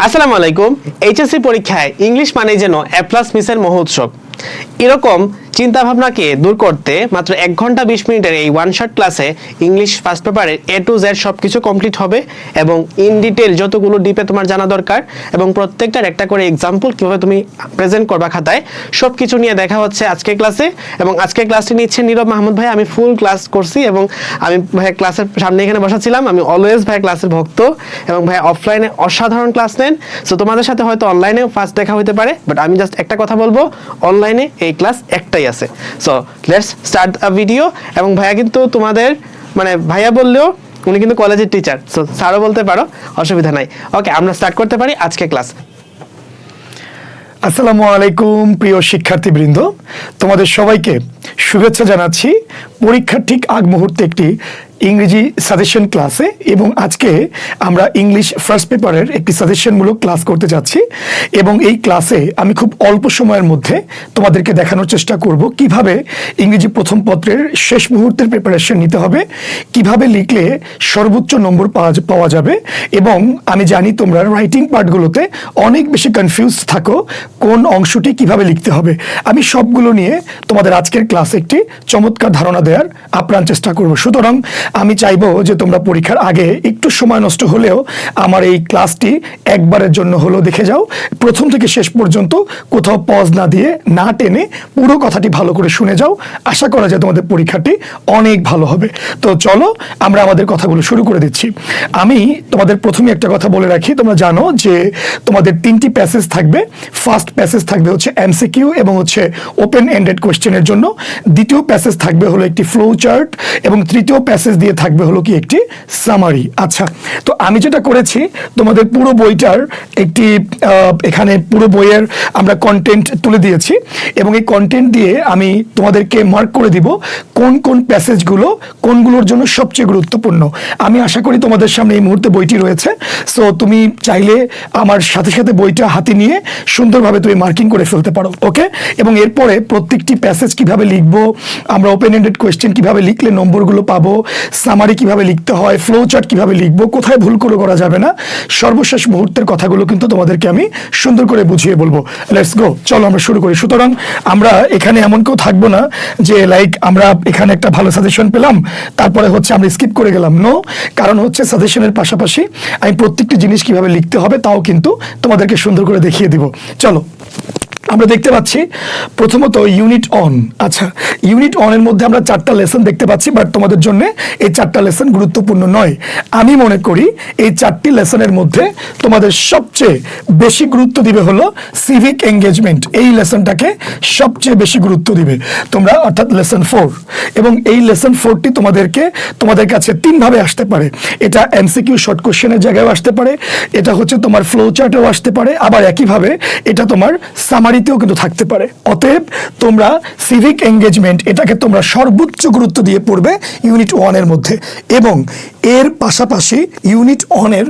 আসসালামু আলাইকুম। এইচএসসি পরীক্ষায় ইংলিশ মানে যেন এ প্লাস মিসের মহোৎসব। এরকম চিন্তা ভাবনাকে দূর করতে মাত্র 1 ঘন্টা 20 মিনিটের এই ওয়ান শট ক্লাসে ইংলিশ ফার্স্ট পেপারের A to Z সবকিছু কমপ্লিট হবে এবং ইন ডিটেল যতগুলো ডিপে তোমার জানা দরকার এবং প্রত্যেকটার একটা করে এক্সাম্পল কিভাবে তুমি প্রেজেন্ট করবা খাতায় সবকিছু নিয়ে দেখা হচ্ছে আজকের ক্লাসে। এবং আজকের ক্লাসটি নিচ্ছে নীরব মাহমুদ ভাই। আমি ফুল ক্লাস করছি এবং আমি ভাই ক্লাসের সামনে এখানে বসাছিলাম। আমি অলওয়েজ ভাই ক্লাসের ভক্ত এবং ভাই অফলাইনে অসাধারণ ক্লাস নেন। সো তোমাদের সাথে হয়তো অনলাইনে ফার্স্ট দেখা হতে পারে, বাট আমি জাস্ট একটা কথা বলবো, অনলাইনে এই ক্লাস একটাই আছে। So let's start a video. এবং ভাইয়া কিন্তু তোমাদের মানে ভাইয়া বললেও উনি কিন্তু কলেজের টিচার, সো স্যারও বলতে পারো, অসুবিধা নাই। ওকে, আমরা স্টার্ট করতে পারি আজকে ক্লাস। আসসালামু আলাইকুম প্রিয় শিক্ষার্থীবৃন্দ, তোমাদের সবাইকে শুভেচ্ছা জানাচ্ছি পরীক্ষার ঠিক আগ মুহূর্তে একটি ইংরেজি সাজেশন ক্লাসে। এবং আজকে আমরা ইংলিশ ফার্স্ট পেপারের একটি সাজেশনমূলক ক্লাস করতে যাচ্ছি এবং এই ক্লাসে আমি খুব অল্প সময়ের মধ্যে তোমাদেরকে দেখানোর চেষ্টা করব কিভাবে ইংরেজি প্রথম পত্রের শেষ মুহূর্তের প্রিপারেশন নিতে হবে, কিভাবে লিখলে সর্বোচ্চ নম্বর পাওয়া যাবে। এবং আমি জানি তোমরা রাইটিং পার্টগুলোতে অনেক বেশি কনফিউজ থাকো কোন অংশটি কিভাবে লিখতে হবে। আমি সবগুলো নিয়ে তোমাদের আজকের ক্লাসে একটি চমৎকার ধারণা দেওয়ার আপ্রাণ চেষ্টা করব। সুতরাং আমি চাইবো যে তোমরা পরীক্ষার আগে একটু সময় নষ্ট হলেও আমার এই ক্লাসটি একবারের জন্য হলেও দেখে যাও, প্রথম থেকে শেষ পর্যন্ত কোথাও পজ না দিয়ে না টেনে পুরো কথাটি ভালো করে শুনে যাও। আশা করা যায় তোমাদের পরীক্ষাটি অনেক ভালো হবে। তো চলো আমরা আমাদের কথাগুলো শুরু করে দিচ্ছি। আমি তোমাদের প্রথমে একটা কথা বলে রাখি, তোমরা জানো যে তোমাদের 3টি প্যাসেজ থাকবে। ফার্স্ট প্যাসেজ থাকবে হচ্ছে এমসিকিউ এবং হচ্ছে ওপেন এন্ডেড কোয়েশ্চেনের জন্য। দ্বিতীয় প্যাসেজ থাকবে হলো একটি ফ্লো চার্ট এবং তৃতীয় প্যাসেজ দিয়ে থাকবে হলো কি একটি সামারি। আচ্ছা, তো আমি যেটা করেছি তোমাদের পুরো বইটার একটি এখানে পুরো বইয়ের আমরা কন্টেন্ট তুলে দিয়েছি এবং এই কন্টেন্ট দিয়ে আমি তোমাদেরকে মার্ক করে দিব কোন কোন প্যাসেজগুলো কোনগুলোর জন্য সবচেয়ে গুরুত্বপূর্ণ। আমি আশা করি তোমাদের সামনে এই মুহূর্তে বইটি রয়েছে। সো তুমি চাইলে আমার সাথে সাথে বইটা হাতে নিয়ে সুন্দরভাবে তুমি মার্কিং করে ফেলতে পারো। ওকে, এবং এরপরে প্রত্যেকটি প্যাসেজ কিভাবে লিখবো, আমরা ওপেন এন্ডেড কোয়েশ্চেন কিভাবে লিখলে নম্বরগুলো পাবো, সামারি কিভাবে লিখতে হয়, ফ্লো চার্ট কিভাবে লিখবো, কোথায় ভুল করে করা যাবে না, সর্বশেষ মুহূর্তের কথাগুলো কিন্তু তোমাদেরকে আমি সুন্দর করে বুঝিয়ে বলবো। লেটস গো, চলো আমরা শুরু করি। সুতরাং আমরা এখানে এমন কেউ থাকবো না যে লাইক আমরা এখানে একটা ভালো সাজেশন পেলাম তারপরে হচ্ছে আমরা স্কিপ করে গেলাম। নো, কারণ হচ্ছে সাজেশনের পাশাপাশি আমি প্রত্যেকটি জিনিস কিভাবে লিখতে হবে তাও কিন্তু তোমাদেরকে সুন্দর করে দেখিয়ে দিব। চলো আমরা দেখতে পাচ্ছি প্রথমত ইউনিট অন। আচ্ছা, ইউনিট অনের মধ্যে আমরা 4টা লেসন দেখতে পাচ্ছি, বাট তোমাদের জন্য এই 4টা লেসন গুরুত্বপূর্ণ নয়। আমি মনে করি এই 4টি লেসনের মধ্যে তোমাদের সবচেয়ে বেশি গুরুত্ব দিবে হলো সিভিক এঙ্গেজমেন্ট। এই লেসনটাকে সবচেয়ে বেশি গুরুত্ব দিবে তোমরা, অর্থাৎ লেসন 4। এবং এই লেসন 4টি তোমাদের কাছে 3 ভাবে আসতে পারে। এটা এমসিকিউ শর্ট কোশ্চেনের জায়গায় আসতে পারে, এটা হচ্ছে তোমার ফ্লো চার্টেও আসতে পারে, আবার একইভাবে এটা তোমার সামারি কিন্তু থাকতে পারে। অতএব তোমরা সিভিক এঙ্গেজমেন্ট এটাকে তোমরা সর্বোচ্চ গুরুত্ব দিয়ে পড়বে ইউনিট 1 এর মধ্যে। এবং এর পাশাপাশি ইউনিট 1 এর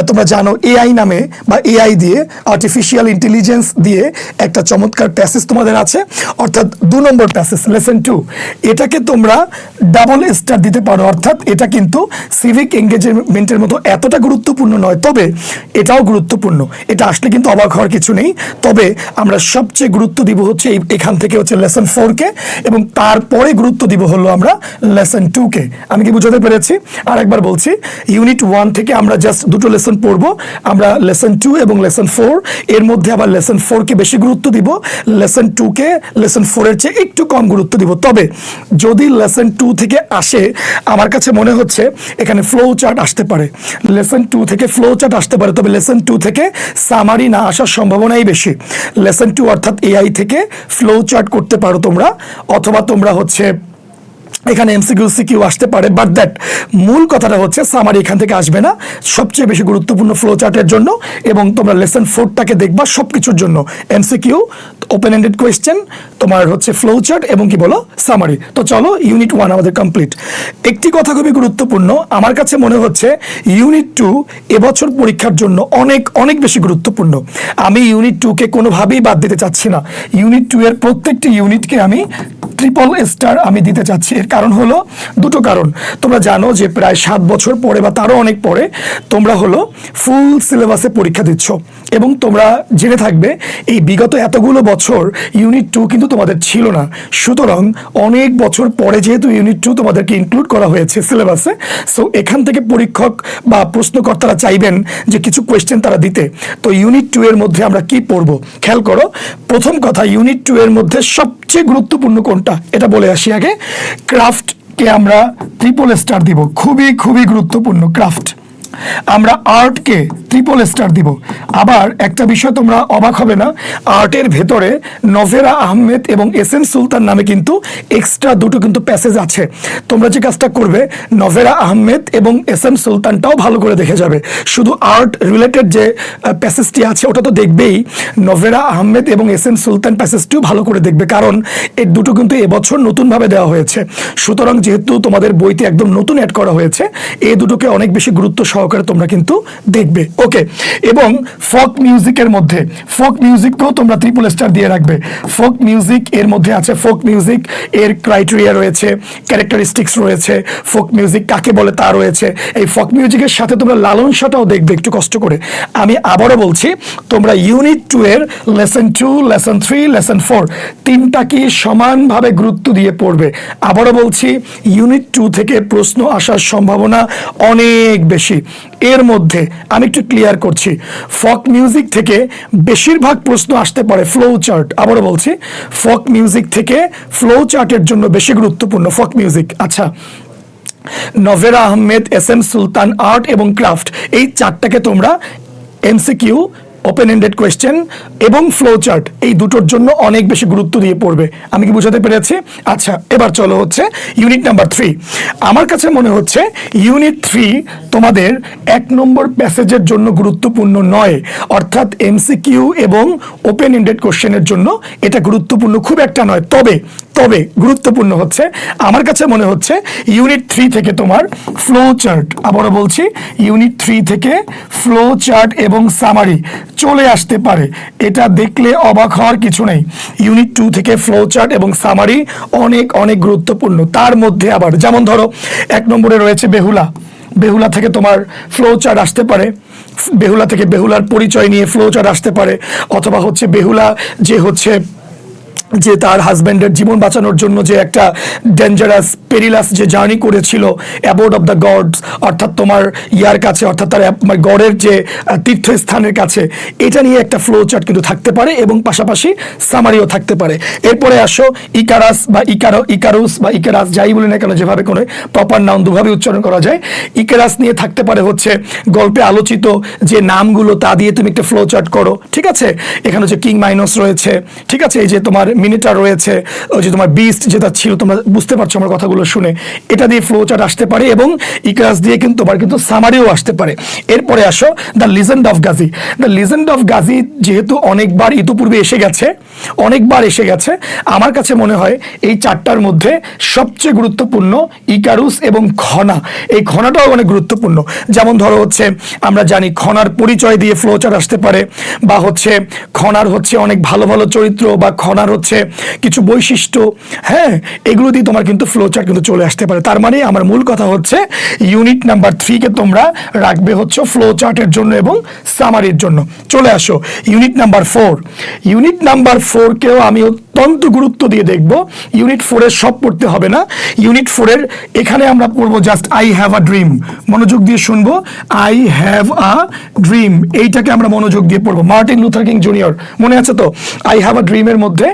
তোমরা জানো এআই নামে বা এআই দিয়ে আর্টিফিশিয়াল ইন্টেলিজেন্স দিয়ে একটা চমৎকার প্যাসেজ তোমাদের আছে, অর্থাৎ 2 নম্বর প্যাসেজ লেসন 2। এটাকে তোমরা ডাবল স্টার দিতে পারো, অর্থাৎ এটা কিন্তু সিভিক এঙ্গেজমেন্টের মতো এতটা গুরুত্বপূর্ণ নয়, তবে এটাও গুরুত্বপূর্ণ। এটা আসলে কিন্তু অবাক হওয়ার কিছু নেই। তবে আমরা সবচেয়ে গুরুত্ব দিব হচ্ছে এখান থেকে হচ্ছে লেসন 4-কে এবং তারপরে গুরুত্ব দিব হলো আমরা লেসন 2-কে। আমি কি বুঝাতে পেরেছি? আর একবার বলছি, ইউনিট 1 থেকে আমরা জাস্ট 2টো লেসন পড়বো, আমরা লেসন 2 এবং লেসন 4, এর মধ্যে আবার লেসন 4-কে বেশি গুরুত্ব দিব, লেসন 2-কে লেসন 4-এর চেয়ে একটু কম গুরুত্ব দিব। তবে যদি লেসন 2 থেকে আসে, আমার কাছে মনে হচ্ছে এখানে ফ্লো চার্ট আসতে পারে, লেসন 2 থেকে ফ্লো চার্ট আসতে পারে, তবে লেসন 2 থেকে সামারি না আসার সম্ভাবনাই বেশি। লেসন 2 অর্থাৎ এআই থেকে ফ্লো চার্ট করতে পারো তোমরা, অথবা তোমরা হচ্ছে এখানে এমসিকিউ আসতে পারে, বাট দ্যাট মূল কথাটা হচ্ছে সামারি এখান থেকে আসবে না, সবচেয়ে বেশি গুরুত্বপূর্ণ ফ্লো চার্টের জন্য। এবং তোমরা লেসন 4টাকে দেখবা সবকিছুর জন্য, এমসিকিউ, ওপেন এন্ডেড কোয়েশ্চেন, তোমার হচ্ছে ফ্লো চার্ট এবং কি বলো সামারি। তো চলো, ইউনিট 1 আমাদের কমপ্লিট। একটি কথা খুবই গুরুত্বপূর্ণ, আমার কাছে মনে হচ্ছে ইউনিট 2 এবছর পরীক্ষার জন্য অনেক অনেক বেশি গুরুত্বপূর্ণ। আমি ইউনিট 2-কে কোনোভাবেই বাদ দিতে চাচ্ছি না। ইউনিট 2 এর প্রত্যেকটি ইউনিটকে আমি ট্রিপল স্টার আমি দিতে চাচ্ছি। এর কারণ হলো দুটো কারণ। তোমরা জানো যে প্রায় 7 বছর পরে বা তারও অনেক পরে তোমরা হলো ফুল সিলেবাসে পরীক্ষা দিচ্ছ, এবং তোমরা জেনে থাকবে এই বিগত এতগুলো বছর ইউনিট 2 কিন্তু তোমাদের ছিল না। সুতরাং অনেক বছর পরে যেহেতু ইউনিট 2 তোমাদেরকে ইনক্লুড করা হয়েছে সিলেবাসে, সো এখান থেকে পরীক্ষক বা প্রশ্নকর্তারা চাইবেন যে কিছু কোয়েশ্চেন তারা দিতে। তো ইউনিট 2 এর মধ্যে আমরা কি পড়বো খেয়াল করো। প্রথম কথা, ইউনিট 2 এর মধ্যে সবচেয়ে গুরুত্বপূর্ণ কোনটা এটা বলে আসি আগে। ক্রাফটকে আমরা ট্রিপল স্টার দিব, খুবই খুবই গুরুত্বপূর্ণ ক্রাফট। আমরা আর্টকে ট্রিপল স্টার দিব। আবার একটা বিষয় তোমরা অবাক হবে না, আর্টের ভেতরে নভেরা আহমেদ এবং এস এম সুলতান নামে কিন্তু এক্সট্রা দুটো কিন্তু প্যাসেজ আছে। তোমরা যে কাজটা করবে, নভেরা আহমেদ এবং এস এম সুলতানটাও ভালো করে দেখে যাবে। শুধু আর্ট রিলেটেড যে প্যাসেজটি আছে ওটা তো দেখবেই, নভেরা আহমেদ এবং এস এম সুলতান প্যাসেজটিও ভালো করে দেখবে, কারণ এই দুটো কিন্তু এবছর নতুনভাবে দেওয়া হয়েছে। সুতরাং যেহেতু তোমাদের বইতে একদম নতুন অ্যাড করা হয়েছে, এই দুটোকে অনেক বেশি গুরুত্ব সহকারে তোমরা কিন্তু দেখবে। ওকে, এবং ফোক মিউজিকের মধ্যে ফোক মিউজিককেও তোমরা ট্রিপল স্টার দিয়ে রাখবে। ফোক মিউজিক এর মধ্যে আছে, ফোক মিউজিক এর ক্রাইটেরিয়া রয়েছে, ক্যারেক্টারিস্টিক্স রয়েছে, ফোক মিউজিক কাকে বলে তা রয়েছে। এই ফোক মিউজিকের সাথে তোমরা লালন শাহটাও দেখবে একটু কষ্ট করে। আমি আবারও বলছি, তোমরা ইউনিট 2 এর লেসন 2, লেসন 3, লেসন 4 তিনটাকে সমানভাবে গুরুত্ব দিয়ে পড়বে। আবারও বলছি, ইউনিট 2 থেকে প্রশ্ন আসার সম্ভাবনা অনেক বেশি। এর মধ্যে আমি একটু ক্লিয়ার করছি, ফোক মিউজিক থেকে বেশিরভাগ প্রশ্ন আসতে পারে ফ্লো চার্ট। আবারও বলছি, ফোক মিউজিক থেকে ফ্লো চার্টের জন্য বেশি গুরুত্বপূর্ণ ফোক মিউজিক। আচ্ছা, নভেরা আহমেদ, এস এম সুলতান, আর্ট এবং ক্রাফট, এই চারটাকে তোমরা এমসিকিউ, ওপেন এন্ডেড কোয়েশ্চেন এবং ফ্লো চার্ট এই দুটোর জন্য অনেক বেশি গুরুত্ব দিয়ে পড়বে। আমি কি বোঝাতে পেরেছি? আচ্ছা, এবার চলো হচ্ছে ইউনিট নাম্বার 3। আমার কাছে মনে হচ্ছে ইউনিট 3 তোমাদের 1 নম্বর প্যাসেজের জন্য গুরুত্বপূর্ণ নয়, অর্থাৎ এমসিকিউ এবং ওপেন এন্ডেড কোয়েশ্চেনের জন্য এটা গুরুত্বপূর্ণ খুব একটা নয়। তবে গুরুত্বপূর্ণ হচ্ছে, আমার কাছে মনে হচ্ছে ইউনিট 3 থেকে তোমার ফ্লো চার্ট, আবারও বলছি ইউনিট 3 থেকে ফ্লো চার্ট এবং সামারি চলে আসতে পারে। এটা দেখলে অবাক হওয়ার কিছু নেই। ইউনিট 2 থেকে ফ্লো চার্ট এবং সামারি অনেক অনেক গুরুত্বপূর্ণ। তার মধ্যে আবার যেমন ধরো 1 নম্বরে রয়েছে বেহুলা থেকে তোমার ফ্লো চার্ট আসতে পারে। বেহুলা থেকে বেহুলার পরিচয় নিয়ে ফ্লো চার্ট আসতে পারে, অথবা হচ্ছে বেহুলা যে তার হাজব্যান্ডের জীবন বাঁচানোর জন্য যে একটা ডেঞ্জারাস পেরিলাস যে জার্নি করেছিল অ্যাবোর্ড অফ দ্য গডস, অর্থাৎ তোমার ইয়ার কাছে, অর্থাৎ তার গডের যে তীর্থস্থানের কাছে, এটা নিয়ে একটা ফ্লো চার্ট কিন্তু থাকতে পারে, এবং পাশাপাশি সামারিও থাকতে পারে। এরপরে আসো ইকারাস বা ইকারুস বা ইকারাস, যাই বলি না কেন, যেভাবে কোনো প্রপার নাউন দুভাবে উচ্চারণ করা যায়, ইকারাস নিয়ে থাকতে পারে হচ্ছে গল্পে আলোচিত যে নামগুলো, তা দিয়ে তুমি একটা ফ্লো চার্ট করো। ঠিক আছে, এখানে হচ্ছে কিং মাইনস রয়েছে, ঠিক আছে, এই যে তোমার মিনিটার রয়েছে, ওই যে তোমার বিস্ট যেটা ছিল, তোমরা বুঝতে পারছো আমার কথাগুলো শুনে, এটা দিয়ে ফ্লো চার্ট আসতে পারে, এবং ইকারাস দিয়ে কিন্তু তোমার কিন্তু সামারিও আসতে পারে। এরপরে আসো the legend of Gazi. The legend of Gazi যেহেতু অনেকবার ইতিপূর্বে এসে গেছে, আমার কাছে মনে হয় এই চারটার মধ্যে সবচেয়ে গুরুত্বপূর্ণ ইকারুস এবং খনা। এই খনাটাও অনেক গুরুত্বপূর্ণ। যেমন ধরো হচ্ছে আমরা জানি খনার পরিচয় দিয়ে ফ্লো চার্ট আসতে পারে, বা হচ্ছে খনার হচ্ছে অনেক ভালো ভালো চরিত্র, বা খনার হচ্ছে কিছু বৈশিষ্ট্য, হ্যাঁ, এগুলো দিয়ে তোমার কিন্তু ফ্লো চার্ট কিন্তু চলে আসতে পারে। তার মানে আমার মূল কথা হচ্ছে ইউনিট নাম্বার 3 কে তোমরা রাখবে হচ্ছে ফ্লো চার্টের জন্য এবং সামারির জন্য। চলে আসো ইউনিট নাম্বার 4। ইউনিট নাম্বার 4 কেও আমি অত্যন্ত গুরুত্ব দিয়ে দেখব। ইউনিট 4 এর সব পড়তে হবে না। ইউনিট 4 এর এখানে আমরা পড়বো just I have a dream. মনোযোগ দিয়ে শুনবো, আই হ্যাভ আ ড্রিম, এইটাকে আমরা মনোযোগ দিয়ে পড়বো। মার্টিন লুথার কিং জুনিয়র, মনে আছে তো? আই হ্যাভ আ ড্রিমের মধ্যে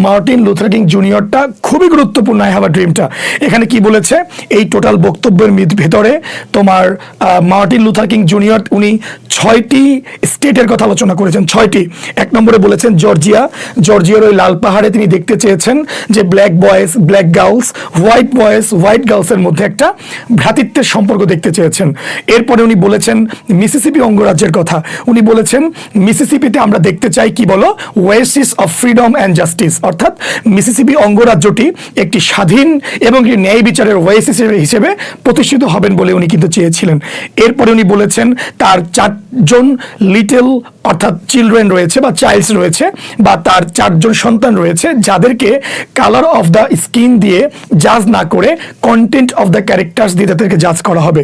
মার্টিন লুথার কিং জুনিয়রটা খুবই গুরুত্বপূর্ণ। আই হ্যাভ আ ড্রিমটা এখানে কি বলেছে, এই টোটাল বক্তব্যের ভেতরে তোমার মার্টিন লুথার কিং জুনিয়র উনি 6টি স্টেটের কথা আলোচনা করেছেন। 6টি। 1 নম্বরে বলেছেন জর্জিয়ার ওই লাল পাহাড়ে তিনি দেখতে চেয়েছেন যে black boys black girls, white boys white গার্লসের মধ্যে একটা ভ্রাতৃত্বের সম্পর্ক দেখতে চেয়েছেন। এরপরে উনি বলেছেন মিসিসিপি অঙ্গরাজ্যের কথা। উনি বলেছেন মিসিসিপিতে আমরা দেখতে চাই কি বলো, Oasis of freedom and justice. অর্থাৎ মিসিসিপি অঙ্গরাজ্যটি একটি স্বাধীন এবং একটি ন্যায় বিচারের ওয়েসিস হিসেবে প্রতিষ্ঠিত হবেন বলে উনি কিন্তু চেয়েছিলেন। এরপরে উনি বলেছেন তার 4জন লিটল অর্থাৎ চিলড্রেন রয়েছে বা চাইল্ডস রয়েছে বা তার 4জন সন্তান রয়েছে যাদেরকে কালার অফ দ্য স্কিন দিয়ে জাজ না করে কন্টেন্ট অফ দ্য ক্যারেক্টার্স দিয়ে তাদেরকে জাজ করা হবে।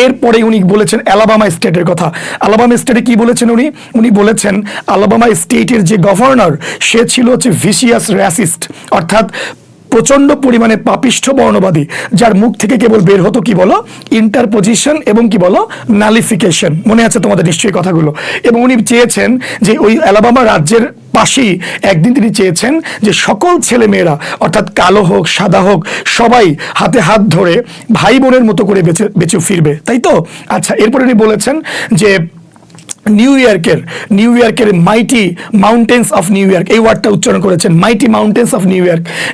এরপরে উনি বলেছেন আলাবামা স্টেটের কথা। আলাবামা স্টেটে কি বলেছেন উনি বলেছেন আলাবামা স্টেটের যে গভর্নর সে ছিল হচ্ছে ভিসিয়াস র্যাসিস্ট, অর্থাৎ প্রচন্ড পরিমাণে পাপিষ্ঠ বর্ণবাদী, যার মুখ থেকে কেবল বের হতো কি বলো ইন্টারপোজিশন এবং কি বলো নালিফিকেশন। মনে আছে তোমাদের নিশ্চয়ই কথাগুলো। এবং উনি চেয়েছেন যে ওই আলাবামা রাজ্যের পাশেই একদিন তিনি চেয়েছেন যে সকল ছেলে মেয়েরা অর্থাৎ কালো হোক সাদা হোক সবাই হাতে হাত ধরে ভাই বোনের মতো করে বেঁচে ফিরবে, তাই তো? আচ্ছা, এরপরে উনি বলেছেন যে নিউ ইয়র্কের মাইটি মাউন্টেন্স অফ নিউ ইয়র্ক, এই ওয়ার্ডটা উচ্চারণ করেছেন, মাইটি মাউন্টেন্স অফ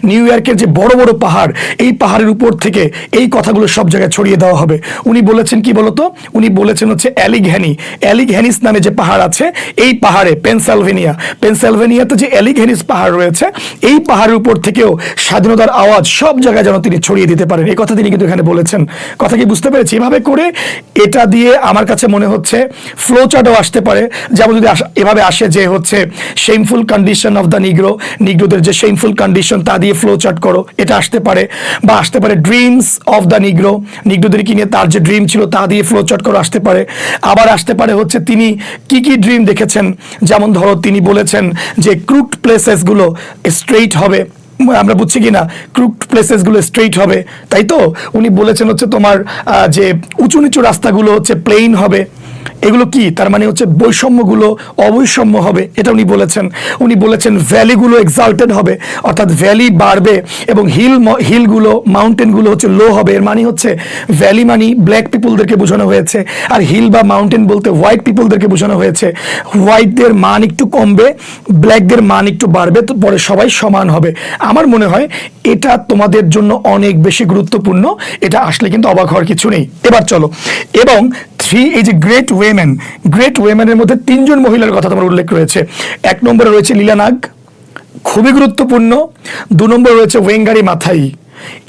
নিউ ইয়র্কের যে বড় বড় পাহাড়, এই পাহাড়ের উপর থেকে এই কথাগুলো সব জায়গায় ছড়িয়ে দেওয়া হবে। উনি বলেছেন কি বলতো, উনি বলেছেন হচ্ছে অ্যালিঘ্যানিস নামে যে পাহাড় আছে, এই পাহাড়ে পেনসিলভেনিয়াতে যে অ্যালিঘ্যানিস পাহাড় রয়েছে, এই পাহাড়ের উপর থেকেও স্বাধীনতার আওয়াজ সব জায়গায় যেন তিনি ছড়িয়ে দিতে পারেন, এই কথা তিনি কিন্তু এখানে বলেছেন। কথা কি বুঝতে পেরেছি? এভাবে করে এটা দিয়ে আমার কাছে মনে হচ্ছে ফ্লো চার্টও আসতে পারে। যেমন যদি এভাবে আসে যে হচ্ছে শেমফুল কন্ডিশন অফ দ্য নিগ্রোদের যে শেমফুল কন্ডিশন তা দিয়ে ফ্লো চার্ট করো, এটা আসতে পারে। বা আসতে পারে ড্রিমস অফ দ্য নিগ্রোদের কি নিয়ে তার যে ড্রিম ছিল তা দিয়ে ফ্লো চার্ট করো, আসতে পারে। আবার আসতে পারে হচ্ছে তিনি কি কি ড্রিম দেখেছেন, যেমন ধরো তিনি বলেছেন যে ক্রুকড প্লেসেস গুলো স্ট্রেইট হবে, আমরা বুঝছি কি না, ক্রুকড প্লেসেস গুলো স্ট্রেইট হবে, তাই তো? উনি বলেছেন হচ্ছে তোমার যে উঁচু নিচু রাস্তাগুলো হচ্ছে প্লেইন হবে। এগুলো কি তার মানে হচ্ছে বৈষম্যগুলো অবৈষম্য হবে, এটা উনি বলেছেন ভ্যালিগুলো এক্সাল্টেড হবে, অর্থাৎ ভ্যালি বাড়বে এবং হিলগুলো মাউন্টেনগুলো হচ্ছে লো হবে। এর মানে হচ্ছে ভ্যালি মানে ব্ল্যাক পিপলদেরকে বোঝানো হয়েছে, আর হিল বা মাউন্টেন বলতে হোয়াইট পিপলদেরকে বোঝানো হয়েছে। হোয়াইটদের মান একটু কমবে, ব্ল্যাকদের মান একটু বাড়বে, তো পরে সবাই সমান হবে। আমার মনে হয় এটা তোমাদের জন্য অনেক বেশি গুরুত্বপূর্ণ, এটা আসলে কিন্তু অবাক হওয়ার কিছু নেই। এবার চলো, এবং এই যে গ্রেট ওয়েমেনের মধ্যে 3জন মহিলার কথা তোমার উল্লেখ রয়েছে। 1 নম্বরে রয়েছে লীলা নাগ, খুবই গুরুত্বপূর্ণ। 2 নম্বরে রয়েছে ওয়েঙ্গারি মাথাই।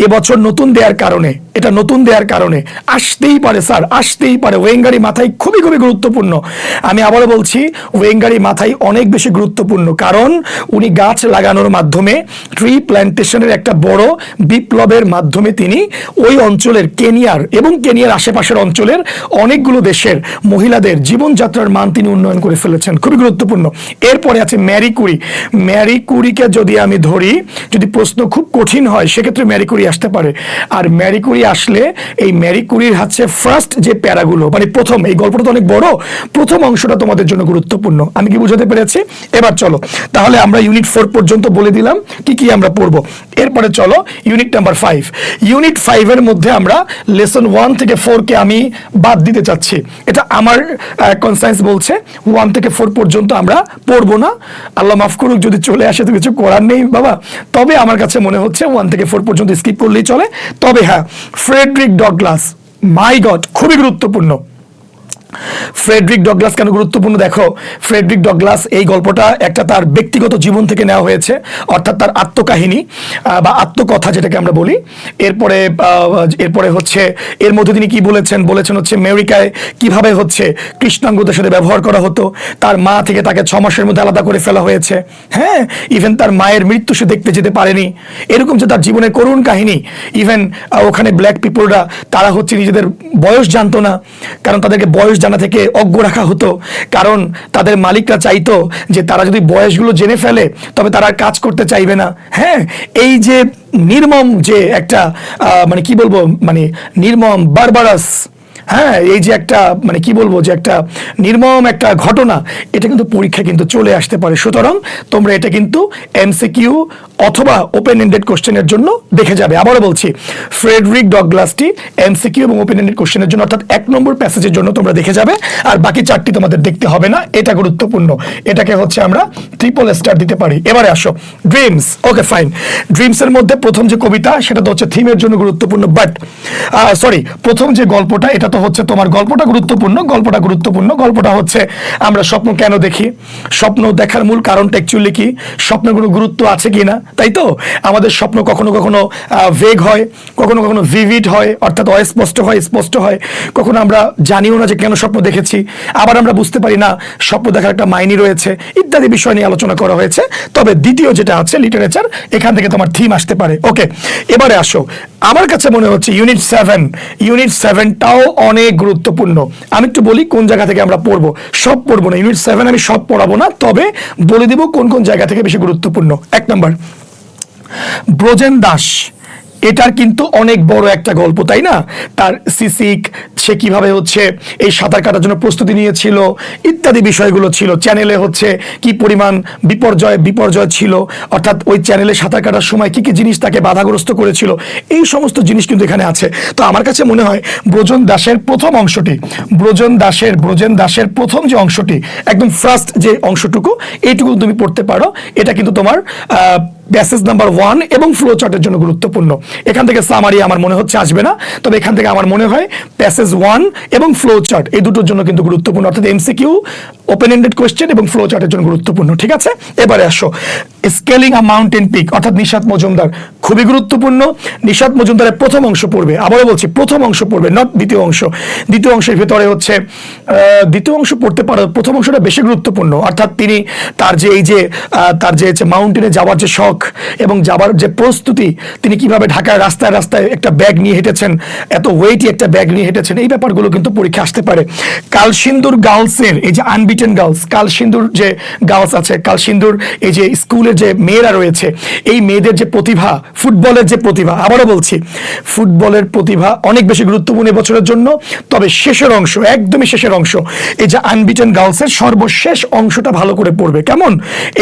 এবছর নতুন দেওয়ার কারণে আসতেই পারে স্যার, আসতেই পারে। ওয়েঙ্গারি মাথাই খুবই খুবই গুরুত্বপূর্ণ। আমি আবারও বলছি ওয়েঙ্গারি মাথাই অনেক বেশি গুরুত্বপূর্ণ, কারণ উনি গাছ লাগানোর মাধ্যমে ট্রি প্ল্যান্টেশনের একটা বড় বিপ্লবের মাধ্যমে তিনি ওই অঞ্চলের কেনিয়ার আশেপাশের অঞ্চলের অনেকগুলো দেশের মহিলাদের জীবনযাত্রার মান তিনি উন্নয়ন করে ফেলেছেন, খুবই গুরুত্বপূর্ণ। এরপরে আছে ম্যারি কুরিকে যদি আমি ধরি, যদি প্রশ্ন খুব কঠিন হয় সেক্ষেত্রে ম্যারি কুরি আসতে পারে। আর ম্যারি কুরি আসলে এই ম্যারি কুরির হচ্ছে ফার্স্ট যে প্যারাগুলো, মানে প্রথম, এই গল্পটা তো অনেক বড়, প্রথম অংশটা তোমাদের জন্য গুরুত্বপূর্ণ। আমি কি বুঝাতে পেরেছি? এবার চলো তাহলে আমরা ইউনিট 4 পর্যন্ত বলে দিলাম কি কি আমরা পড়বো। এরপরে চলো ইউনিট নাম্বার 5। ইউনিট 5 এর মধ্যে আমরা লেসন 1 থেকে 4 কে আমি বাদ দিতে চাচ্ছি। এটা আমার কনসায়েন্স বলছে 1 থেকে 4 পর্যন্ত আমরা পড়বো না। আল্লাহ মাফ করুক, যদি চলে আসে তো কিছু করার নেই বাবা। তবে আমার কাছে মনে হচ্ছে 1 থেকে 4 পর্যন্ত স্কিপ করলেই চলে। তবে হ্যাঁ, ফ্রেডরিক ডগলাস, মাই গড, খুবই গুরুত্বপূর্ণ। ফ্রেডরিক ডগলাস কেন গুরুত্বপূর্ণ? দেখো, ফ্রেডরিক ডগলাস এই গল্পটা একটা তার ব্যক্তিগত জীবন থেকে নেওয়া হয়েছে, অর্থাৎ তার আত্মকাহিনী বা আত্মকথা যেটাকে আমরা বলি। এরপরে হচ্ছে এর মধ্যে তিনি কি বলেছেন হচ্ছে আমেরিকায় কিভাবে হচ্ছে কৃষ্ণাঙ্গদের সাথে ব্যবহার করা হতো, তার মা থেকে তাকে 6 মাসের মধ্যে আলাদা করে ফেলা হয়েছে, হ্যাঁ, ইভেন তার মায়ের মৃত্যু সে দেখতে যেতে পারেনি, এরকম যে তার জীবনের করুণ কাহিনী। ইভেন ওখানে ব্ল্যাক পিপলরা তারা হচ্ছে নিজেদের বয়স জানতো না, কারণ তাদেরকে বয়স জানা থেকে অজ্ঞ রাখা হতো, কারণ তাদের মালিকরা চাইতো যে তারা যদি বয়সগুলো জেনে ফেলে তবে তারা কাজ করতে চাইবে না। হ্যাঁ, এই যে নির্মম যে একটা মানে কি বলবো, মানে নির্মম বারবারাস, হ্যাঁ, এই যে একটা মানে কি বলবো যে একটা নির্মম একটা ঘটনা, এটা কিন্তু পরীক্ষা কিন্তু চলে আসতে পারে। সুতরাং তোমরা এটা কিন্তু এমসিকিউ অথবা ওপেন এন্ডেড কোশ্চেনের জন্য দেখে যাবে। আবারও বলছি, ফ্রেডরিক ডগলাসটি এমসিকিউ এবং ওপেন এন্ডেড কোশ্চেনের জন্য, অর্থাৎ 1 নম্বর প্যাসেজের জন্য তোমরা দেখে যাবে, আর বাকি 4টি তোমাদের দেখতে হবে না। এটা গুরুত্বপূর্ণ, এটাকে হচ্ছে আমরা ট্রিপল স্টার দিতে পারি। এবারে আসো ড্রিমস। ওকে ফাইন, ড্রিমসের মধ্যে প্রথম যে কবিতা সেটা তো হচ্ছে থিমের জন্য গুরুত্বপূর্ণ, বাট প্রথম যে গল্পটা এটা হচ্ছে তোমার গল্পটা গুরুত্বপূর্ণ, গল্পটা হচ্ছে আমরা স্বপ্ন কেন দেখি, স্বপ্ন দেখার মূল কারণটা অ্যাকচুয়ালি কি, স্বপ্নের কোনো গুরুত্ব আছে কি না, তাই তো? আমাদের স্বপ্ন কখনো কখনো ভেগ হয়, কখনো কখনো ভিভিড হয়, অর্থাৎ অস্পষ্ট হয়, স্পষ্ট হয়, কখনো আমরা জানিও না যে কেন স্বপ্ন দেখেছি, আবার আমরা বুঝতে পারি না স্বপ্ন দেখার একটা মাইনে রয়েছে, ইত্যাদি বিষয় নিয়ে আলোচনা করা হয়েছে। তবে দ্বিতীয় যেটা আছে লিটারেচার, এখান থেকে তোমার থিম আসতে পারে। ওকে, এবারে আসো, আমার কাছে মনে হচ্ছে ইউনিট 7টাও অনেক গুরুত্বপূর্ণ। আমি একটু বলি কোন জায়গা থেকে আমরা পড়বো, সব পড়বো না, ইউনিট 7 আমি সব পড়াবো না, তবে বলে দিব কোন কোন জায়গা থেকে বেশি গুরুত্বপূর্ণ। 1 নম্বর, ব্রজেন দাস, এটার কিন্তু অনেক বড় একটা গল্প, তাই না? তার সিসিক, সে কিভাবে হচ্ছে এই সাঁতার কাটার জন্য প্রস্তুতি নিয়েছিল, ইত্যাদি বিষয়গুলো ছিল। চ্যানেলে হচ্ছে কি পরিমাণ বিপর্যয় ছিল, অর্থাৎ ওই চ্যানেলে সাঁতার কাটার সময় কি কি জিনিস তাকে বাধাগ্রস্ত করেছিল, এই সমস্ত জিনিস কিন্তু এখানে আছে। তো আমার কাছে মনে হয় ব্রজন দাসের প্রথম অংশটি, ব্রজন দাসের প্রথম যে অংশটি, একদম ফার্স্ট যে অংশটুকু, এইটুকু তুমি পড়তে পারো। এটা কিন্তু তোমার প্যাসেজ নাম্বার 1 এবং ফ্লো চার্টের জন্য গুরুত্বপূর্ণ। এখান থেকে সামারি আমার মনে হচ্ছে আসবে না, তবে এখান থেকে আমার মনে হয় প্যাসেজ 1 এবং ফ্লো চার্ট এই দুটোর জন্য কিন্তু গুরুত্বপূর্ণ, অর্থাৎ এমসিকিউ, ওপেন এন্ডেড কোয়েশ্চেন এবং ফ্লো চার্টের জন্য গুরুত্বপূর্ণ। ঠিক আছে, এবারে আসো, স্কেলিং আ মাউন্টেন পিক, অর্থাৎ নিশাত মজুমদার, খুবই গুরুত্বপূর্ণ। নিশাত মজুমদারের প্রথম অংশ পড়বে, আবারও বলছি প্রথম অংশ পড়বে, নট দ্বিতীয় অংশ। দ্বিতীয় অংশের ভেতরে হচ্ছে দ্বিতীয় অংশ পড়তে পারো, প্রথম অংশটা বেশি গুরুত্বপূর্ণ। অর্থাৎ তিনি তার যে মাউন্টেনে যাওয়ার যে শখ এবং যাবার যে প্রস্তুতি, তিনি কিভাবে ঢাকার রাস্তায় রাস্তায় একটা ব্যাগ নিয়ে হেঁটেছেন, এত ওয়েটি একটা ব্যাগ নিয়ে হেঁটেছেন, এই ব্যাপারগুলো কিন্তু পরীক্ষা আসতে পারে। কালসিন্দুর গার্লসের এই যে আনবিটেন গার্লস, কালসিন্দুর যে গার্লস আছে, কালসিন্দুর এই যে স্কুলের যে মেয়েরা রয়েছে, এই মেয়েদের যে প্রতিভা, ফুটবলের যে প্রতিভা, আবারও বলছি ফুটবলের প্রতিভা অনেক বেশি গুরুত্বপূর্ণ এবছরের জন্য। তবে শেষের অংশ, একদমই শেষের অংশ, এই যে আনবিটেন গার্লসের সর্বশেষ অংশটা ভালো করে পড়বে। কেমন?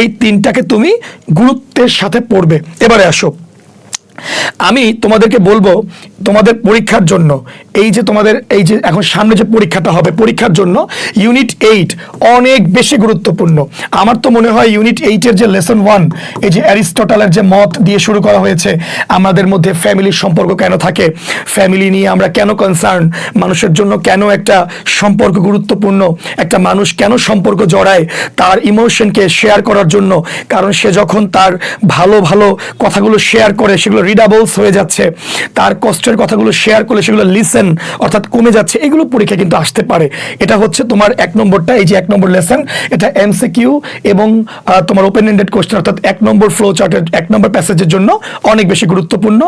এই তিনটাকে তুমি গুরুত্বের সাথে পড়বে। এবারে আসো, আমি তোমাদেরকে বলবো তোমাদের পরীক্ষার জন্য এই যে তোমাদের এই যে এখন সামনে যে পরীক্ষাটা হবে, পরীক্ষার জন্য ইউনিট 8 অনেক বেশি গুরুত্বপূর্ণ। আমার তো মনে হয় ইউনিট 8-এর যে লেসন 1, এই যে অ্যারিস্টটলের যে মত দিয়ে শুরু করা হয়েছে, আমাদের মধ্যে ফ্যামিলির সম্পর্ক কেন থাকে, ফ্যামিলি নিয়ে আমরা কেন কনসার্ন, মানুষের জন্য কেন একটা সম্পর্ক গুরুত্বপূর্ণ, একটা মানুষ কেন সম্পর্ক জড়ায়, তার ইমোশনকে শেয়ার করার জন্য, কারণ সে যখন তার ভালো ভালো কথাগুলো শেয়ার করে সেগুলো রিডাবলস হয়ে যাচ্ছে, তার কষ্টের কথাগুলো শেয়ার করলে সেগুলো লিসেন অর্থাৎ কমে যাচ্ছে, এগুলো পরীক্ষা কিন্তু আসতে পারে। এটা হচ্ছে তোমার 1 নম্বরটা, এই যে 1 নম্বর লেসন, এটা এমসিকিউ এবং তোমার ওপেন এন্ডেড কোশ্চেন, অর্থাৎ 1 নম্বর ফ্লো চার্টের 1 নম্বর প্যাসেজের জন্য অনেক বেশি গুরুত্বপূর্ণ।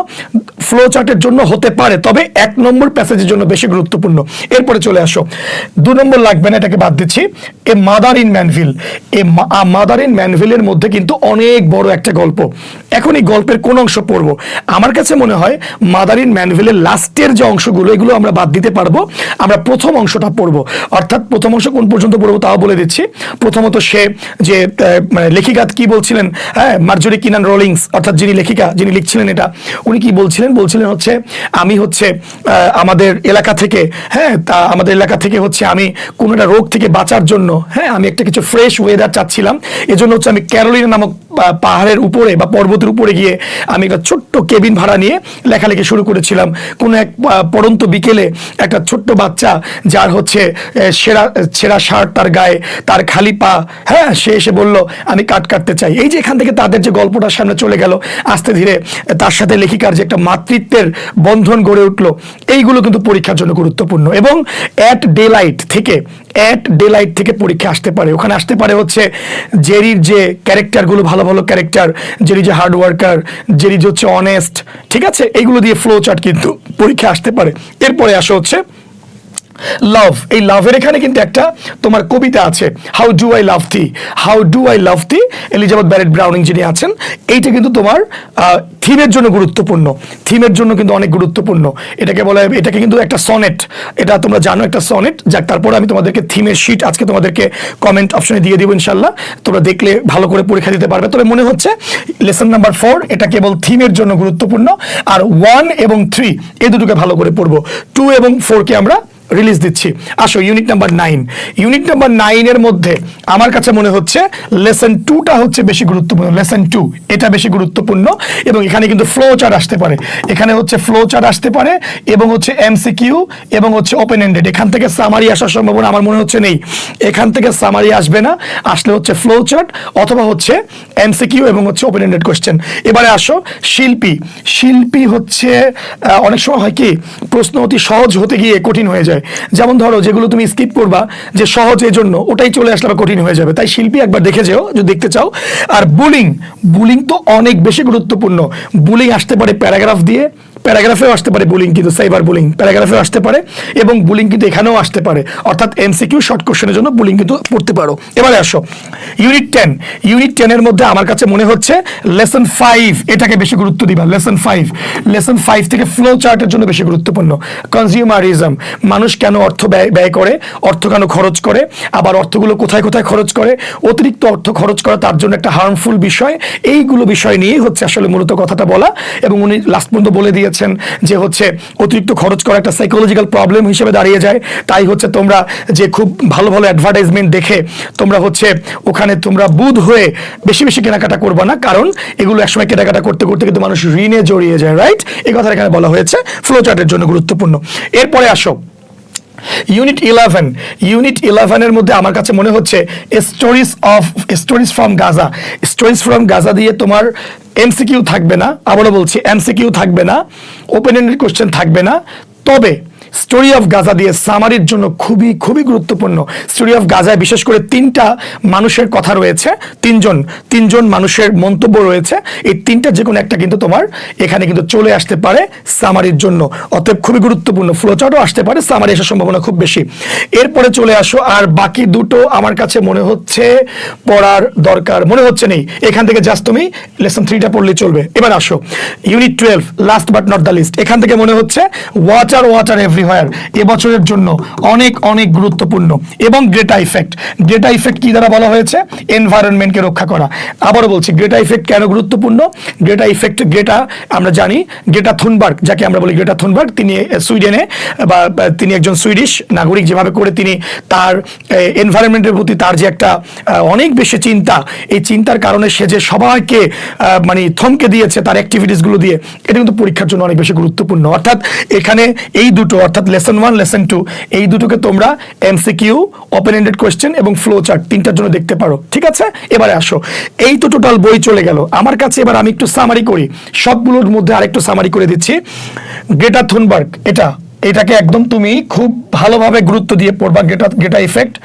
ফ্লো চার্টের জন্য হতে পারে, তবে 1 নম্বর প্যাসেজের জন্য বেশি গুরুত্বপূর্ণ। এরপরে চলে আসো, 2 নম্বর লাগবে না, এটাকে বাদ দিচ্ছি। A mother in Mannville, mother in ম্যানভিলের মধ্যে কিন্তু অনেক বড় একটা গল্প। এখন এই গল্পের কোন অংশ পড়বো? আমার কাছে মনে হয় মাদার ইন ম্যানভিলের লাস্টের যে অংশগুলো, এগুলো আমরা বাদ দিতে পারবো, আমরা প্রথম অংশটা পড়বো। অর্থাৎ প্রথম অংশ কোন পর্যন্ত পড়বো তাও বলে দিচ্ছি। প্রথমত সে যে মানে লেখিকা কি বলছিলেন, হ্যাঁ, মার্জরি কিনান রোলিংস, অর্থাৎ যিনি লেখিকা, যিনি লিখছিলেন এটা, উনি কি বলছিলেন হচ্ছে আমি হচ্ছে আমাদের এলাকা থেকে, হ্যাঁ, তা আমাদের এলাকা থেকে হচ্ছে আমি কোনো একটা রোগ থেকে বাঁচার জন্য, হ্যাঁ, আমি একটা কিছু ফ্রেশ ওয়েদার চাচ্ছিলাম, এজন্য হচ্ছে আমি ক্যারোলিনা নামক পাহাড়ের উপরে বা পর্বতের উপরে গিয়ে আমি একটা ছোট্ট কেবিন ভাড়া নিয়ে লেখালেখি শুরু করেছিলাম। কোনো এক পড়ন্ত বিকেলে একটা ছোট্ট বাচ্চা, যার হচ্ছে ছেঁড়া শার্ট তার গায়ে, তার খালি পা, হ্যাঁ, সে এসে বলল আমি কাটতে চাই। এই যে এখান থেকে তাদের যে গল্পটার সামনে চলে গেল, আস্তে ধীরে তার সাথে লেখিকার যে একটা মাতৃত্বের বন্ধন গড়ে উঠলো, এইগুলো কিন্তু পরীক্ষার জন্য গুরুত্বপূর্ণ। এবং অ্যাট ডে লাইট থেকে পরীক্ষা আসতে পারে। ওখানে আসতে পারে হচ্ছে জেরির যে ক্যারেক্টারগুলো, ভালো ভালো ক্যারেক্টার, জেরি যে হার্ড ওয়ার্কার, জেরি যে হচ্ছে অনেস্ট, ঠিক আছে, এইগুলো দিয়ে ফ্লো চার্ট কিন্তু পরীক্ষা আসতে পারে। এরপরে আসা হচ্ছে লাভ। এই লাভের এখানে কিন্তু একটা তোমার কবিতা আছে, how do I love thee, Elizabeth Barrett Browning যিনি আছেন, এইটা কিন্তু তোমার থিমের জন্য গুরুত্বপূর্ণ, থিমের জন্য কিন্তু অনেক গুরুত্বপূর্ণ। এটাকে বলা হয়, এটাকে কিন্তু একটা সনেট, এটা তোমরা জানো একটা সনেট। যাক, তারপরে আমি তোমাদেরকে থিমের শিট আজকে তোমাদেরকে কমেন্ট অপশনে দিয়ে দিব, ইনশাল্লাহ তোমরা দেখলে ভালো করে পরীক্ষা দিতে পারবে। তবে মনে হচ্ছে লেসন নাম্বার 4 এটা কেবল থিমের জন্য গুরুত্বপূর্ণ, আর 1 এবং 3 এই দুটোকে ভালো করে পড়বো, 2 এবং 4 কে আমরা রিলিজ দিচ্ছি। আসো ইউনিট নাম্বার 9। ইউনিট নাম্বার 9 এর মধ্যে আমার কাছে মনে হচ্ছে লেসন 2টা হচ্ছে বেশি গুরুত্বপূর্ণ। লেসন 2 এটা বেশি গুরুত্বপূর্ণ এবং এখানে কিন্তু ফ্লো চার্ট আসতে পারে, এখানে হচ্ছে ফ্লো চার্ট আসতে পারে এবং হচ্ছে এমসিকিউ এবং হচ্ছে ওপেন এন্ডেড। এখান থেকে সামারি আসার সম্ভাবনা আমার মনে হচ্ছে নেই, এখান থেকে সামারি আসবে না, আসলে হচ্ছে ফ্লো চার্ট অথবা হচ্ছে এমসিকিউ এবং হচ্ছে ওপেন এন্ডেড কোশ্চেন। এবারে আসো শিল্পী। শিল্পী হচ্ছে অনেক সময় হয় কি প্রশ্ন অতি সহজ হতে গিয়ে কঠিন হয়ে যায়, যেমন ধরো যেগুলো তুমি স্কিপ করবা যে সহজ এর জন্য ওটাই চলে আসলে আবার কঠিন হয়ে যাবে, তাই শিল্পী একবার দেখে যেও যদি দেখতে চাও। আর বুলিং, বুলিং তো অনেক বেশি গুরুত্বপূর্ণ। বুলিং আসতে পারে প্যারাগ্রাফ দিয়ে, প্যারাগ্রাফেও আসতে পারে বুলিং, কিন্তু সাইবার বুলিং প্যারাগ্রাফেও আসতে পারে এবং বুলিং কিন্তু এখানেও আসতে পারে, অর্থাৎ এমসিকিউ শর্ট কোশ্চেনের জন্য বুলিং কিন্তু পড়তে পারো। এবারে আসো ইউনিট 10। ইউনিট 10 এর মধ্যে আমার কাছে মনে হচ্ছে লেসন 5 এটাকে বেশি গুরুত্ব দিবা। লেসন 5, লেসন 5 থেকে ফ্লো চার্টের জন্য বেশি গুরুত্বপূর্ণ। কনজিউমারিজম, মানুষ কেন অর্থ ব্যয় করে, অর্থ কেন খরচ করে, আবার অর্থগুলো কোথায় কোথায় খরচ করে, অতিরিক্ত অর্থ খরচ করা তার জন্য একটা হার্মফুল বিষয়, এইগুলো বিষয় নিয়েই হচ্ছে আসলে মূলত কথাটা বলা। এবং উনি লাস্ট পর্যন্ত বলে দিয়েছেন যে হচ্ছে অতিরিক্ত খরচ করা একটা সাইকোলজিক্যাল প্রবলেম হিসেবে দাঁড়িয়ে যায়, তাই হচ্ছে তোমরা যে খুব ভালো ভালো অ্যাডভার্টাইজমেন্ট দেখে তোমরা হচ্ছে ওখানে তোমরা বুধ হয়ে বেশি বেশি কেনাকাটা করবে না, কারণ এগুলো একসময় কেনাকাটা করতে করতে কিন্তু মানুষ ঋণে জড়িয়ে যায়, রাইট? এই কথাটা এখানে বলা হয়েছে, ফ্লো চার্টের জন্য গুরুত্বপূর্ণ। এরপরে আসো ইউনিট 11। ইউনিট 11 এর মধ্যে আমার কাছে মনে হচ্ছে stories from Gaza. Stories from Gaza দিয়ে তোমার এমসিকিউ থাকবে না, আবারও বলছি এমসিকিউ থাকবে না, ওপেন এন্ডেড কোশ্চেন থাকবে না, তবে স্টোরি অফ গাজা দিয়ে সামারির জন্য খুবই খুবই গুরুত্বপূর্ণ। স্টোরি অফ গাজায় বিশেষ করে 3টা মানুষের কথা রয়েছে, তিনজন মানুষের মন্তব্য রয়েছে, এই 3টার যে কোনো একটা কিন্তু তোমার এখানে কিন্তু চলে আসতে পারে সামারির জন্য, অতএব খুবই গুরুত্বপূর্ণ। ফ্লোচার্টও আসতে পারে, সামারি আসার সম্ভাবনা খুব বেশি। এরপরে চলে আসো, আর বাকি দুটো আমার কাছে মনে হচ্ছে পড়ার দরকার মনে হচ্ছে নেই, এখান থেকে জাস্ট তুমি লেসন 3টা পড়লে চলবে। এবার আসো unit 12, last but not the least. এখান থেকে মনে হচ্ছে ওয়াটার এভরিওয়্যার এবছরের জন্য অনেক অনেক গুরুত্বপূর্ণ। এবং গ্রেটা ইফেক্ট। গ্রেটা ইফেক্ট কি দ্বারা বলা হয়েছে? এনভায়রনমেন্টকে রক্ষা করা। আবারও বলছি গ্রেটা ইফেক্ট কেন গুরুত্বপূর্ণ? গ্রেটা ইফেক্ট, গ্রেটা আমরা জানি গ্রেটা থুনবার্গ, যাকে আমরা বলি গ্রেটা থুনবার্গ, তিনি সুইডেনে বা তিনি একজন সুইডিশ নাগরিক, যেভাবে করে তিনি তার এনভায়রনমেন্টের প্রতি তার যে একটা অনেক বেশি চিন্তা, এই চিন্তার কারণে সে যে সবাইকে মানে থমকে দিয়েছে তার অ্যাক্টিভিটিসগুলো দিয়ে, এটা কিন্তু পরীক্ষার জন্য অনেক বেশি গুরুত্বপূর্ণ। অর্থাৎ এখানে এই দুটো, অর্থাৎ লেসন 1 লেসন 2 এই দুটোকে তোমরা এমসিকিউ, ওপেন এন্ডেড কোশ্চেন এবং ফ্লো চার্ট 3টার জন্য দেখতে পারো, ঠিক আছে? এবারে আসো, এই তো টোটাল বই চলে গেল আমার কাছে। এবার আমি একটু সামারি করি, সবগুলোর মধ্যে আরেকটু সামারি করে দিচ্ছি। গ্রেটা থুনবার্গ, এটাকে একদম তুমি খুব ভালোভাবে গুরুত্ব দিয়ে পড়বা। গ্রেটা ইফেক্ট,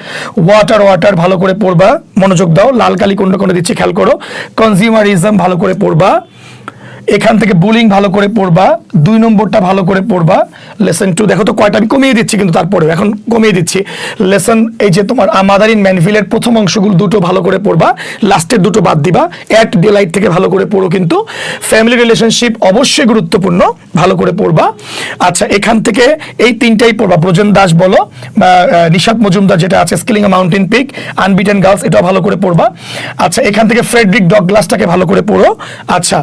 ওয়াটার ভালো করে পড়বা, মনোযোগ দাও, লাল কালি কোনটা কোনটা দিচ্ছি খেয়াল করো। কনজিউমারিজম ভালো করে পড়বা, এখান থেকে বুলিং ভালো করে পড়বা, 2 নম্বরটা ভালো করে পড়বা। লেসন 2 দেখো তো কয়টা আমি কমিয়ে দিচ্ছি, কিন্তু তারপরে এখন কমিয়ে দিচ্ছি। লেসন এই যে তোমার মাদার ইন ম্যানভিলের প্রথম অংশগুলো দুটো ভালো করে পড়বা, লাস্টের দুটো বাদ দিবা। অ্যাট ডিলাইট থেকে ভালো করে পড়ো, কিন্তু ফ্যামিলি রিলেশনশিপ অবশ্যই গুরুত্বপূর্ণ, ভালো করে পড়বা। আচ্ছা, এখান থেকে এই 3টাই পড়বা, ব্রজেন দাস বলো বা নিশাত মজুমদার যেটা আছে স্কিলিং আ মাউন্টেন পিক, আনবিটেন গার্লস, এটাও ভালো করে পড়বা। আচ্ছা, এখান থেকে ফ্রেডরিক ডগলাসটাকে ভালো করে পড়ো। আচ্ছা,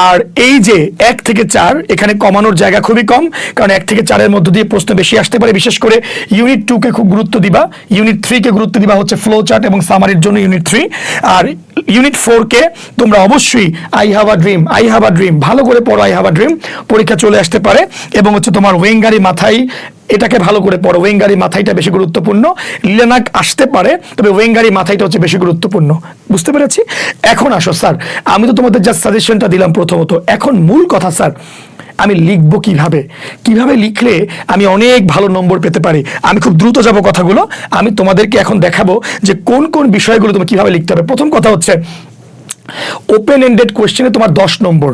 আর এই যে 1 থেকে 4 এখানে কমানোর জায়গা খুবই কম, কারণ 1 থেকে 4 এর মধ্য দিয়ে প্রশ্ন বেশি আসতে পারে। বিশেষ করে ইউনিট 2 কে খুব গুরুত্ব দিবা, ইউনিট 3 কে গুরুত্ব দিবা হচ্ছে ফ্লো চার্ট এবং সামারির জন্য ইউনিট 3, আর ইউনিট 4 কে তোমরা অবশ্যই আই হ্যাভ আ ড্রিম ভালো করে পড়ো। আই হ্যাভ আ ড্রিম পরীক্ষা চলে আসতে পারে। এবং হচ্ছে তোমার ওয়েঙ্গারি মাথায়, এটাকে ভালো করে পড়ো, ওয়েঙ্গারি মাথাইটা বেশি গুরুত্বপূর্ণ। লিলেনাক আসতে পারে, তবে ওয়েঙ্গারি মাথাইটা হচ্ছে বেশি গুরুত্বপূর্ণ। বুঝতে পেরেছি? এখন আসো স্যার, আমি তো তোমাদের জাস্ট সাজেশনটা দিলাম প্রথমত, এখন মূল কথা স্যার, আমি লিখবো কিভাবে লিখলে আমি অনেক ভালো নম্বর পেতে পারি। আমি খুব দ্রুত যাব কথাগুলো, আমি তোমাদেরকে এখন দেখাবো যে কোন কোন বিষয়গুলো তুমি কিভাবে লিখতে হবে। প্রথম কথা হচ্ছে ওপেন এন্ডেড কোয়েশ্চেনে তোমার 10 নম্বর।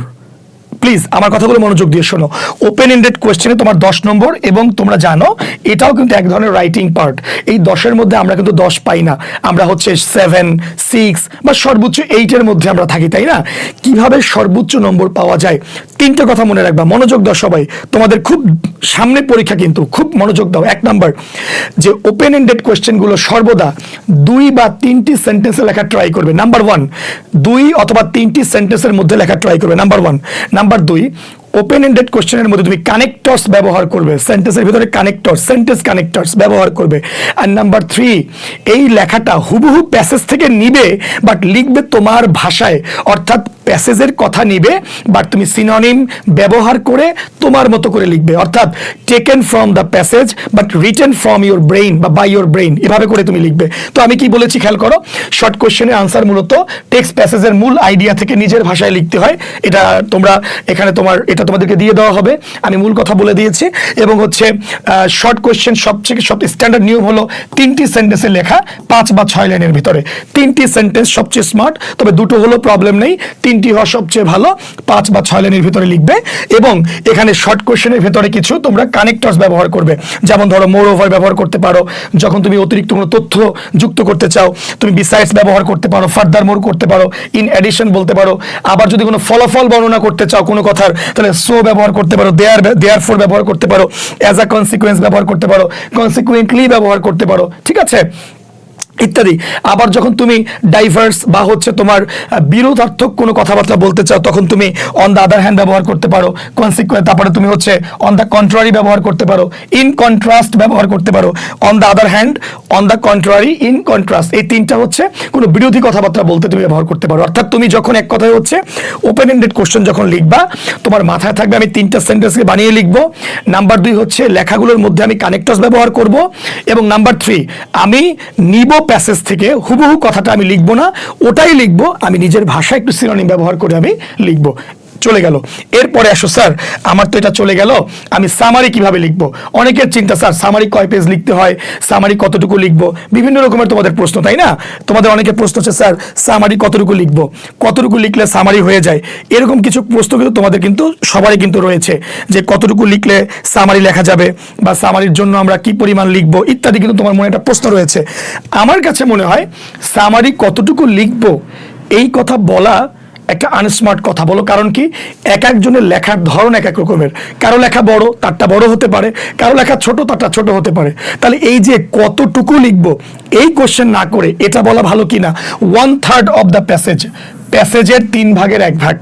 প্লিজ আমার কথাগুলো মনোযোগ দিয়ে শোনো। ওপেন এন্ডেড কোয়েশ্চেনে তোমার 10 নম্বর, এবং তোমরা জানো এটাও কিন্তু এক ধরনের রাইটিং পার্ট। এই 10-এর মধ্যে আমরা কিন্তু 10 পাই না, আমরা হচ্ছে 7, 6 বা সর্বোচ্চ 8-এর মধ্যে আমরা থাকি, তাই না? কিভাবে সর্বোচ্চ নম্বর পাওয়া যায়? 3টে কথা মনে রাখবা, মনোযোগ দাও সবাই, তোমাদের খুব সামনে পরীক্ষা, কিন্তু খুব মনোযোগ দাও। 1 নাম্বার, যে ওপেন এন্ডেড কোয়েশ্চেনগুলো সর্বদা 2 বা 3টি সেন্টেন্সে লেখা ট্রাই করবে। নাম্বার 1, 2 অথবা 3টি সেন্টেন্সের মধ্যে লেখা ট্রাই করবে, নাম্বার 1। নাম্বার 2, ওপেন এন্ডেড কোশ্চেনের মধ্যে তুমি কানেক্টরস ব্যবহার করবে, সেন্টেন্সের ভিতরে কানেক্টর, সেন্টেন্স কানেক্টরস ব্যবহার করবে। আর নাম্বার 3, এই লেখাটা হুবহু প্যাসেজ থেকে নিবে বাট লিখবে তোমার ভাষায়, অর্থাৎ প্যাসেজের কথা নিবে বাট তুমি সিনোনিম ব্যবহার করে তোমার মতো করে লিখবে, অর্থাৎ taken from the passage but written from your brain বা বাই ইউর ব্রেইন, এভাবে করে তুমি লিখবে। তো আমি কি বলেছি খেয়াল করো, শর্ট কোশ্চেনের আনসার মূলত টেক্সট প্যাসেজের মূল আইডিয়া থেকে নিজের ভাষায় লিখতে হয়। এটা তোমরা এখানে এটা তোমাদেরকে দিয়ে দেওয়া হবে, আমি মূল কথা বলে দিয়েছি। এবং হচ্ছে শর্ট কোশ্চেন সবচেয়ে স্ট্যান্ডার্ড নিয়ম হলো 3টি সেন্টেন্সে লেখা 5 বা 6 লাইনের ভিতরে। 3টি সেন্টেন্স সবচেয়ে স্মার্ট, তবে 2টো হলো প্রবলেম নেই, 3টি হওয়া সবচেয়ে ভালো। 5 বা 6 লাইনের ভিতরে লিখবে এবং এখানে শর্ট কোশ্চেনের ভিতরে কিছু তোমরা কানেক্টরস ব্যবহার করবে, যেমন ধরো মোর ওভার ব্যবহার করতে পারো যখন তুমি অতিরিক্ত কোনো তথ্য যুক্ত করতে চাও, তুমি বিসাইডস ব্যবহার করতে পারো, ফার্দার মোর করতে পারো, ইন এডিশন বলতে পারো। আবার যদি কোনো ফলাফল বর্ণনা করতে চাও কোনো কথার, তাহলে সো ব্যবহার করতে পারো, দেয়ার ফর ব্যবহার করতে পারো, অ্যাজ আ কনসিকুয়েন্স ব্যবহার করতে পারো, কনসিকুয়েন্টলি ব্যবহার করতে পারো, ঠিক আছে, ইত্যাদি। আবার যখন তুমি ডাইভার্স বা হচ্ছে তোমার বিরোধার্থক কোনো কথাবার্তা বলতে চাও, তখন তুমি অন দ্য আদার হ্যান্ড ব্যবহার করতে পারো, তারপরে তুমি হচ্ছে অন দ্য কন্ট্রারি ব্যবহার করতে পারো, ইন কন্ট্রাস্ট ব্যবহার করতে পারো, on the other hand, on the contrary, in contrast, এই 3টা হচ্ছে কোনো বিরোধী কথাবার্তা বলতে তুমি ব্যবহার করতে পারো। অর্থাৎ তুমি যখন এক কথায় হচ্ছে ওপেন এন্ডেড কোশ্চেন যখন লিখবা, তোমার মাথায় থাকবে আমি 3টা সেন্টেন্সকে বানিয়ে লিখবো। নাম্বার 2 হচ্ছে লেখাগুলোর মধ্যে আমি কানেক্টরস ব্যবহার করব, এবং নাম্বার 3 আমি নিব প্যাসেজ থেকে, হুবহু কথাটা আমি লিখবো না, ওটাই লিখবো আমি নিজের ভাষায় একটু সিনোনিম ব্যবহার করে আমি লিখবো। চলে গেল। এরপরে আসো স্যার, আমার তো এটা চলে গেল, আমি সামারি কিভাবে লিখবো? অনেকের চিন্তা, স্যার সামারি কয় পেজ লিখতে হয়, সামারি কতটুকু লিখবো, বিভিন্ন রকমের তোমাদের প্রশ্ন, তাই না? তোমাদের অনেকের প্রশ্ন হচ্ছে স্যার সামারি কতটুকু লিখবো, কতটুকু লিখলে সামারি হয়ে যায়, এরকম কিছু প্রশ্ন কিন্তু তোমাদের কিন্তু সবারই কিন্তু রয়েছে, যে কতটুকু লিখলে সামারি লেখা যাবে বা সামারির জন্য আমরা কি পরিমাণ লিখবো ইত্যাদি, কিন্তু তোমার মনে একটা প্রশ্ন রয়েছে। আমার কাছে মনে হয় সামারি কতটুকু লিখবো এই কথা বলা একটা আনস্মার্ট কথা। বলো কারণ কি? এক একজনের লেখার ধরন এক এক রকমের, কারো লেখা বড় তারটা বড় হতে পারে, কারো লেখা ছোট তারটা ছোট হতে পারে। তাহলে এই যে কতটুকু লিখবো এই কোশ্চেন না করে এটা বলা ভালো কিনা 1/3 অফ দ্য প্যাসেজ, প্যাসেজের 3 ভাগের 1 ভাগ,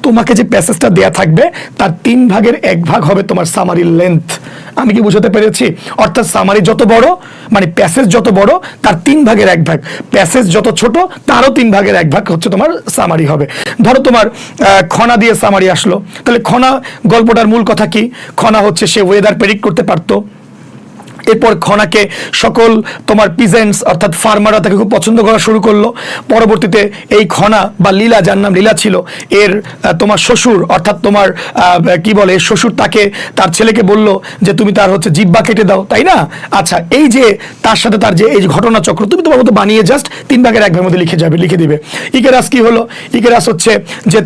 তোমাকে যে প্যাসেজটা দেয়া থাকবে তার 3 ভাগের 1 ভাগ হবে তোমার সামারির লেন্থ। আমি কি বুঝাতে পেরেছি? অর্থাৎ সামারি যত বড়, মানে প্যাসেজ যত বড় তার 3 ভাগের 1 ভাগ, প্যাসেজ যত ছোট তারও 3 ভাগের 1 ভাগ হচ্ছে তোমার সামারি হবে। ধরো তোমার খনা দিয়ে সামারি আসলো, তাহলে খনা গল্পটার মূল কথা কি? খনা হচ্ছে সে ওয়েদার প্রেডিক্ট করতে পারতো, এরপর খনাকে সকল তোমার পিজেন্টস অর্থাৎ ফার্মাররা তাকে খুব পছন্দ করা শুরু করলো। পরবর্তীতে এই খনা বা লীলা, যার নাম লীলা ছিল, এর তোমার শ্বশুর অর্থাৎ তোমার কি বলে শ্বশুর তাকে তার ছেলেকে বলল যে তুমি তার হচ্ছে জিহ্বা কেটে দাও, তাই না? আচ্ছা, এই যে তার সাথে তার যে এই ঘটনা চক্র তুমি তোমার মতো বানিয়ে জাস্ট 3 ভাগের 1 ভাগের মধ্যে লিখে দিবে। ইকেরাস কি হলো? ইকেরাস হচ্ছে যে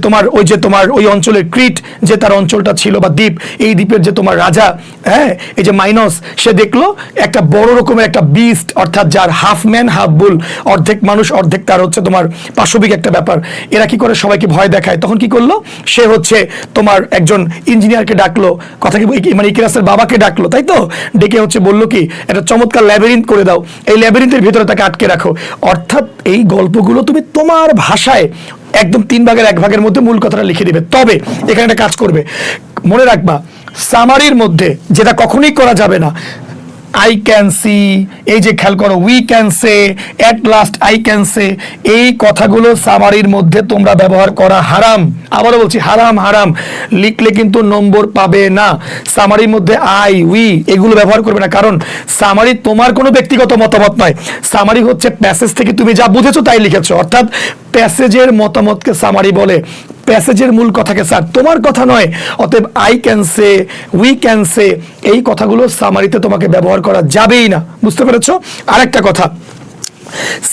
তোমার ওই অঞ্চলের ক্রিট যে তার অঞ্চলটা ছিল বা দ্বীপ, এই দ্বীপের যে তোমার রাজা, হ্যাঁ, এই যে মাইনস, সে দেখলো একটা বড় রকমের একটা বিস্ট, অর্থাৎ যার হাফ ম্যান হাফ বুল, অর্ধেক মানুষ অর্ধেক তার হচ্ছে তোমার পাশবিক একটা ব্যাপার। এরা কি করে? সবাইকে ভয় দেখায়। তখন কি করলো? সে হচ্ছে তোমার একজন ইঞ্জিনিয়ারকে ডাকলো, কথা কি মানে ইকেরাসের বাবাকে ডাকলো, তাই তো? ডেকে হচ্ছে বললো কি একটা চমৎকার ল্যাবিরিন্থ করে দাও, এই ল্যাবিরিন্থের ভিতরে তাকে আটকে রাখো। অর্থাৎ এই গল্পগুলো তুমি তোমার ভাষায় একদম 3 ভাগের 1 ভাগের মধ্যে মূল কথাটা লিখে দিবে। তবে এখানে একটা কাজ করবে, মনে রাখবা সামারির মধ্যে যেটা কখনোই করা যাবে না, আই ক্যান সি, এই যে খেয়াল করো, we can say, at last I can say, এই কথাগুলো সামারির মধ্যে তোমরা ব্যবহার করা হারাম। আবারও বলছি হারাম, হারাম। লিখলে কিন্তু নম্বর পাবে না। সামারির মধ্যে আই, উই এগুলো ব্যবহার করবে না, কারণ সামারি তোমার কোনো ব্যক্তিগত মতামত নয়। সামারি হচ্ছে প্যাসেজ থেকে তুমি যা বুঝেছো তাই লিখেছো, অর্থাৎ প্যাসেজের মতামতকে সামারি বলে, প্যাসেজের মূল কথাকে স্যার তোমার কথা নয়। অতএব I can say, we can say এই কথাগুলো সামারিতে তোমাকে ব্যবহার করা যাবেই না। বুঝতে পেরেছো? আরেকটা কথা,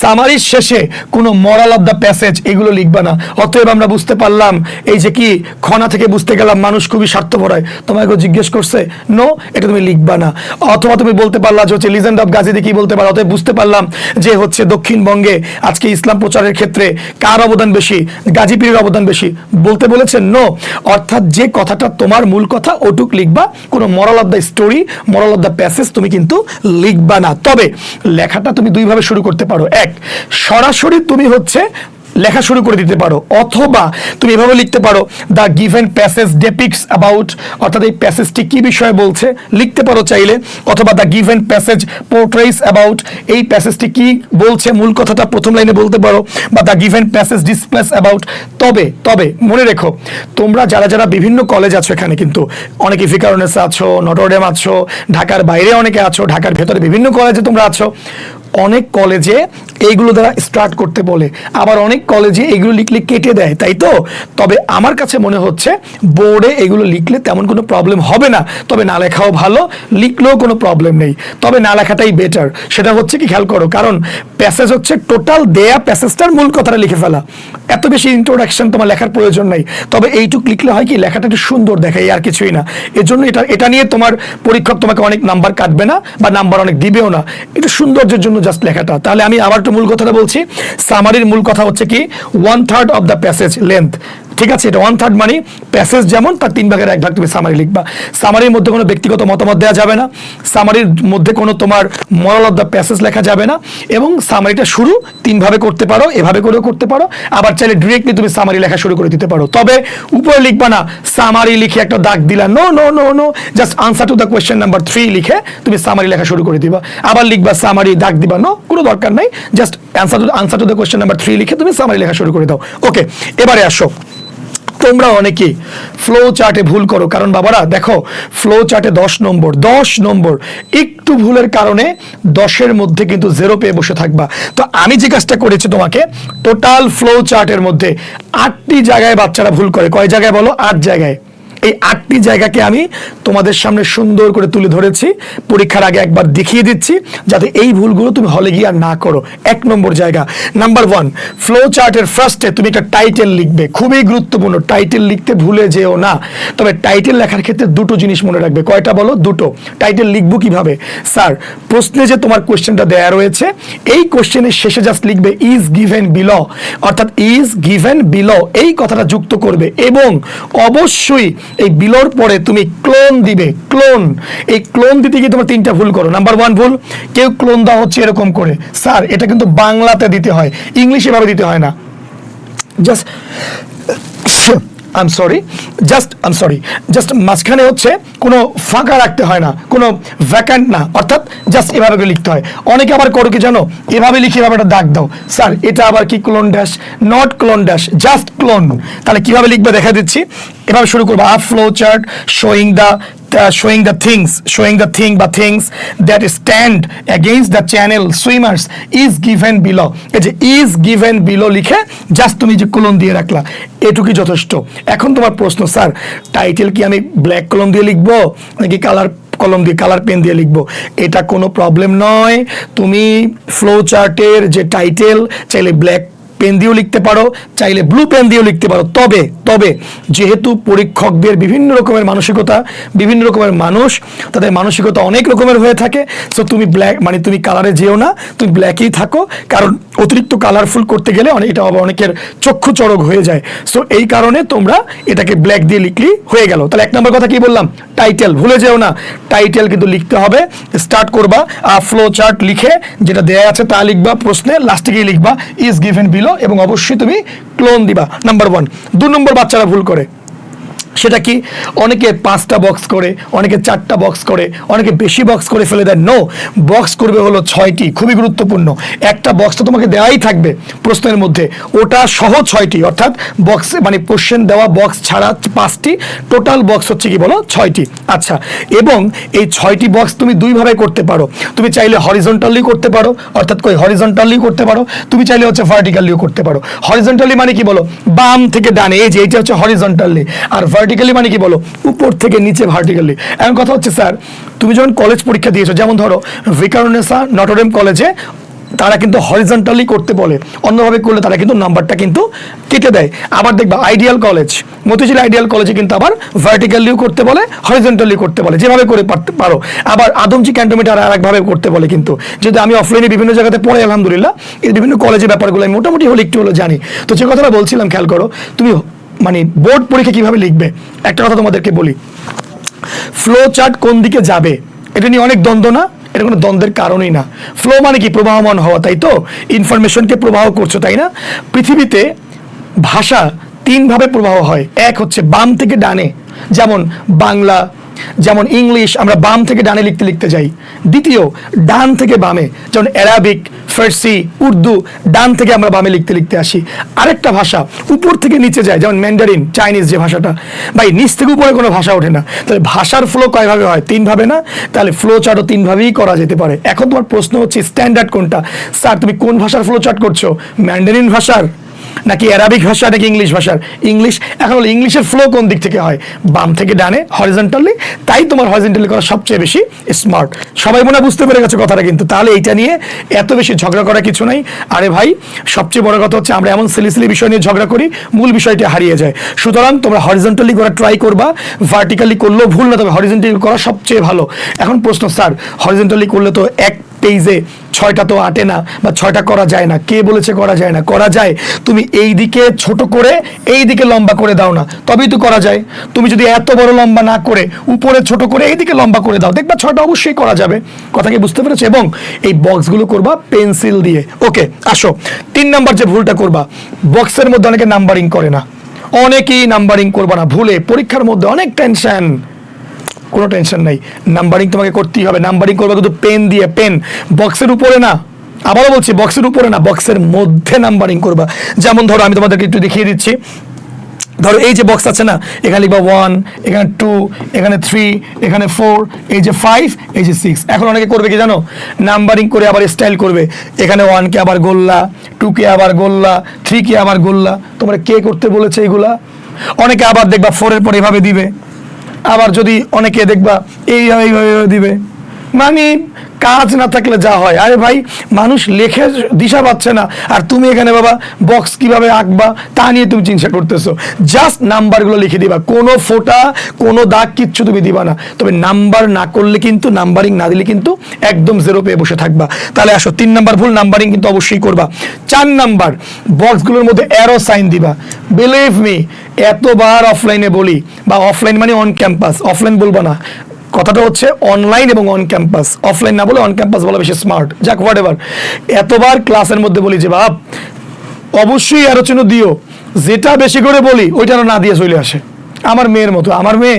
সামারির শেষে কোনো মরাল অফ দ্য প্যাসেজ এগুলো লিখবা না। অতএব আমরা বুঝতে পারলাম, এই যে কি খনা থেকে বুঝতে গেলাম মানুষ খুবই স্বার্থপর হয়, তোমাকে জিজ্ঞেস করছে, নো এটা তুমি লিখবা না। অথবা তুমি বলতে পারলা যে হচ্ছে লিজেন্ড অফ গাজীতে কি বলতে পারো, অতএব বুঝতে পারলাম যে হচ্ছে দক্ষিণবঙ্গে আজকে ইসলাম প্রচারের ক্ষেত্রে কার অবদান বেশি, গাজী পীরের অবদান বেশি, বলতে বলেছেন নো। অর্থাৎ যে কথাটা তোমার মূল কথা ওটুক লিখবা, কোনো মরাল of the story, moral of the passage তুমি কিন্তু লিখবা না। তবে লেখাটা তুমি 2 ভাবে শুরু করতে পারো। এক, সরাসরি তুমি হচ্ছে লেখা শুরু করে দিতে পারো, অথবা তুমি এভাবে লিখতে পারো দ্য গিভেন প্যাসেজ ডেপিক্টস অ্যাবাউট, অর্থাৎ এই প্যাসেজটি কি বিষয়ে বলছে লিখতে পারো চাইলে, অথবা দ্য গিভেন প্যাসেজ পোর্ট্রেস অ্যাবাউট, এই প্যাসেজটি কি বলছে মূল কথাটা প্রথম লাইনে বলতে পারো, বা the given passage displace about. তবে তবে মনে রেখো, তোমরা যারা যারা বিভিন্ন কলেজ আছো, এখানে কিন্তু অনেকে ভিকারুননিসা আছো, নটরডেম আছো, ঢাকার বাইরে অনেকে আছো, ঢাকার ভেতরে বিভিন্ন কলেজে তোমরা আছো, অনেক কলেজে এইগুলো দ্বারা স্টার্ট করতে বলে, আবার অনেক কলেজে এগুলো লিখলে কেটে দেয়, তাই তো? তবে আমার কাছে মনে হচ্ছে বোর্ডে এগুলো লিখলে তেমন কোনো প্রবলেম হবে না, তবে না লেখাও ভালো, লিখলেও কোনো প্রবলেম নেই, তবে না লেখাটাই বেটার। সেটা হচ্ছে কি, খেয়াল করো, কারণ প্যাসেজ হচ্ছে টোটাল দেয়া প্যাসেজটার মূল কথাটা লিখে ফেলা, এত বেশি ইন্ট্রোডাকশন তোমার লেখার প্রয়োজন নাই। তবে এইটুক লিখলে হয় কি, লেখাটা একটু সুন্দর দেখায়, আর কিছুই না। এর জন্য এটা নিয়ে তোমার পরীক্ষক তোমাকে অনেক নাম্বার কাটবে না, বা নাম্বার অনেক দিবেও না, একটু সৌন্দর্যের জন্য জাস্ট লেখাটা। তাহলে আমি আবার একটু মূল কথাটা বলছি। সামারির মূল কথা হচ্ছে কি, 1/3 অফ দ্য প্যাসেজ লেন্থ, ঠিক আছে? এটা 1/3 মানে প্যাসেজ যেমন তার 3 ভাগের 1 ভাগ তুমি সামারি লিখবা। সামারির মধ্যে কোনো ব্যক্তিগত মতামত দেওয়া যাবে না, সামারির মধ্যে কোনো তোমার মোরাল অফ দ্য প্যাসেজ লেখা যাবে না, এবং সামারিটা শুরু 3 ভাবে করতে পারো, এভাবে করেও করতে পারো, আবার চাইলে ডিরেক্টলি তুমি সামারি লেখা শুরু করে দিতে পারো। তবে উপরে লিখবা না সামারি লিখে একটা দাগ দিলা, no no no no, just answer to the question number 3 লিখে তুমি সামারি লেখা শুরু করে দিবা, আবার লিখবা সামারি দাগ দিবা, নো, কোনো দরকার নাই, just answer to the question number 3 লিখে তুমি সামারি লেখা শুরু করে দাও। ওকে, এবারে আসো, তোমরা অনেকে ফ্লো চার্টে ভুল করো, কারণ বাবারা দেখো, ফ্লো চার্টে 10 নম্বর একটু ভুলের কারণে 10-এর মধ্যে কিন্তু 0 পেয়ে বসে থাকবা। তো আমি যে কাজটা করেছি তোমাকে, টোটাল ফ্লো চার্টের মধ্যে 8টি জায়গায় বাচ্চারা ভুল করে। কয় জায়গায় বলো? 8 জায়গায়। এই 8টি জায়গাকে আমি তোমাদের সামনে সুন্দর করে তুলে ধরেছি, পরীক্ষার আগে একবার দেখিয়ে দিচ্ছি, যাতে এই ভুলগুলো তুমি হলে গিয়ে আর না করো। 1 নম্বর জায়গা, নাম্বার 1, ফ্লো চার্টের ফার্স্টে তুমি একটা টাইটেল লিখবে, খুবই গুরুত্বপূর্ণ, টাইটেল লিখতে ভুলে যেও না। তবে টাইটেল লেখার ক্ষেত্রে দুটো জিনিস মনে রাখবে। কয়টা বলো? দুটো। টাইটেল লিখবো কিভাবে? স্যার, প্রশ্নে যে তোমার কোশ্চেনটা দেয়া রয়েছে, এই কোশ্চেনের শেষে জাস্ট লিখবে ইজ গিভেন বিলো, অর্থাৎ ইজ গিভেন বিলো, এই কথাটা যুক্ত করবে, এবং অবশ্যই এই বিলোর পরে তুমি ক্লোন দিবে। ক্লোন, এই ক্লোন দিতে গিয়ে তোমার 3টা ভুল করো। নাম্বার 1 ভুল, কেউ ক্লোন দেওয়া হচ্ছে এরকম করে, স্যার এটা কিন্তু বাংলাতে দিতে হয়, ইংলিশে ভাবে দিতে হয় না। Just I am sorry, just মাঝখানে হচ্ছে কোনো ফাঁকা রাখতে হয় না, কোনো ভ্যাকান্ট না, অর্থাৎ জাস্ট এভাবে করে লিখতে হয়। অনেকে আবার করো কি জানো, এভাবে লিখে এভাবে একটা দাগ দাও, স্যার এটা আবার কি colon dash, not colon dash, just colon. তাহলে কিভাবে লিখবে দেখা দিচ্ছি, এভাবে শুরু করবো, a flow chart showing the things that stand against the channel swimmers is given below। এই যে is given below লিখে জাস্ট তুমি যে কলম দিয়ে রাখলা, এটুকুই যথেষ্ট। এখন তোমার প্রশ্ন, স্যার টাইটেল কি আমি ব্ল্যাক কলম দিয়ে লিখবো নাকি কালার পেন দিয়ে লিখবো? এটা কোনো প্রবলেম নয়। তুমি ফ্লো চার্টের যে টাইটেল চাইলে ব্ল্যাক পেন দিয়েও লিখতে পারো, চাইলে ব্লু পেন দিয়েও লিখতে পারো। তবে যেহেতু পরীক্ষকদের বিভিন্ন রকমের মানসিকতা, বিভিন্ন রকমের মানুষ, তাদের মানসিকতা অনেক রকমের হয়ে থাকে, সো তুমি ব্ল্যাক মানে তুমি কালারে যেও না, তুমি ব্ল্যাকেই থাকো, কারণ অতিরিক্ত কালারফুল করতে গেলে এটা আবার অনেকের চক্ষু চড়ক হয়ে যায়। সো এই কারণে তোমরা এটাকে ব্ল্যাক দিয়ে লিখলেই হয়ে গেল। তাহলে 1 নম্বর কথা কি বললাম? টাইটেল, ভুলে যেও না, টাইটেল কিন্তু লিখতে হবে। স্টার্ট করবা ফ্লো চার্ট লিখে, যেটা দেয়া আছে তা লিখবা, প্রশ্নে লাস্টে গিয়ে লিখবা ইজ গিভেন বিলো, এবং অবশ্যই তুমি ক্লোন দিবা। নাম্বার 1। 2 নম্বর বাচ্চারা ভুল করে, সেটা কি, অনেকে 5টা বক্স করে, অনেকে 4টা বক্স করে, অনেকে বেশি বক্স করে ফেলে দেয়। নো, বক্স করবে হলো 6টি, খুবই গুরুত্বপূর্ণ। একটা বক্স তো তোমাকে দেওয়াই থাকবে প্রশ্নের মধ্যে, ওটা সহ 6টি, অর্থাৎ বক্স মানে কোশ্চেন দেওয়া বক্স ছাড়া 5টি, টোটাল বক্স হচ্ছে কি বলো 6টি। আচ্ছা, এবং এই 6টি বক্স তুমি 2 ভাবে করতে পারো। তুমি চাইলে হরিজন্টালি করতে পারো, অর্থাৎ হরিজন্টালি করতে পারো, তুমি চাইলে হচ্ছে ভার্টিক্যালিও করতে পারো। হরিজন্টালি মানে কি বলো, বাম থেকে ডানে, এই যে এইটা হচ্ছে হরিজন্টালি। আর ভার্টিক্যালি মানে কি বলো, উপর থেকে নিচে ভার্টিক্যালি। এখন কথা হচ্ছে, স্যার তুমি যখন কলেজ পরীক্ষা দিয়েছো, যেমন ধরো ভিকারুননিসা নটরডেম কলেজে, তারা কিন্তু হরিজন্টালি করতে বলে, অন্যভাবে করলে তারা কিন্তু নাম্বারটা কিন্তু কেটে দেয়। আবার দেখবা আইডিয়াল কলেজ, মতিঝিল আইডিয়াল কলেজে কিন্তু আবার ভার্টিক্যালিও করতে বলে, হরিজন্টালি করতে বলে, যেভাবে করে পারো। আবার আদমজি ক্যান্টনমেন্ট আর একভাবে করতে বলে। কিন্তু যেহেতু আমি অফলাইনে বিভিন্ন জায়গাতে পড়ে, আলহামদুলিল্লাহ, এই বিভিন্ন কলেজের ব্যাপারগুলো আমি মোটামুটি হলে একটু হলো জানি। তো যে কথাটা বলছিলাম, খেয়াল করো, তুমি মানে বোর্ড পরীক্ষা কিভাবে লিখবে, একটা কথা তোমাদেরকে বলি, ফ্লো চার্ট কোন দিকে যাবে এটা নিয়ে অনেক দ্বন্দ্ব না, এটা কোনো দ্বন্দ্বের কারণই না। ফ্লো মানে কি? প্রবাহমান হওয়া, তাই তো? ইনফরমেশনকে প্রবাহ করছো, তাই না? পৃথিবীতে ভাষা তিনভাবে প্রবাহ হয়। এক হচ্ছে বাম থেকে ডানে, যেমন বাংলা, যেমন ইংলিশ আমরা বাম থেকে ডানে লিখতে লিখতে যাই। দ্বিতীয়, ডান থেকে বামে, যেমন অ্যারাবিক, ফার্সি, উর্দু, ডান থেকে আমরা বামে লিখতে লিখতে আসি। আরেকটা ভাষা উপর থেকে নিচে যায়, যেমন ম্যান্ডারিন, চাইনিজ যে ভাষাটা, ভাই নিচ থেকে উপরে কোনো ভাষা ওঠে না। তাহলে ভাষার ফ্লো কয়ভাবে হয়? তিনভাবে না? তাহলে ফ্লো চার্টও তিনভাবেই করা যেতে পারে। এখন তোমার প্রশ্ন হচ্ছে স্ট্যান্ডার্ড কোনটা? স্যার তুমি কোন ভাষার ফ্লো চার্ট করছো? ম্যান্ডারিন ভাষার, নাকি অ্যারাবিক ভাষা, নাকি ইংলিশ ভাষার? ইংলিশ। এখন হলো ইংলিশের ফ্লো কোন দিক থেকে হয়? বাম থেকে ডানে, হরিজন্টালি। তাই তোমার হরিজন্টালি করা সবচেয়ে বেশি স্মার্ট। সবাই মনে হয় বুঝতে পেরে গেছে কথাটা কিন্তু। তাহলে এইটা নিয়ে এত বেশি ঝগড়া করা কিছু নাই। আরে ভাই, সবচেয়ে বড় কথা হচ্ছে আমরা এমন সিলি বিষয় নিয়ে ঝগড়া করি, মূল বিষয়টি হারিয়ে যায়। সুতরাং তোমরা হরিজন্টালি করা ট্রাই করবা, ভার্টিক্যালি করলেও ভুল না, তবে হরিজন্টালি করা সবচেয়ে ভালো। এখন প্রশ্ন, স্যার হরিজন্টালি করলে তো এক পেজে 6টা তো আটে না, বা 6টা করা যায় না। কে বলেছে করা যায় না? করা যায়। তুমি এই দিকে ছোট করে এই দিকে লম্বা করে দাও না, তবেই তো করা যায়। তুমি যদি এত বড় লম্বা না করে উপরে ছোট করে এই দিকে লম্বা করে দাও, দেখবা 6টা অবশ্যই করা যাবে। কথা কি বুঝতে পেরেছো? এবং এই বক্সগুলো করবা পেন্সিল দিয়ে। ওকে, আসো 3 নাম্বার যে ভুলটা করবা, বক্সের মধ্যে অনেকে নাম্বারিং করে না। অনেকেই নাম্বারিং করবা না ভুলে। পরীক্ষার মধ্যে অনেক টেনশন, কোনো টেনশন নাই, নাম্বারিং তোমাকে করতেই হবে। নাম্বারিং করবে কিন্তু পেন দিয়ে, পেন বক্সের উপরে না। আবারও বলছি, বক্সের উপরে না, বক্সের মধ্যে নাম্বারিং করবা। যেমন ধরো আমি তোমাদেরকে একটু দেখিয়ে দিচ্ছি। ধরো এই যে বক্স আছে না, এখানে লিখবা 1, এখানে 2, এখানে 3, এখানে 4, এই যে 5, এই যে 6। এখন অনেকে করবে কি জানো? নাম্বারিং করে আবার স্টাইল করবে। এখানে 1 কে আবার গোল্লা, 2 কে আবার গোল্লা, 3 কে আবার গোল্লা। তোমরা কে করতে বলেছে এগুলা? অনেকে আবার দেখবা 4 এর পর এভাবে দিবে, আবার যদি অনেকে দেখবা এইভাবে দিবে। মানে কাজ না থাকলে যা হয়। আরে ভাই, মানুষ লেখে দিশা পাচ্ছে না, আর তুমি এখানে বাবা বক্স কিভাবে আঁকবা তা নিয়ে তুমি চিন্তা করতেছো। জাস্ট নাম্বারগুলো লিখে দিবা, কোনো ফোঁটা কোনো দাগ কিচ্ছু তুমি দিবা না। তবে নাম্বার না করলে কিন্তু, নাম্বারিং না দিলে কিন্তু একদম 0 পেয়ে বসে থাকবা। তাহলে আসো 3 নাম্বার ভুল, নাম্বারিং কিন্তু অবশ্যই করবা। 4 নাম্বার, বক্সগুলোর মধ্যে অ্যারো সাইন দিবা। বিলিভ মি, এতবার অফলাইনে বলি, বা অফলাইন মানে অন ক্যাম্পাস, অফলাইন বলবা না, কথাটা হচ্ছে অনলাইন এবং অন ক্যাম্পাস। অফলাইন না বলে অন ক্যাম্পাস বলা বেশি স্মার্ট। যাক, হোয়াট এভার। এতবার ক্লাসের মধ্যে বলি যে বাপ অবশ্যই অ্যারো চিহ্ন দিও, যেটা বেশি করে বলি ওইটা না দিয়ে চলে আসে। আমার মেয়ের মতো, আমার মেয়ে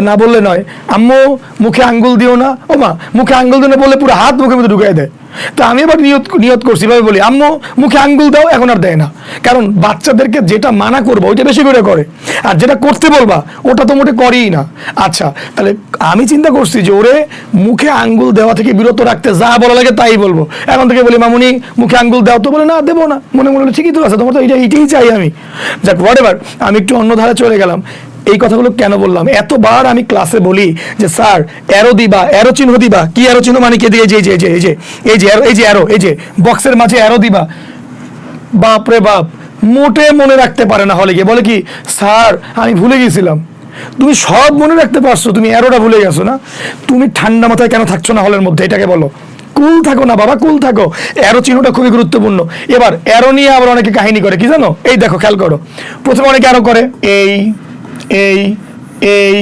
না বললে নয়, আম্মু মুখে আঙ্গুল দিও না, ও মা মুখে আঙ্গুল দিও না বলে পুরো হাত মুখের মধ্যে ঢুকাই দেয়। তো আমি এবার নিয়ত করছি, ভাবে বলি আম্মু মুখে আঙ্গুল দাও, এখন আর দেয় না। কারণ বাচ্চাদেরকে যেটা মানা করবো ওইটা বেশি করে করে, আর যেটা করতে বলবা ওটা তো মোটে করেই না। আচ্ছা, তাহলে আমি চিন্তা করছি যে ওরে মুখে আঙ্গুল দেওয়া থেকে বিরত রাখতে যা বলা লাগে তাই বলবো। এখন থেকে বলি মামুনি মুখে আঙ্গুল দাও, তো বলে না দেবো না। মনে মনে ঠিকই তো আছে, তোমার তো এইটাই চাই আমি। যাক, হোয়াট এভার, আমি একটু অন্য ধারে চলে গেলাম। এই কথাগুলো কেন বললাম? এতবার আমি ক্লাসে বলি যে স্যার অ্যারো দিবা, অ্যারো চিহ্ন দিবা। কি অ্যারো চিহ্ন মানে কি? দিয়ে এই যে অ্যারো, এই যে বক্সের মাঝে অ্যারো দিবা। বাপ রে বাপ, মোটে মনে রাখতে পারে না। হলে গিয়ে বলে কি, স্যার আমি ভুলে গেছিলাম। তুমি সব মনে রাখতে পারছো, তুমি অ্যারোটা ভুলে গেছো না? তুমি ঠান্ডা মাথায় কেন থাকছো না হলের মধ্যে? এটাকে বলো কুল থাকো না বাবা, কুল থাকো। অ্যারো চিহ্নটা খুবই গুরুত্বপূর্ণ। এবার অ্যারো নিয়ে আবার অনেকে কাহিনী করে, কি জানো? এই দেখো, খেয়াল করো। প্রথমে অনেকে অ্যারো করে এই এই এই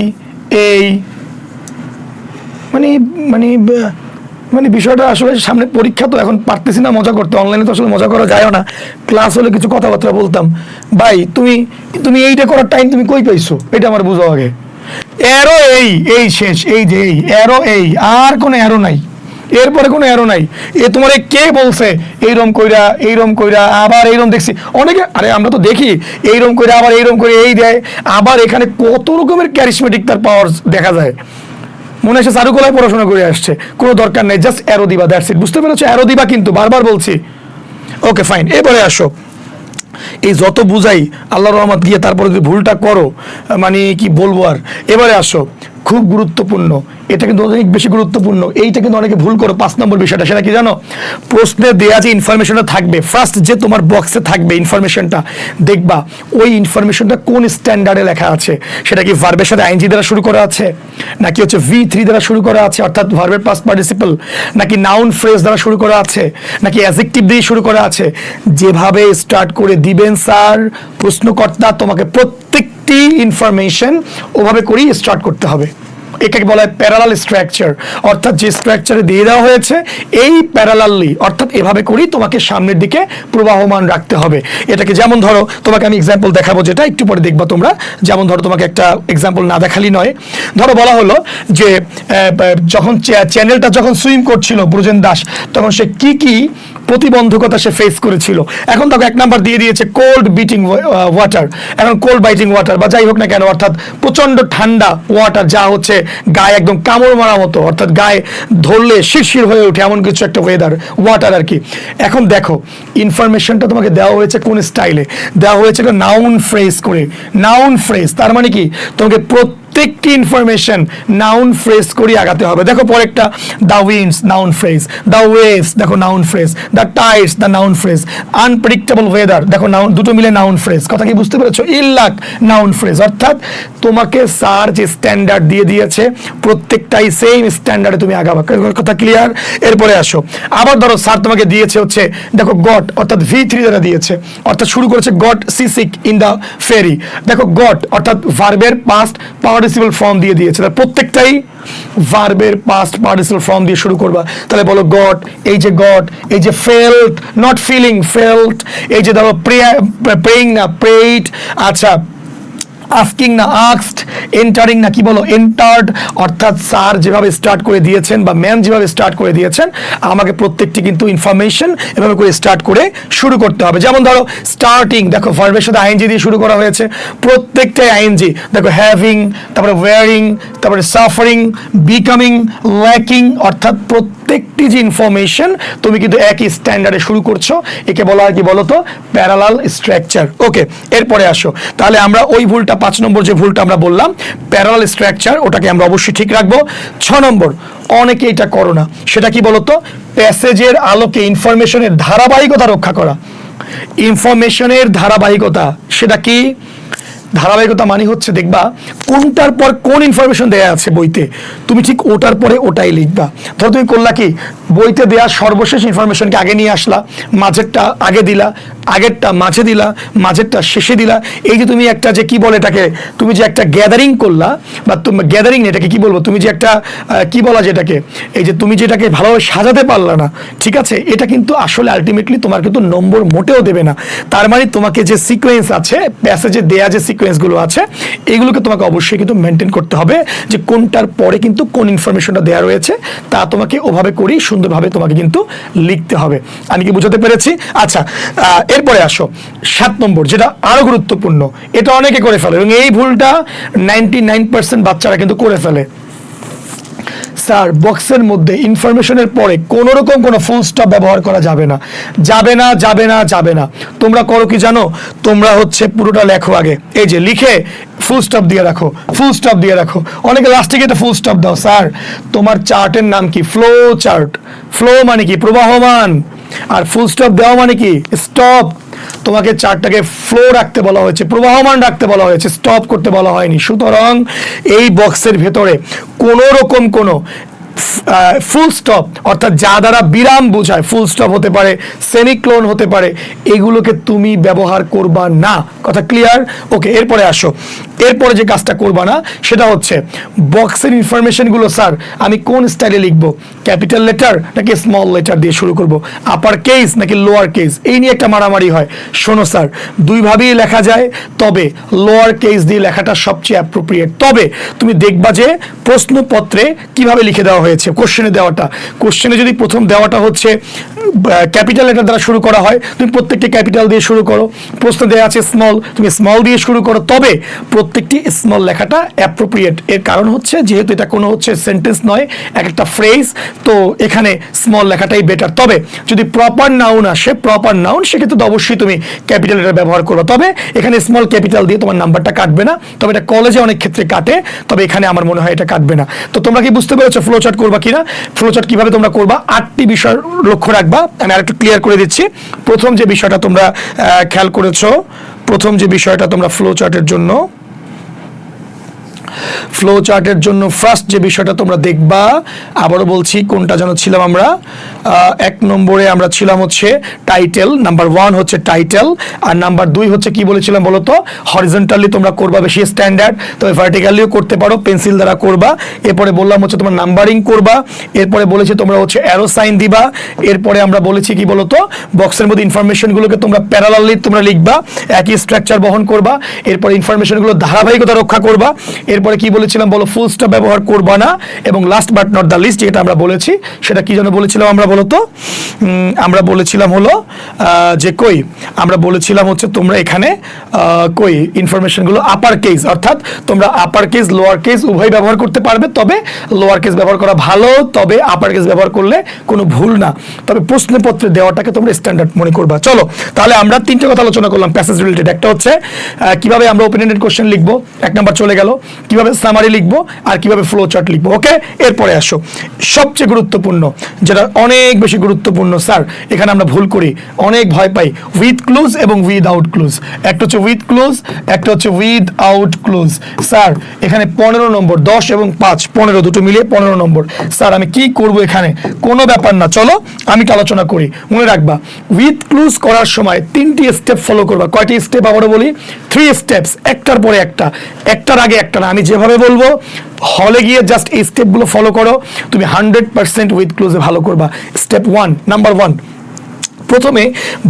এই, মানে মানে মানে বিষয়টা আসলে সামনে পরীক্ষা, তো এখন পারতেছি না মজা করতে। অনলাইনে তো আসলে মজা করা যায় না। ক্লাস হলে কিছু কথাবার্তা বলতাম। ভাই তুমি এইটা করার টাইম তুমি কই পাইছো? এটা আমার বুঝাও আগে। অ্যারো এই শেষ, এই যে এই অ্যারো, এই আর কোনো অ্যারো নাই, এরপরে কোনো অ্যারো নাই। এ তোমারে কে বলছে এইরম কইরা আবার এইরম? দেখছি অনেকে, আরে আমরা তো দেখি এইরম কইরা আবার এইরম করে এই দেয়। আবার এখানে কত রকমের ক্যারিসমেটিক তার পাওয়ার দেখা যায়। মনে হয় চারুকলায় পড়াশোনা করে আসছে। কোনো দরকার নেই, জাস্ট অ্যারো দিবা, দ্যাটস ইট। বুঝতে পেরেছো? অ্যারো দিবা, কিন্তু বারবার বলছি। ওকে ফাইন, এবারে আসো। এই যত বুঝাই আল্লাহর রহমত দিয়ে তারপরে যদি ভুলটা করো, মানে কি বলবো আর। এবারে আসো, খুব গুরুত্বপূর্ণ, এটা কিন্তু অনেক বেশি গুরুত্বপূর্ণ। এইটা কিন্তু অনেকে ভুল করো। 5 নম্বর বিষয়টা, সেটা কি জানো? প্রশ্নে দেয়া যে ইনফরমেশনটা থাকবে, ফার্স্ট যে তোমার বক্সে থাকবে ইনফরমেশনটা, দেখবা ওই ইনফরমেশনটা কোন স্ট্যান্ডার্ডে লেখা আছে। সেটা কি ভার্বের সাথে আইএনজি দ্বারা শুরু করা আছে, নাকি হচ্ছে V3 দ্বারা শুরু করা আছে, অর্থাৎ ভার্বের পাস্ট পার্টিসিপল, নাকি নাউন ফ্রেজ দ্বারা শুরু করা আছে, নাকি অ্যাডজেক্টিভ দিয়ে শুরু করা আছে। যেভাবে স্টার্ট করে দিবেন স্যার প্রশ্নকর্তা, তোমাকে প্রত্যেকটি ইনফরমেশন ওভাবে করেই স্টার্ট করতে হবে। এটাকে বলা হয় প্যারালাল স্ট্রাকচার, অর্থাৎ যে স্ট্রাকচারে দিয়ে দেওয়া হয়েছে এই প্যারালালি, অর্থাৎ এভাবে করেই তোমাকে সামনের দিকে প্রবাহমান রাখতে হবে। এটাকে যেমন ধরো, তোমাকে আমি এক্সাম্পল দেখাবো, যেটা একটু পরে দেখবা তোমরা। যেমন ধরো, তোমাকে একটা এক্সাম্পল না দেখালি নয়। ধরো বলা হলো যে যখন চ্যানেলটা যখন সুইম করছিল ব্রজেন দাস, তখন সে কি কি প্রতিবন্ধকতা সে ফেস করেছিল। এখন তাকে 1 নাম্বার দিয়ে দিয়েছে কোল্ড বিটিং ওয়াটার। এখন কোল্ড বাইটিং ওয়াটার বা যাই হোক না কেন, অর্থাৎ প্রচন্ড ঠান্ডা ওয়াটার, যা হচ্ছে গায়ে একদম কামড় মারা মতো, অর্থাৎ গায়ে ধরলে শিরশির হয়ে ওঠে এমন কিছু একটা ওয়াটার আর কি। এখন দেখো ইনফরমেশনটা তোমাকে দেওয়া হয়েছে কোন স্টাইলে, দেওয়া হয়েছে একটা নাউন ফ্রেজ করে। নাউন ফ্রেজ তার মানে কি, তোমাকে প্রত্যেকটি ইনফরমেশন নাউন ফ্রেজ করে আগাতে হবে। দেখো পরেরটা, the winds noun phrase, the waves দেখো noun phrase, the tides the noun phrase, unpredictable weather দেখো নাউন, দুটো মিলে নাউন ফ্রেজ। কথা কি বুঝতে পেরেছো? ইল্লাক নাউন ফ্রেজ। অর্থাৎ তোমাকে স্যার যে স্ট্যান্ডার্ড দিয়ে দিয়েছে প্রত্যেকটাই সেম স্ট্যান্ডার্ডে তুমি আগাবা। কথা ক্লিয়ার? এরপরে আসো, আবার ধরো স্যার তোমাকে দিয়েছে হচ্ছে দেখো গট, অর্থাৎ V3 দ্বারা দিয়েছে, অর্থাৎ শুরু করেছে গট সিসিক ইন দ্য ফেরি। দেখো গট অর্থাৎ ভার্বের পাস্ট পার্টিসিপল ফর্ম দিয়ে দিয়েছে, তার প্রত্যেকটাই ভার্বের পাস্ট পার্টিসিপল ফর্ম দিয়ে শুরু করবা। তাহলে বলো গট, এই যে গট, এই যে ফেল্ট নট ফিলিং ফেল্ট, এই যে ধরো প্রেইং না প্রেইড, আচ্ছা আস্কিং না আস্কড, এন্টারিং না কি বলো এন্টার্ড। অর্থাৎ স্যার যেভাবে স্টার্ট করে দিয়েছেন বা ম্যাম যেভাবে স্টার্ট করে দিয়েছেন, আমাকে প্রত্যেকটি কিন্তু ইনফরমেশন এভাবে করে স্টার্ট করে শুরু করতে হবে। যেমন ধরো স্টার্টিং, দেখো ভার্বের সাথে আইএনজি দিয়ে শুরু করা হয়েছে, প্রত্যেকটাই আইএনজি। দেখো হ্যাভিং, তারপরে ওয়ারিং, তারপরে সাফারিং, বিকামিং, ল্যাকিং, অর্থাৎ প্রত্যেকটি যে ইনফরমেশন তুমি কিন্তু একই স্ট্যান্ডার্ডে শুরু করছো। একে বলা হয় কি বলতো? Parallel structure. ওকে, এরপরে আসো, তাহলে আমরা ওই ভুলটা 5 নম্বর যে ভুলটা আমরা বললাম প্যারালাল স্ট্রাকচার, ওটাকে আমরা অবশ্যই ঠিক রাখবো। 6 নম্বর, অনেকে এটা করো না, সেটা কি বলতো? প্যাসেজের আলোকে ইনফরমেশনের ধারাবাহিকতা রক্ষা করা। ইনফরমেশনের ধারাবাহিকতা, সেটা কি? ধারাবাহিকতা মানে হচ্ছে দেখবা কোনটার পর কোন ইনফরমেশন দেয়া আছে বইতে, তুমি ঠিক ওটার পরে ওটাই লিখবা। ধরো তুমি করলা কি, বইতে দেয়া সর্বশেষ ইনফরমেশনকে আগে নিয়ে আসলা, মাঝেরটা আগে দিলা, আগেরটা মাঝে দিলা, মাঝেরটা শেষে দিলা। এই যে তুমি একটা যে কি বলে এটাকে, তুমি যে একটা গ্যাদারিং করলা, বা তুমি গ্যাদারিং এটাকে কি বলবো, তুমি যে একটা কি বলা যেটাকে, এই যে তুমি যেটাকে ভালোভাবে সাজাতে পারলা না, ঠিক আছে, এটা কিন্তু আসলে আলটিমেটলি তোমার কিন্তু নম্বর মোটেও দেবে না। তার মানে তোমাকে যে সিকোয়েন্স আছে, প্যাসেজে দেয়া যে সিকোয়েন্সগুলো আছে, এগুলোকে তোমাকে অবশ্যই কিন্তু মেনটেন করতে হবে, যে কোনটার পরে কিন্তু কোন ইনফরমেশনটা দেওয়া রয়েছে তা তোমাকে ওভাবে করেই সুন্দরভাবে তোমাকে কিন্তু লিখতে হবে। আমি কি বুঝাতে পেরেছি? আচ্ছা, এরপরে আসো 7 নম্বর, যেটা আরো গুরুত্বপূর্ণ, এটা অনেকে করে ফেলে এবং এই ভুলটা 99% বাচ্চারা কিন্তু করে ফেলে। স্যার বক্সের মধ্যে ইনফরমেশনের পরে কোন রকম কোনো ফুল স্টপ ব্যবহার করা যাবে না, যাবে না, যাবে না, যাবে না। তোমরা করো কি জানো? তোমরা হচ্ছে পুরোটা লেখো আগে, এই যে লিখে ফুল স্টপ দিয়ে রাখো, ফুল স্টপ দিয়ে রাখো। অনেকে লাস্টে গিয়ে ফুল স্টপ দাও। স্যার তোমার চার্টের নাম কি? Flow chart. ফ্লো মানে কি? প্রবাহমান। আর ফুল স্টপ দেওয়া মানে কি? স্টপ। তোমাকে চার্টটাকে ফ্লো রাখতে বলা হয়েছে, প্রবাহমান রাখতে বলা হয়েছে, স্টপ করতে বলা হয়নি। সুতরাং এই বক্সের ভেতরে কোনো রকম কোনো ফুল স্টপ, অর্থাৎ যা দ্বারা বিরাম বোঝায়, ফুল স্টপ হতে পারে, সেমিক্লোন হতে পারে, এগুলোকে তুমি ব্যবহার করবা না। কথা ক্লিয়ার? ওকে, এরপরে আসো, এরপরে যে কাজটা করবা না সেটা হচ্ছে বক্সের ইনফরমেশনগুলো স্যার আমি কোন স্টাইলে লিখবো, ক্যাপিটাল লেটার নাকি স্মল লেটার দিয়ে শুরু করব, আপার কেস নাকি লোয়ার কেস, এই নিয়ে একটা মারামারি হয়। শোনো স্যার, দুইভাবেই লেখা যায়, তবে লোয়ার কেস দিয়ে লেখাটা সবচেয়ে অ্যাপ্রোপ্রিয়েট। তবে তুমি দেখবা যে প্রশ্নপত্রে কিভাবে লিখে দেওয়া হয়েছে, কোশ্চেনে দেওয়াটা, কোশ্চেনে যদি প্রথম দেওয়াটা হচ্ছে ক্যাপিটাল লেটার দ্বারা শুরু করা হয়, তুমি প্রত্যেকটি ক্যাপিটাল দিয়ে শুরু করো। প্রশ্ন দেওয়া আছে স্মল, তুমি স্মল দিয়ে শুরু করো। তবে প্রত্যেকটি স্মল লেখাটা অ্যাপ্রোপ্রিয়েট। এর কারণ হচ্ছে যেহেতু এটা কোনো হচ্ছে সেন্টেন্স নয়, এক একটা ফ্রেজ, তো এখানে স্মল লেখাটাই বেটার। তবে যদি প্রপার নাউন আসে, প্রপার নাউন, সেক্ষেত্রে তো অবশ্যই তুমি ক্যাপিটাল লেটার ব্যবহার করো। তবে এখানে স্মল ক্যাপিটাল দিয়ে তোমার নাম্বারটা কাটবে না, তবে এটা কলেজে অনেক ক্ষেত্রে কাটে, তবে এখানে আমার মনে হয় এটা কাটবে না। তো তোমরা কি বুঝতে পেরেছো ফ্লো চার্ট করবা কিনা? ফ্লো চার্ট কিভাবে তোমরা করবা, 8টি বিষয় লক্ষ্য রাখবা। আমি আরেকটু ক্লিয়ার করে দিচ্ছি। প্রথম যে বিষয়টা তোমরা খেয়াল করেছো, প্রথম যে বিষয়টা তোমরা ফ্লো চার্টের জন্য ফ্লো চার্টের জন্য ফার্স্ট যে বিষয়টা তোমরা দেখবা, আবারও বলছি কোনটা যেন ছিলাম আমরা, 1 নম্বরে আমরা ছিলাম হচ্ছে টাইটেল, নাম্বার 1 হচ্ছে টাইটেল, আর নাম্বার 2 হচ্ছে কি বলেছিলাম বলো তো, হরিজন্টালি তোমরা করবা বেশি স্ট্যান্ডার্ড, তবে ভার্টিক্যালিও করতে পারো, পেন্সিল দ্বারা করবা। এরপরে বললাম হচ্ছে তোমরা নাম্বারিং করবা, এরপরে বলেছি তোমরা হচ্ছে অ্যারো সাইন দিবা, এরপরে আমরা বলেছি কি বলতো বক্সের মধ্যে ইনফরমেশনগুলোকে তোমরা প্যারালালি তোমরা লিখবা, একই স্ট্রাকচার বহন করবা, এরপরে ইনফরমেশনগুলো ধারাবাহিকতা রক্ষা করবা। এরপরে কি বলেছিলাম বলো, ফুল স্টপ ব্যবহার করবা না, এবং last but not the least যেটা আমরা বলেছি সেটা কি যেন বলেছিলাম আমরা বলতো, আমরা বলেছিলাম হলো যে কই আমরা বলেছিলাম হচ্ছে তোমরা এখানে কই ইনফরমেশনগুলো আপার কেস, অর্থাৎ তোমরা আপার কেস লোয়ার কেস উভয় ব্যবহার করতে পারবে, তবে লোয়ার কেস ব্যবহার করা ভালো, তবে আপার কেস ব্যবহার করলে কোনো ভুল না, তবে প্রশ্নপত্রে দেওয়াটাকে তোমরা স্ট্যান্ডার্ড মনে করবা। চলো তাহলে আমরা 3টে কথা আলোচনা করলাম প্যাসেজ রিলেটেড। একটা হচ্ছে কিভাবে আমরা ওপেন এন্ডেড কোশ্চেন লিখবো, 1 নাম্বার চলে গেল, কিভাবে সামারি লিখবো, আর কিভাবে ফ্লো চার্ট লিখবো। ওকে, এরপরে আসো সবচেয়ে গুরুত্বপূর্ণ, যেটা অনেক বেশি গুরুত্বপূর্ণ। স্যার এখানে আমরা ভুল করি, অনেক ভয় পাই, উইথ ক্লুজ এবং উইদাউট ক্লুজ। একটা হচ্ছে উইথ ক্লুজ, একটা হচ্ছে উইদাউট ক্লুজ। স্যার এখানে 15 নম্বর, 10 এবং 5, 15 দুটো মিলিয়ে 15 নম্বর। স্যার আমি কি করব এখানে, কোনো ব্যাপার না, চলো আমি আলোচনা করি। মনে রাখবা উইথ ক্লুজ করার সময় 3টি স্টেপ ফলো করবা। কয়টি স্টেপ আবারও বলি, 3 স্টেপস, একটার পরে একটা, একটার আগে একটা না। আমি যেভাবে বলবো হলে গিয়ে জাস্ট এই স্টেপগুলো ফলো করো, তুমি 100% উইথ ক্লুজে ভালো করবা। স্টেপ 1, নাম্বার 1, প্রথমে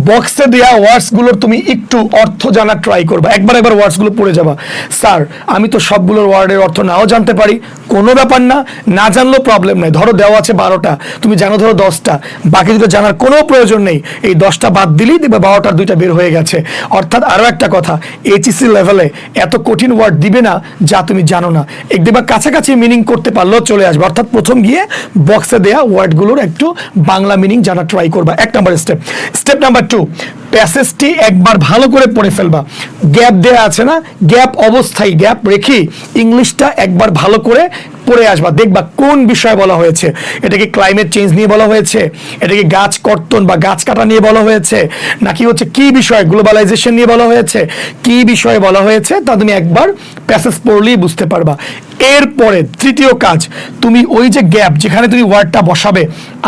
বক্সে দেওয়া ওয়ার্ডসগুলোর তুমি একটু অর্থ জানার ট্রাই করবা, একবার ওয়ার্ডসগুলো পড়ে যাবা। স্যার আমি তো সবগুলোর ওয়ার্ডের অর্থ নাও জানতে পারি, কোনো ব্যাপার না, না জানলেও প্রবলেম নাই। ধরো দেওয়া আছে 12টা, তুমি জানো ধরো 10টা, বাকি দুটো জানার কোনো প্রয়োজন নেই, এই 10টা বাদ দিলেই দেখবে 12টার 2টা বের হয়ে গেছে। অর্থাৎ আরও একটা কথা, এইচএসসি লেভেলে এত কঠিন ওয়ার্ড দিবে না যা তুমি জানো না, দেখবা কাছাকাছি মিনিং করতে পারলেও চলে আসবে। অর্থাৎ প্রথম গিয়ে বক্সে দেওয়া ওয়ার্ডগুলোর একটু বাংলা মিনিং জানার ট্রাই করবা, 1 নাম্বার স্টেপ। স্টেপ নাম্বার 2, প্যাসেজটি একবার ভালো করে পড়ে ফেলবা। গ্যাপ দেয়া আছে না, গ্যাপ অবস্থায় গ্যাপ রেখে ইংলিশটা একবার ভালো করে পড়ে আসবা, দেখবা কোন বিষয়ে বলা হয়েছে। এটাকে ক্লাইমেট চেঞ্জ নিয়ে বলা হয়েছে, এটাকে গাছ কর্তন বা গাছ কাটা নিয়ে বলা হয়েছে, নাকি হচ্ছে কি বিষয় গ্লোবালাইজেশন নিয়ে বলা হয়েছে, কি বিষয়ে বলা হয়েছে তা তুমি একবার প্যাসেজ পড়লেই বুঝতে পারবা। এরপরে তৃতীয় কাজ, তুমি ওই যে গ্যাপ যেখানে তুমি ওয়ার্ডটা বসাবে,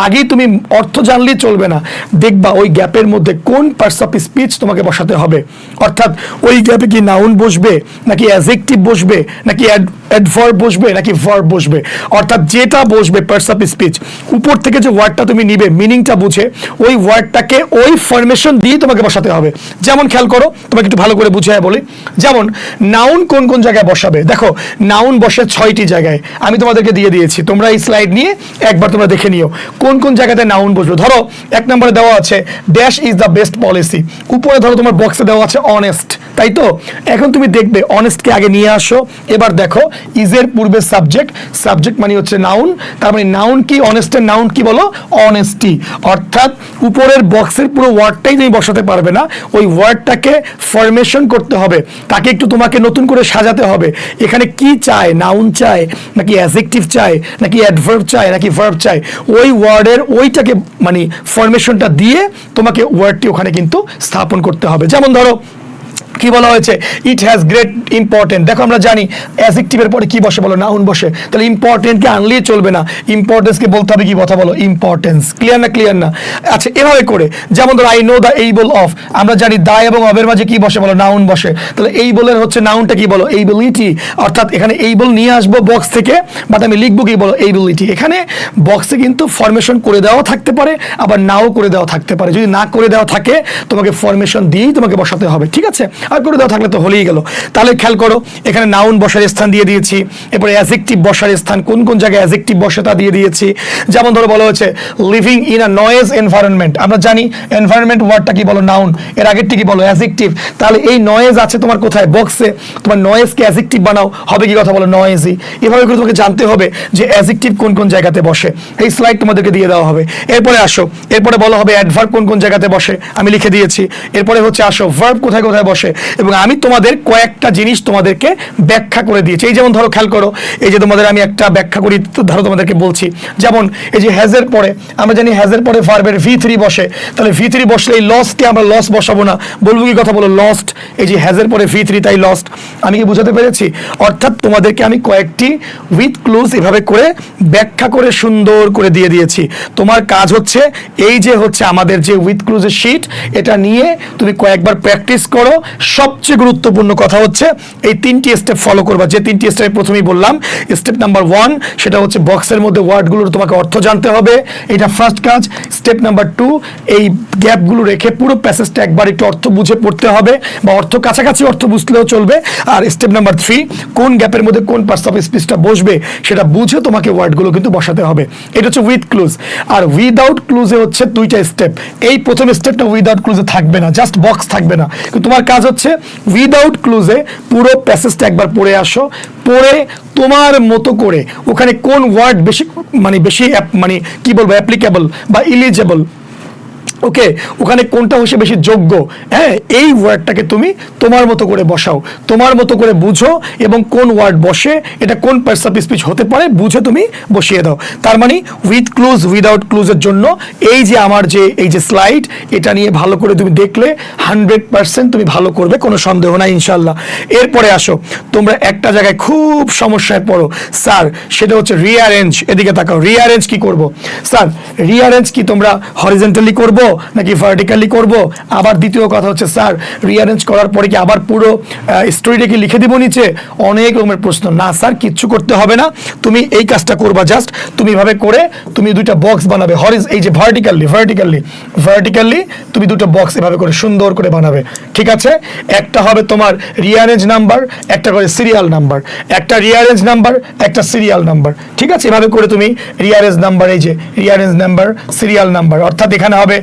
আগেই তুমি অর্থ জানলেই চলবে না, দেখবা ওই গ্যাপের মধ্যে কোন পার্টস অফ স্পিচ তোমাকে বসাতে হবে। অর্থাৎ ওই গ্যাপে কি নাউন বসবে, নাকি অ্যাডজেক্টিভ বসবে, নাকি অ্যাডভার্ব বসবে, নাকি ভার্ব বসবে। অর্থাৎ যেটা বসবে পার্টস অফ স্পিচ, উপর থেকে যে ওয়ার্ডটা তুমি নিবে মিনিংটা বুঝে ওই ওয়ার্ডটাকে ওই ফরমেশন দিয়ে তোমাকে বসাতে হবে। যেমন খেয়াল করো, তোমাকে একটু ভালো করে বুঝিয়ে বলি, যেমন নাউন কোন কোন জায়গায় বসাবে। দেখো নাউন বসে 6টি জায়গায়, আমি তোমাদেরকে দিয়ে দিয়েছি, তোমরা এই স্লাইড নিয়ে একবার তোমরা দেখে নিও কোন কোন জায়গাতে নাউন বসবে। ধরো 1 নম্বরে দেওয়া আছে dash is the best policy, উপরে ধরো তোমার বক্সে দেওয়া আছে অনেস্ট, তাই তো? এখন তুমি দেখবে অনেস্টকে আগে নিয়ে আসো, এবার দেখো ইজের পূর্বে সাবজেক্ট, সাবজেক্ট মানে হচ্ছে নাউন, তার মানে নাউন কি, অনেস্টের নাউন কি বলো, অনেস্টি। অর্থাৎ উপরের বক্সের পুরো ওয়ার্ডটাই তুমি বসাতে পারবে না, ওই ওয়ার্ডটাকে ফরমেশন করতে হবে, তাকে একটু তোমাকে নতুন করে সাজাতে হবে। এখানে কি চায়, নাউন চায় নাকি অ্যাডজেক্টিভ চায়, নাকি অ্যাডভার্ব চায়, নাকি ভার্ব চায়, ওই ওয়ার্ডের ওইটাকে মানে ফরমেশনটা দিয়ে তোমাকে ওয়ার্ডটি ওখানে কিন্তু স্থাপন করতে হবে। যেমন ধরো কি বলা হয়েছে, ইট হ্যাজ গ্রেট ইম্পর্টেন্ট। দেখো আমরা জানি অ্যাডজেক্টিভের পরে কি বসে বলো, নাউন বসে, তাহলে ইম্পর্টেন্টকে আনলেই চলবে না, ইম্পর্টেন্সকে বলতে হবে কি কথা বলো, ইম্পর্টেন্স। ক্লিয়ার না, ক্লিয়ার না? আচ্ছা এভাবে করে, যেমন ধরো I know the able of, আমরা জানি দা এবং অফের মাঝে কি বসে বলো, নাউন বসে, তাহলে এইবলের হচ্ছে নাউনটা কি বলো, এইবিলিটি। অর্থাৎ এখানে এইবল নিয়ে আসবো বক্স থেকে, বাট আমি লিখবো কি বলো, এইবিলিটি। এখানে বক্সে কিন্তু ফরমেশন করে দেওয়া থাকতে পারে, আবার নাও করে দেওয়া থাকতে পারে। যদি না করে দেওয়া থাকে তোমাকে ফরমেশন দিয়েই তোমাকে বসাতে হবে, ঠিক আছে? আর করে দেওয়া থাকলে তো হলেই গেল। তাহলে খেয়াল করো এখানে নাউন বসার স্থান দিয়ে দিয়েছি, এরপরে অ্যাডজেক্টিভ বসার স্থান কোন কোন জায়গায় অ্যাডজেক্টিভ বসে তা দিয়ে দিয়েছি। যেমন ধরো বলা হয়েছে living in a noise environment, আমরা জানি এনভায়রনমেন্ট ওয়ার্ডটা কি বলো, নাউন, এর আগেরটি কি বলো, অ্যাডজেক্টিভ। তাহলে এই নয়েজ আছে তোমার কোথায়, বক্সে, তোমার নয়েজকে অ্যাডজেক্টিভ বানাও, হবে কি কথা বলো, নয়েজি। এভাবে করে তোমাকে জানতে হবে যে অ্যাডজেক্টিভ কোন কোন জায়গাতে বসে, এই স্লাইড তোমাদেরকে দিয়ে দেওয়া হবে। এরপরে আসো, এরপরে বলা হবে অ্যাডভার্ব কোন কোন জায়গাতে বসে, আমি লিখে দিয়েছি। এরপরে হচ্ছে আসো ভার্ব কোথায় কোথায় বসে, এবং আমি তোমাদের কয়েকটা জিনিস তোমাদেরকে ব্যাখ্যা করে দিয়েছি। এই যেমন ধরো খেয়াল করো, এই যে তোমাদের আমি একটা ব্যাখ্যা করি, ধরো তোমাদেরকে বলছি, যেমন এই যে হ্যাজের পরে আমরা জানি হ্যাজের পরে ভার্বের V3 বসে, তাহলে V3 বসলে এই লস্টকে আমরা লস বসাবো না, বলবো কি কথা বলো লস্ট, এই যে হ্যাজের পরে V3 তাই লস্ট। আমি কি বুঝাতে পেরেছি? অর্থাৎ তোমাদেরকে আমি কয়েকটি উইথ ক্লুজ এভাবে করে ব্যাখ্যা করে সুন্দর করে দিয়ে দিয়েছি। তোমার কাজ হচ্ছে এই যে হচ্ছে আমাদের যে উইথ ক্লুজের শীট, এটা নিয়ে তুমি কয়েকবার প্র্যাকটিস করো। সবচেয়ে গুরুত্বপূর্ণ কথা হচ্ছে এই 3টি স্টেপ ফলো করবা, যে 3টি স্টেপ প্রথমেই বললাম। স্টেপ নাম্বার 1 সেটা হচ্ছে বক্সের মধ্যে ওয়ার্ডগুলোর তোমাকে অর্থ জানতে হবে, এটা ফার্স্ট কাজ। স্টেপ নাম্বার 2 এই গ্যাপগুলো রেখে পুরো প্যাসেজটা একবার একটু অর্থ বুঝে পড়তে হবে, বা অর্থ কাছাকাছি অর্থ বুঝলেও চলবে। আর স্টেপ নাম্বার 3 কোন গ্যাপের মধ্যে কোন পার্টস অফ স্পিচটা বসবে সেটা বুঝে তোমাকে ওয়ার্ডগুলো কিন্তু বসাতে হবে। এটা হচ্ছে উইথ ক্লুজ। আর উইদাউট ক্লুজে হচ্ছে 2টা স্টেপ। এই প্রথম স্টেপটা উইদাউট ক্লুজে থাকবে না, জাস্ট বক্স থাকবে না, কিন্তু তোমার কাজ হচ্ছে উইদাউট ক্লুজে পুরো প্যাসেজটা একবার পড়ে আসো, পড়ে তোমার মতো করে ওখানে কোন ওয়ার্ড বেশি মানে কি বলবো অ্যাপ্লিকেবল বা ইলিজেবল, ওকে, ওখানে কোনটা হচ্ছে বেশি যোগ্য, হ্যাঁ, এই ওয়ার্ডটাকে তুমি তোমার মতো করে বসাও, তোমার মতো করে বুঝো, এবং কোন ওয়ার্ড বসে এটা কোন পার্টস অফ স্পিচ হতে পারে বুঝে তুমি বসিয়ে দাও। তার মানে উইথ ক্লুজ উইদাউট ক্লুজের জন্য এই যে আমার যে এই যে স্লাইড, এটা নিয়ে ভালো করে তুমি দেখলে 100% তুমি ভালো করবে, কোনো সন্দেহ নাই ইনশাল্লাহ। এরপরে আসো, তোমরা একটা জায়গায় খুব সমস্যায় পড়ো স্যার, সেটা হচ্ছে রিঅ্যারেঞ্জ। এদিকে তাকাও, রিঅ্যারেঞ্জ কি করব স্যার? রিঅ্যারেঞ্জ কি তোমরা হরিজন্টালি করব নাকি ভার্টিক্যালি করব? আবার দ্বিতীয় কথা হচ্ছে স্যার রিঅ্যারেঞ্জ করার পরে কি আবার পুরো স্টোরিটা কি লিখে দিব নিচে? অনেক রকমের প্রশ্ন। না স্যার, কিচ্ছু করতে হবে না, তুমি এই কাজটা করবা, জাস্ট তুমি এভাবে করে তুমি 2টা বক্স বানাবে, এই যে ভার্টিক্যালি তুমি 2টা বক্স এভাবে করে সুন্দর করে বানাবে, ঠিক আছে? একটা হবে তোমার রিঅ্যারেঞ্জ নাম্বার, একটা করে সিরিয়াল নাম্বার, একটা রিঅ্যারেঞ্জ নাম্বার, একটা সিরিয়াল নাম্বার, ঠিক আছে? এভাবে করে তুমি রিঅ্যারেঞ্জ নাম্বার, এই যে রিঅ্যারেঞ্জ নাম্বার, সিরিয়াল নাম্বার, অর্থাৎ এখানে হবে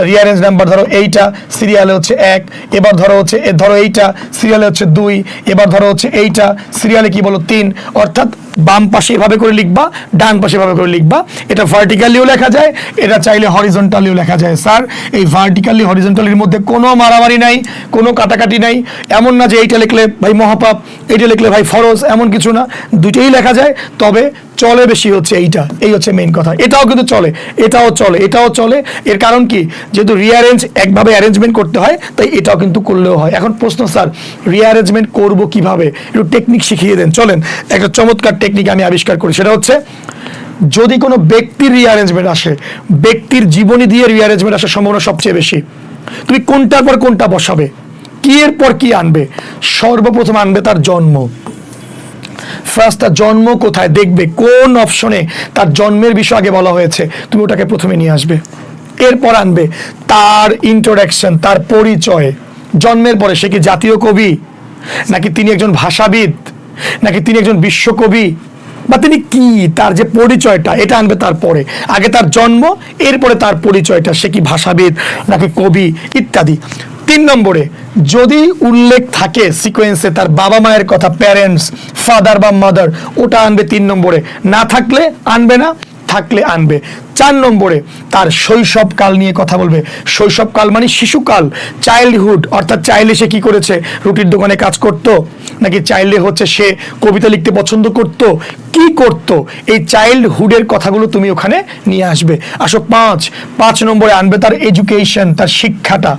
রিঅ্যারেঞ্জ নাম্বার ধরো এইটা, সিরিয়ালে হচ্ছে 1, এবার ধরো হচ্ছে এইটা, সিরিয়ালে হচ্ছে 2, এবার ধরো হচ্ছে এইটা, সিরিয়ালে কি বলো 3, অর্থাৎ বাম পাশে এভাবে করে লিখবা, ডান পাশে এভাবে করে লিখবা। এটা ভার্টিক্যালিও লেখা যায়, এটা চাইলে হরিজন্টালিও লেখা যায়। স্যার এই ভার্টিক্যালি হরিজন্টালির মধ্যে কোনো মারামারি নাই, কোনো কাটাকাটি নাই, এমন না যে এইটা লিখলে ভাই মহাপাপ, এইটা লিখলে ভাই ফরজ, এমন কিছু না, দুইটাই লেখা যায়। তবে চলে বেশি হচ্ছে এইটা, এই হচ্ছে মেইন কথা। এটাও কিন্তু চলে, এটাও চলে, এটাও চলে। এর কারণ কি? যেহেতু রিঅ্যারেঞ্জ একভাবে অ্যারেঞ্জমেন্ট করতে হয়, তাই এটাও কিন্তু করলেও হয়। এখন প্রশ্ন স্যার রিঅ্যারেঞ্জমেন্ট করব কিভাবে, একটু টেকনিক শিখিয়ে দেন। চলেন, একটা চমৎকার টেকনিক আমি আবিষ্কার করি, সেটা হচ্ছে যদি কোনো ব্যক্তির রিঅ্যারেঞ্জমেন্ট আসে, ব্যক্তির জীবনী দিয়ে রিঅ্যারেঞ্জমেন্ট আসার সম্ভাবনা সবচেয়ে বেশি। তুমি কোনটার পর কোনটা বসাবে, কি এর পর কি আনবে? সর্বপ্রথম আনবে তার জন্ম। ফার্স্ট তার জন্ম কোথায়, দেখবে কোন অপশনে তার জন্মের বিষয় আগে বলা হয়েছে, তুমি ওটাকে প্রথমে নিয়ে আসবে। এরপর আনবে তার ইন্ট্রোডাকশন, তার পরিচয়। জন্মের পরে সে কি জাতীয় কবি, নাকি তিনি একজন ভাষাবিদ, নাকি তিনি একজন বিশ্বকবি, বা তিনি কি, তার যে পরিচয়টা, এটা আনবে তারপরে। আগে তার জন্ম, এরপরে তার পরিচয়টা, সে কি ভাষাবিদ নাকি কবি ইত্যাদি। 3 নম্বরে যদি উল্লেখ থাকে সিকোয়েন্সে তার বাবা মায়ের কথা, প্যারেন্টস, ফাদার বা মাদার, ওটা আনবে 3 নম্বরে। না থাকলে আনবে না, থাকলে আনবে। 4 নম্বরে তার শৈশবকাল নিয়ে কথা বলবে। শৈশবকাল মানে শিশুকাল, চাইল্ডহুড, অর্থাৎ চাইলে সে কি করেছে, রুটির দোকানে কাজ করত, নাকি চাইলে হচ্ছে সে কবিতা লিখতে পছন্দ করত, কি করত, এই চাইল্ডহুডের কথাগুলো তুমি ওখানে নিয়ে আসবে। আসো 5 নম্বরে আনবে তার এডুকেশন, তার শিক্ষাটা।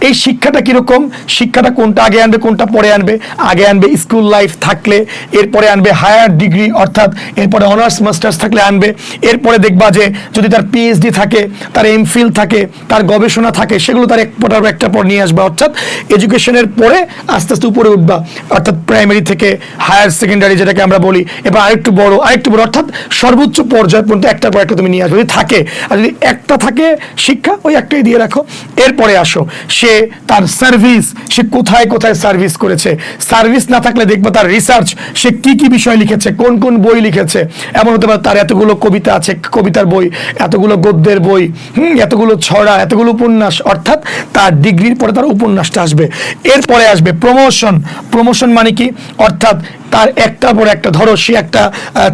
এই শিক্ষাটা কিরকম, শিক্ষাটা কোনটা আগে আনবে কোনটা পরে আনবে? আগে আনবে স্কুল লাইফ থাকলে, এরপরে আনবে হায়ার ডিগ্রি, অর্থাৎ এরপরে অনার্স মাস্টার্স থাকলে আনবে। এরপরে দেখবা যে যদি তার পিএইচডি থাকে, তার এমফিল থাকে, তার গবেষণা থাকে, সেগুলো তার একটা পর নিয়ে আসবে। অর্থাৎ এডুকেশনের পরে আস্তে আস্তে উপরে উঠবা, অর্থাৎ প্রাইমারি থেকে হায়ার সেকেন্ডারি যেটাকে আমরা বলি, এবার আরেকটু বড়, অর্থাৎ সর্বোচ্চ পর্যায় পর্যন্ত একটার পর একটা তুমি নিয়ে আসবে যদি থাকে। আর যদি একটা থাকে শিক্ষা, ওই একটাই দিয়ে রাখো। এরপরে আসো সে তার সার্ভিস, সে কোথায় কোথায় সার্ভিস করেছে। সার্ভিস না থাকলে দেখবো তার রিসার্চ, সে কি কি বিষয় লিখেছে, কোন কোন বই লিখেছে। এমন হতে পারে তার এতগুলো কবিতা আছে, কবিতার বই, এতগুলো গদ্যের বই, এতগুলো ছড়া, এতগুলো উপন্যাস, অর্থাৎ তার ডিগ্রির পরে তার উপন্যাসটা আসবে। এরপরে আসবে প্রমোশন। প্রমোশন মানে কি? অর্থাৎ তার একটার পর একটা, ধরো সে একটা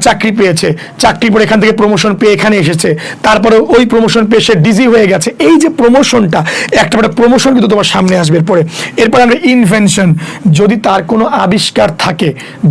চাকরি পেয়েছে, চাকরির পর এখান থেকে প্রমোশন পেয়ে এখানে এসেছে, তারপরে ওই প্রমোশন পেয়ে সে ডিজি হয়ে গেছে। এই যে প্রমোশনটা, একটা পরে প্রমোশন কিন্তু তোমার সামনে আসবে। এরপরে আমরা ইনভেনশন, যদি তার কোনো আবিষ্কার থাকে,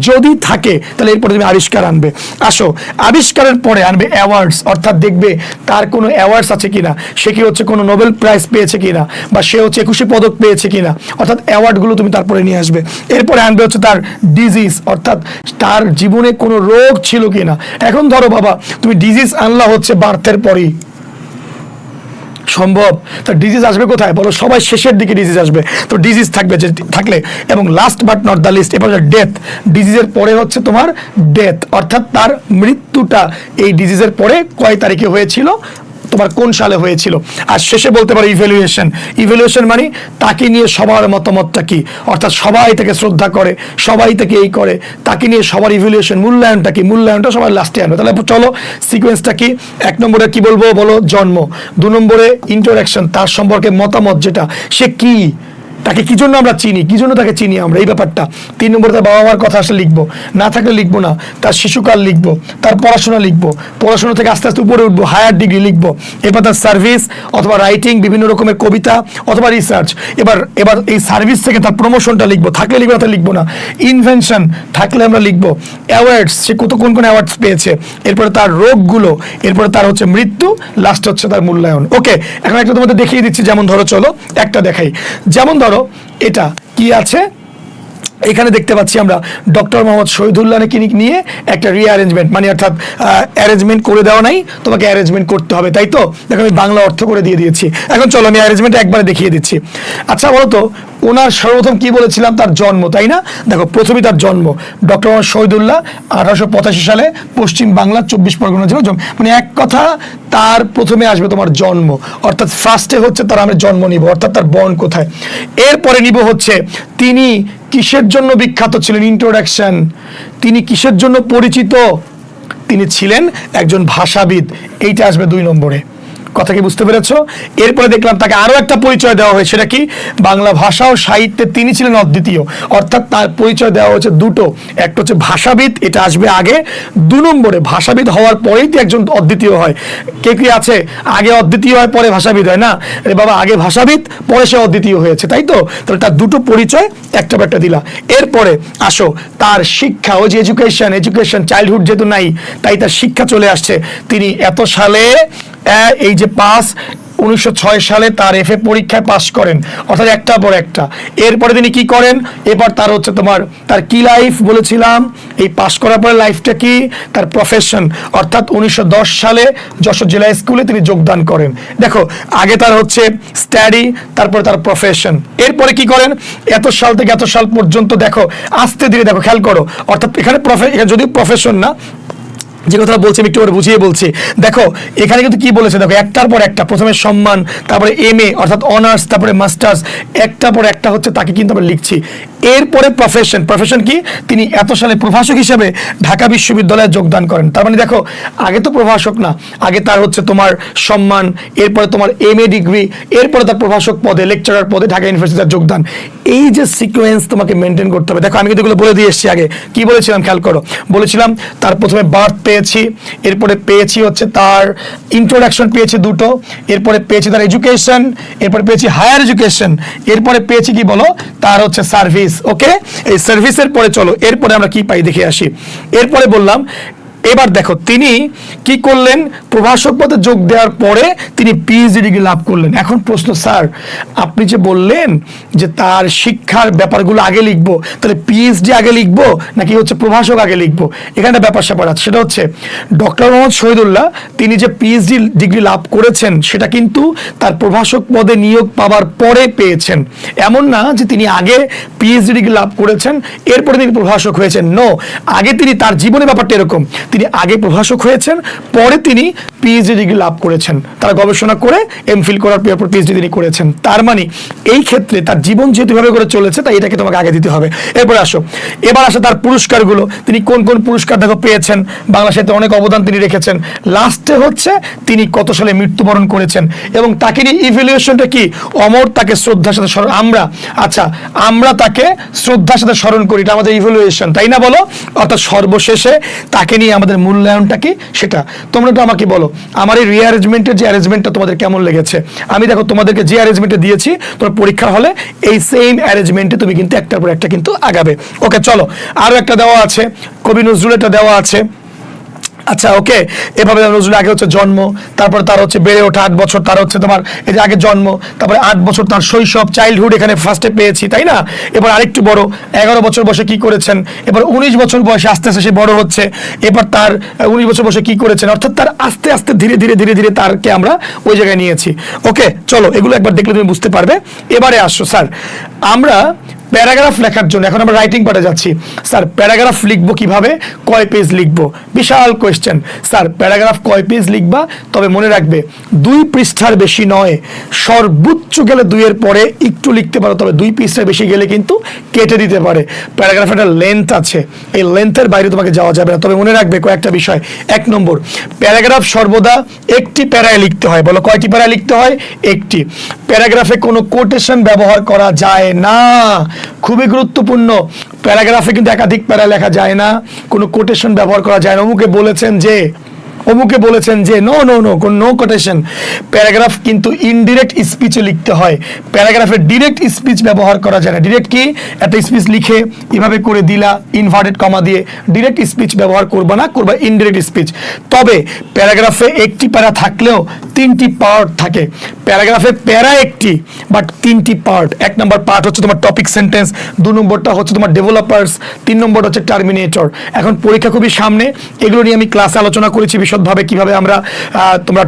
যদি থাকে তাহলে এরপরে তুমি আবিষ্কার আনবে। আসো, আবিষ্কারের পরে আনবে অ্যাওয়ার্ডস, অর্থাৎ দেখবে তার কোনো অ্যাওয়ার্ডস আছে কিনা, সে কি হচ্ছে কোনো নোবেল প্রাইজ পেয়েছে কিনা, বা সে হচ্ছে 21শে পদক পেয়েছে কিনা, অর্থাৎ অ্যাওয়ার্ডগুলো তুমি তারপরে নিয়ে আসবে। এরপরে আনবে হচ্ছে তার ডিজিজ, অর্থাৎ তার জীবনে কোনো রোগ ছিল কিনা। এখন ধরো বাবা তুমি ডিজিজ আনলা হচ্ছে বার্থের পরেই, সম্ভব? তো ডিজিজ আসবে কোথায় বলো? সবাই শেষের দিকে ডিজিজ আসবে, তো ডিজিজ থাকবে যে থাকলে। এবং last but not the least, এবার ডেথ, ডিজিজের পরে হচ্ছে তোমার ডেথ, অর্থাৎ তার মৃত্যুটা এই ডিজিজের পরে কয় তারিখে হয়েছিল, তোমার কোন সালে হয়েছিল। আর শেষে বলতে পারো ইভ্যালুয়েশন। ইভ্যালুয়েশন মানে তাকে নিয়ে সবার মতামতটা কি, অর্থাৎ সবাই তাকে শ্রদ্ধা করে, সবাই তাকে এই করে, তাকে নিয়ে সবার ইভ্যালুয়েশন, মূল্যায়নটা কি, মূল্যায়নটা সবার লাস্টে আনবে। তাহলে চলো সিকোয়েন্সটা কি, 1 নম্বরে কি বলবো বলো, জন্ম। 2 নম্বরে ইন্টারাকশন, তার সম্পর্কে মতামত, যেটা সে কি, তাকে কি জন্য আমরা চিনি, কি জন্য তাকে চিনি আমরা, এই ব্যাপারটা। 3 নম্বরে তার বাবা মার কথা আসলে লিখবো, না থাকলে লিখবো না। তার শিশুকাল লিখবো, তার পড়াশোনা লিখবো, পড়াশোনা থেকে আস্তে আস্তে উপরে উঠবো, হায়ার ডিগ্রি লিখবো। এরপর তার সার্ভিস অথবা রাইটিং, বিভিন্ন রকমের কবিতা অথবা রিসার্চ। এবার এই সার্ভিস থেকে তার প্রমোশনটা লিখবো, থাকলে লিখবো না, তাহলে লিখবো না। ইনভেনশন, থাকলে আমরা লিখবো। অ্যাওয়ার্ডস, সে কোন কোন অ্যাওয়ার্ডস পেয়েছে। এরপরে তার রোগগুলো, এরপরে তার হচ্ছে মৃত্যু, লাস্ট হচ্ছে তার মূল্যায়ন। ওকে, এখন একটা তোমাদের দেখিয়ে দিচ্ছি। যেমন ধরো, চলো একটা দেখাই। যেমন ধরো এটা কি আছে, এখানে দেখতে পাচ্ছি আমরা ডক্টর মোহাম্মদ শহীদুল্লাহ ক্লিনিক নিয়ে একটা রিঅ্যারেঞ্জমেন্ট, মানে অর্থাৎ অ্যারেঞ্জমেন্ট করে দেওয়া নাই, তোমাকে অ্যারেঞ্জমেন্ট করতে হবে, তাই তো? দেখো আমি বাংলা অর্থ করে দিয়ে দিয়েছি। এখন চলো আমি অ্যারেঞ্জমেন্টটা একবারে দেখিয়ে দিচ্ছি। আচ্ছা বলো তো, ওনার সর্বপ্রথম কি বলেছিলাম, তার জন্ম, তাই না? দেখো প্রথমেই তার জন্ম, ডক্টর মোহাম্মদ শহীদুল্লাহ 1885 সালে পশ্চিম বাংলার 24 পরগনা জেলা, মানে এক কথা তার প্রথমে আসবে তোমার জন্ম, অর্থাৎ ফার্স্টে হচ্ছে তার আমরা জন্ম নিব, অর্থাৎ তার বর্ন কোথায়। এরপরে নিব হচ্ছে তিনি কিসের জন্য বিখ্যাত ছিলেন, ইন্ট্রোডাকশন। তিনি কিসের জন্য পরিচিত, তিনি ছিলেন একজন ভাষাবিদ, এইটা আসবে 2 নম্বরে। কথা কি বুঝতে পেরেছো? এরপরে দেখলাম তাকে আরো একটা পরিচয় দেওয়া হয়েছে, সেটা কি, বাংলা ভাষা ও সাহিত্যে তিনি ছিলেন অদ্বিতীয়, অর্থাৎ তার পরিচয় দেওয়া হচ্ছে দুটো, একটা হচ্ছে ভাষাবিদ, এটা আসবে আগে। 2 নম্বরে ভাষাবিদ হওয়ার পরেই তো একজন অদ্বিতীয় হয়। কে কি আছে, আগে অদ্বিতীয় হয় পরে ভাষাবিদ হয় না? রে বাবা, আগে ভাষাবিদ পরে সে অদ্বিতীয় হয়েছে, তাই তো? তাহলে তার দুটো পরিচয় একটা একটা দিলা। এরপরে আসো তার শিক্ষা, ও যে এডুকেশন, চাইল্ডহুড যেহেতু নাই, তাই তার শিক্ষা চলে আসছে। তিনি এত সালে এই যে 1906 সালে তার এফএ পরীক্ষায় পাশ করেন, অর্থাৎ একটার পর একটা। এরপরে তিনি কি করেন, এবার তার হচ্ছে তোমার তার কি লাইফ বলেছিলাম, এই পাশ করার পরে লাইফটা কি, তার প্রফেশন, অর্থাৎ 1910 সালে যশোর জেলা স্কুলে তিনি যোগদান করেন। দেখো আগে তার হচ্ছে স্টাডি, তারপরে তার প্রফেশন। এরপরে কি করেন, এত সাল থেকে এত সাল পর্যন্ত, দেখো আস্তে ধীরে, দেখো খেয়াল করো, অর্থাৎ এখানে যদি প্রফেশন না, যে কথা বলছি আমি একটু করে বুঝিয়ে বলছি। দেখো এখানে কিন্তু কি বলেছে, দেখো একটার পর একটা, প্রথমে সম্মান, তারপরে এমএ অর্থাৎ অনার্স, তারপরে মাস্টার্স, একটার পর একটা হচ্ছে তাকে কিন্তু আমরা লিখছি। এরপরে প্রফেশন কি, তিনি এত সালে প্রভাষক হিসেবে ঢাকা বিশ্ববিদ্যালয়ে যোগদান করেন। তার মানে দেখো আগে তো প্রভাষক না, আগে তার হচ্ছে তোমার সম্মান, এরপরে তোমার এমএ ডিগ্রি, এরপরে তার প্রভাষক পদে, লেকচারার পদে ঢাকা ইউনিভার্সিটিতে যোগদান। এই যে সিকোয়েন্স তোমাকে মেনটেন করতে হবে। দেখো আমি কিন্তু এগুলো বলে দিয়ে এসেছি আগে, কি বলেছিলাম খেয়াল করো, বলেছিলাম তার প্রথমে বার্থ পেয়েছি, এরপরে পেয়েছি হচ্ছে তার ইন্ট্রোডাকশন পেয়েছি দুটো, এরপরে পেয়েছি তার এডুকেশন, এরপরে পেয়েছি হায়ার এডুকেশন, এরপরে পেয়েছি কি বলো, তার হচ্ছে সার্ভিস। ওকে, এই সার্ভিসের পরে চলো এরপরে আমরা কি পাই দেখে আসি। এরপরে বললাম এবার দেখো তিনি কি করলেন, প্রভাষক পদে যোগ দেওয়ার পরে তিনি পিএইচডি ডিগ্রি লাভ করলেন। এখন প্রশ্ন, স্যার আপনি যে বললেন যে তার শিক্ষার ব্যাপারগুলো আগে লিখবো, তাহলে পিএইচডি আগে লিখবো নাকি হচ্ছে প্রভাষক আগে লিখবো? এখানে ব্যাপার স্যাপার আছে, সেটা হচ্ছে ডক্টর মোহাম্মদ শহীদুল্লাহ তিনি যে পিএইচডি ডিগ্রি লাভ করেছেন সেটা কিন্তু তার প্রভাষক পদে নিয়োগ পাওয়ার পরে পেয়েছেন। এমন না যে তিনি আগে পিএইচডি ডিগ্রি লাভ করেছেন এরপরে তিনি প্রভাষক হয়েছেন, নো, আগে তিনি, তার জীবনের ব্যাপারটা এরকম, তিনি আগে প্রভাষক হয়েছেন, পরে তিনি পিএইচডি ডিগ্রি লাভ করেছেন। তারা গবেষণা করে এমফিল করার পর পিএইচডি তিনি করেছেন। তার মানে এই ক্ষেত্রে তার জীবন যেহেতু ভাবে করে চলেছে, তাই এটাকে তোমাকে আগে দিতে হবে। এরপরে আসো, এবার আসো তার পুরস্কারগুলো, তিনি কোন কোন পুরস্কার দেখো পেয়েছেন, বাংলা সাহিত্যে অনেক অবদান তিনি রেখেছেন। লাস্টে হচ্ছে তিনি কত সালে মৃত্যুবরণ করেছেন, এবং তাকে নিয়ে ইভ্যালুয়েশনটা কি, অমর তাকে শ্রদ্ধার সাথে স্মরণ, আমরা তাকে শ্রদ্ধার সাথে স্মরণ করি, এটা আমাদের ইভ্যালুয়েশন, তাই না বলো? অর্থাৎ সর্বশেষে তাকে নিয়ে আমাদের মূল্যায়নটা কি সেটা। তোমরা তো আমাকে বলো, আমার এই রিঅ্যারেঞ্জমেন্টের যে অ্যারেঞ্জমেন্টটা তোমাদের কেমন লেগেছে? আমি দেখো তোমাদেরকে যে অ্যারেঞ্জমেন্টে দিয়েছি, তোমার পরীক্ষা হলে এই সেম অ্যারেঞ্জমেন্টে তুমি কিন্তু একটার পর একটা কিন্তু আগাবে। ওকে, চলো আরো একটা দেওয়া আছে, কবি নজরুল এটা দেওয়া আছে। আচ্ছা, ওকে, এভাবে নজরুল আগে হচ্ছে জন্ম, তারপর তার হচ্ছে বেড়ে ওঠা 8 বছর, তার হচ্ছে তোমার এই যে আগে জন্ম, তারপরে 8 বছর তার শৈশব, চাইল্ডহুড এখানে ফার্স্টে পেয়েছি, তাই না? এবার আরেকটু বড়, 11 বছর বয়সে কি করেছেন, এবার 19 বছর বয়সে আস্তে আস্তে সে বড় হচ্ছে, এবার তার 19 বছর বয়সে কি করেছেন, অর্থাৎ তার আস্তে আস্তে ধীরে ধীরে ধীরে ধীরে তারকে আমরা ওই জায়গায় নিয়েছি। ওকে, চলো এগুলো একবার দেখলে তুমি বুঝতে পারবে। এবারে আসো স্যার, আমরা প্যারাগ্রাফ লেখার জন্য এখন আমরা রাইটিং পার্টে যাচ্ছি। স্যার প্যারাগ্রাফ লিখবো কিভাবে, কয় পেজ লিখবো? বিশাল কোয়েশ্চেন। স্যার প্যারাগ্রাফ কয় পেজ লিখবা? তবে মনে রাখবে 2 পৃষ্ঠার বেশি নয়, সর্বোচ্চ গেলে 2-এর পরে একটু লিখতে পারো, তবে 2 পৃষ্ঠার বেশি গেলে কিন্তু কেটে দিতে পারে। প্যারাগ্রাফের একটা লেন্থ আছে, এই লেন্থের বাইরে তোমাকে যাওয়া যাবে না। তবে মনে রাখবে কয়েকটা বিষয়। 1 নম্বর, প্যারাগ্রাফ সর্বদা একটি প্যারায় লিখতে হয়। বলো কয়টি প্যারায় লিখতে হয়? একটি। প্যারাগ্রাফে কোনো কোটেশন ব্যবহার করা যায় না, খুবই গুরুত্বপূর্ণ। প্যারাগ্রাফে কিন্তু একাধিক প্যারা লেখা যায় না, কোনো কোটেশন ব্যবহার করা যায় না। অমুকে বলেছেন যে নো কোটেশন। প্যারাগ্রাফ কিন্তু ইনডিরেক্ট স্পিচে লিখতে হয়, প্যারাগ্রাফে ডিরেক্ট স্পিচ ব্যবহার করা যায় না। ডিরেক্ট কি, একটা স্পিচ লিখে এভাবে করে দিলা ইনভার্টেড কমা দিয়ে, ডিরেক্ট স্পিচ ব্যবহার করবা না, করবা ইনডিরেক্ট স্পিচ। তবে প্যারাগ্রাফে একটি প্যারা থাকলেও 3টি পার্ট থাকে। প্যারাগ্রাফে প্যারা একটি, বাট 3টি পার্ট। 1 নম্বর পার্ট হচ্ছে তোমার টপিক সেন্টেন্স, 2 নম্বরটা হচ্ছে তোমার ডেভেলপার্স, 3 নম্বর হচ্ছে টার্মিনেটর। এখন পরীক্ষা খুবই সামনে, এগুলো নিয়ে আমি ক্লাসে আলোচনা করেছি বিশদভাবে, কিভাবে আমরা তোমরা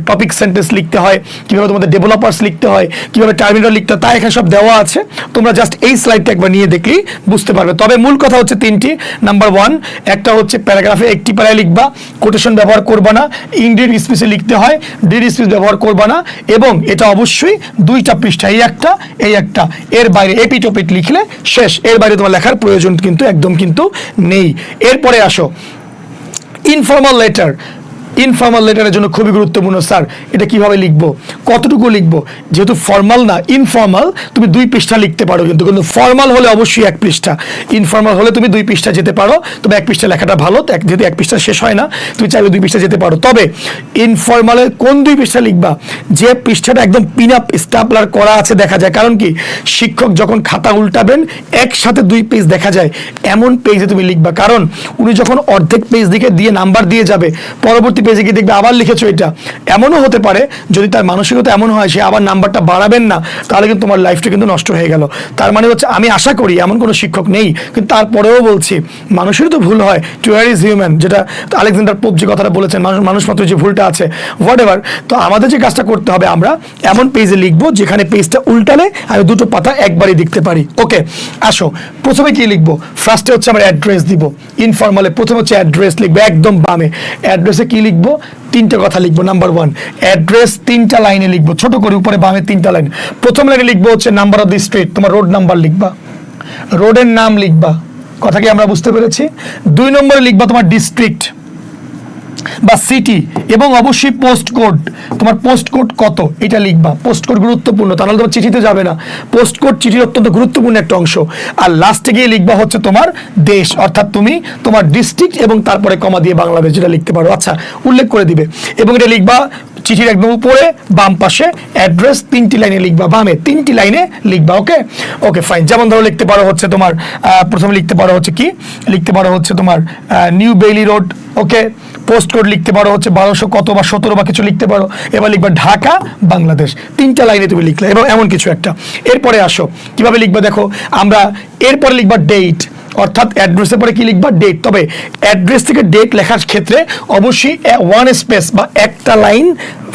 টপিক সেন্টেন্স লিখতে হয়, কিভাবে তোমাদের ডেভেলপার্স লিখতে হয়, কিভাবে টার্মিনেটর লিখতে হয়, তাই এখানে সব দেওয়া আছে। তোমরা জাস্ট এই স্লাইডটা একবার নিয়ে দেখলেই বুঝতে পারবে। তবে মূল কথা হচ্ছে 3টি। নাম্বার 1, একটা হচ্ছে প্যারাগ্রাফে একটি প্যারায় লিখবা, কোটেশন ব্যবহার করবা না, ইনডিরেক্ট স্পিচে লিখতে হয়, ডিরেক্ট স্পিচ ব্যবহার করবা না, এবং এটা অবশ্যই 2টা পৃষ্ঠা, এই একটা, এর বাইরে এপিটোপিট লিখলে শেষ। এর বাইরে তোমার লেখার প্রয়োজন কিন্তু একদম কিন্তু নেই। এরপরে আসো ইনফর্মাল লেটারের জন্য খুবই গুরুত্বপূর্ণ। স্যার এটা কিভাবে লিখবো, কতটুকু লিখবো? যেহেতু ফর্মাল না, ইনফর্মাল, তুমি 2 পৃষ্ঠা লিখতে পারো, কিন্তু ফর্মাল হলে অবশ্যই 1 পৃষ্ঠা। ইনফর্মাল হলে তুমি 2 পৃষ্ঠা যেতে পারো, তবে 1 পৃষ্ঠা লেখাটা ভালো, যেহেতু 1 পৃষ্ঠা শেষ হয় না, তুমি চাইলে 2 পৃষ্ঠা যেতে পারো। তবে ইনফর্মালে কোন 2 পৃষ্ঠা লিখবা? যে পৃষ্ঠাটা একদম পিন আপ স্টাপলার করা আছে দেখা যায়। কারণ কি, শিক্ষক যখন খাতা উল্টাবেন একসাথে 2 পেজ দেখা যায়, এমন পেজে তুমি লিখবা। কারণ উনি যখন অর্ধেক পেজ দিকে দিয়ে নাম্বার দিয়ে যাবে, পরবর্তী পেজে গিয়ে দেখবে আবার লিখেছো এটা। এমনও হতে পারে যদি তার মানসিকতা এমন হয় সে আবার নাম্বারটা বাড়াবেন না, তাহলে কিন্তু তোমার লাইফটা কিন্তু নষ্ট হয়ে গেল। তার মানে হচ্ছে, আমি আশা করি এমন কোনো শিক্ষক নেই, কিন্তু তারপরেও বলছি মানুষেরই তো ভুল হয়, টু এয়ার ইজ হিউম্যান, যেটা আলেকজান্ডার পোপ যে কথাটা বলেছেন, মানুষ মাত্র যে ভুলটা আছে, হোয়াট এভার। তো আমাদের যে কাজটা করতে হবে, আমরা এমন পেজে লিখবো যেখানে পেজটা উল্টালে আমি 2টো পাতা একবারই দেখতে পারি। ওকে, আসো প্রথমে কি লিখবো? ফার্স্টে হচ্ছে আমরা অ্যাড্রেস দিব। ইনফর্মালে প্রথমে হচ্ছে অ্যাড্রেস লিখবো, একদম বামে। অ্যাড্রেসে কি লিখবো? 3টা কথা লিখবো। নাম্বার 1, অ্যাড্রেস 3টা লাইনে লিখবো, ছোট করে উপরে বামে 3টা লাইন। প্রথম লাইনে লিখবো হচ্ছে নাম্বার অফ দি স্ট্রিট, তোমার রোড নাম্বার লিখবা, রোডের নাম লিখবা। কথা কি আমরা বুঝতে পেরেছি? 2 নম্বরে লিখবা তোমার ডিস্ট্রিক্ট বা সিটি, এবং অবশ্যই পোস্ট কোড, তোমার পোস্ট কোড কত এটা লিখবা। পোস্ট কোড গুরুত্বপূর্ণ, তাহলে তোমার চিঠিতে যাবে না। পোস্ট কোড চিঠির অত্যন্ত গুরুত্বপূর্ণ একটা অংশ। আর লাস্টে গিয়ে লিখবা হচ্ছে তোমার দেশ, অর্থাৎ তুমি তোমার ডিস্ট্রিক্ট এবং তারপরে কমা দিয়ে বাংলাদেশ, যেটা লিখতে পারো। আচ্ছা, উল্লেখ করে দিবে, এবং এটা লিখবা চিঠির একদম উপরে বাম পাশে। অ্যাড্রেস 3টি লাইনে লিখবা, বামে 3টি লাইনে লিখবা। Okay fine. যেমন ধরো লিখতে পারো হচ্ছে তোমার প্রথমে লিখতে পারো হচ্ছে কি, লিখতে পারো হচ্ছে তোমার নিউ বেইলি রোড। ওকে, পোস্ট কোড লিখতে পারো হচ্ছে 1200 কত বা 17 বা কিছু লিখতে পারো। এবার লিখবা ঢাকা, বাংলাদেশ, 3টা লাইনে তুমি লিখলে, এবং এমন কিছু একটা। এরপরে আসো কিভাবে লিখবা দেখো, আমরা এরপরে লিখবা ডেট। অর্থাৎ অ্যাড্রেসের পরে কি লিখবা, ডেট। তবে অ্যাড্রেস থেকে ডেট লেখার ক্ষেত্রে অবশ্যই ওয়ান স্পেস বা একটা লাইন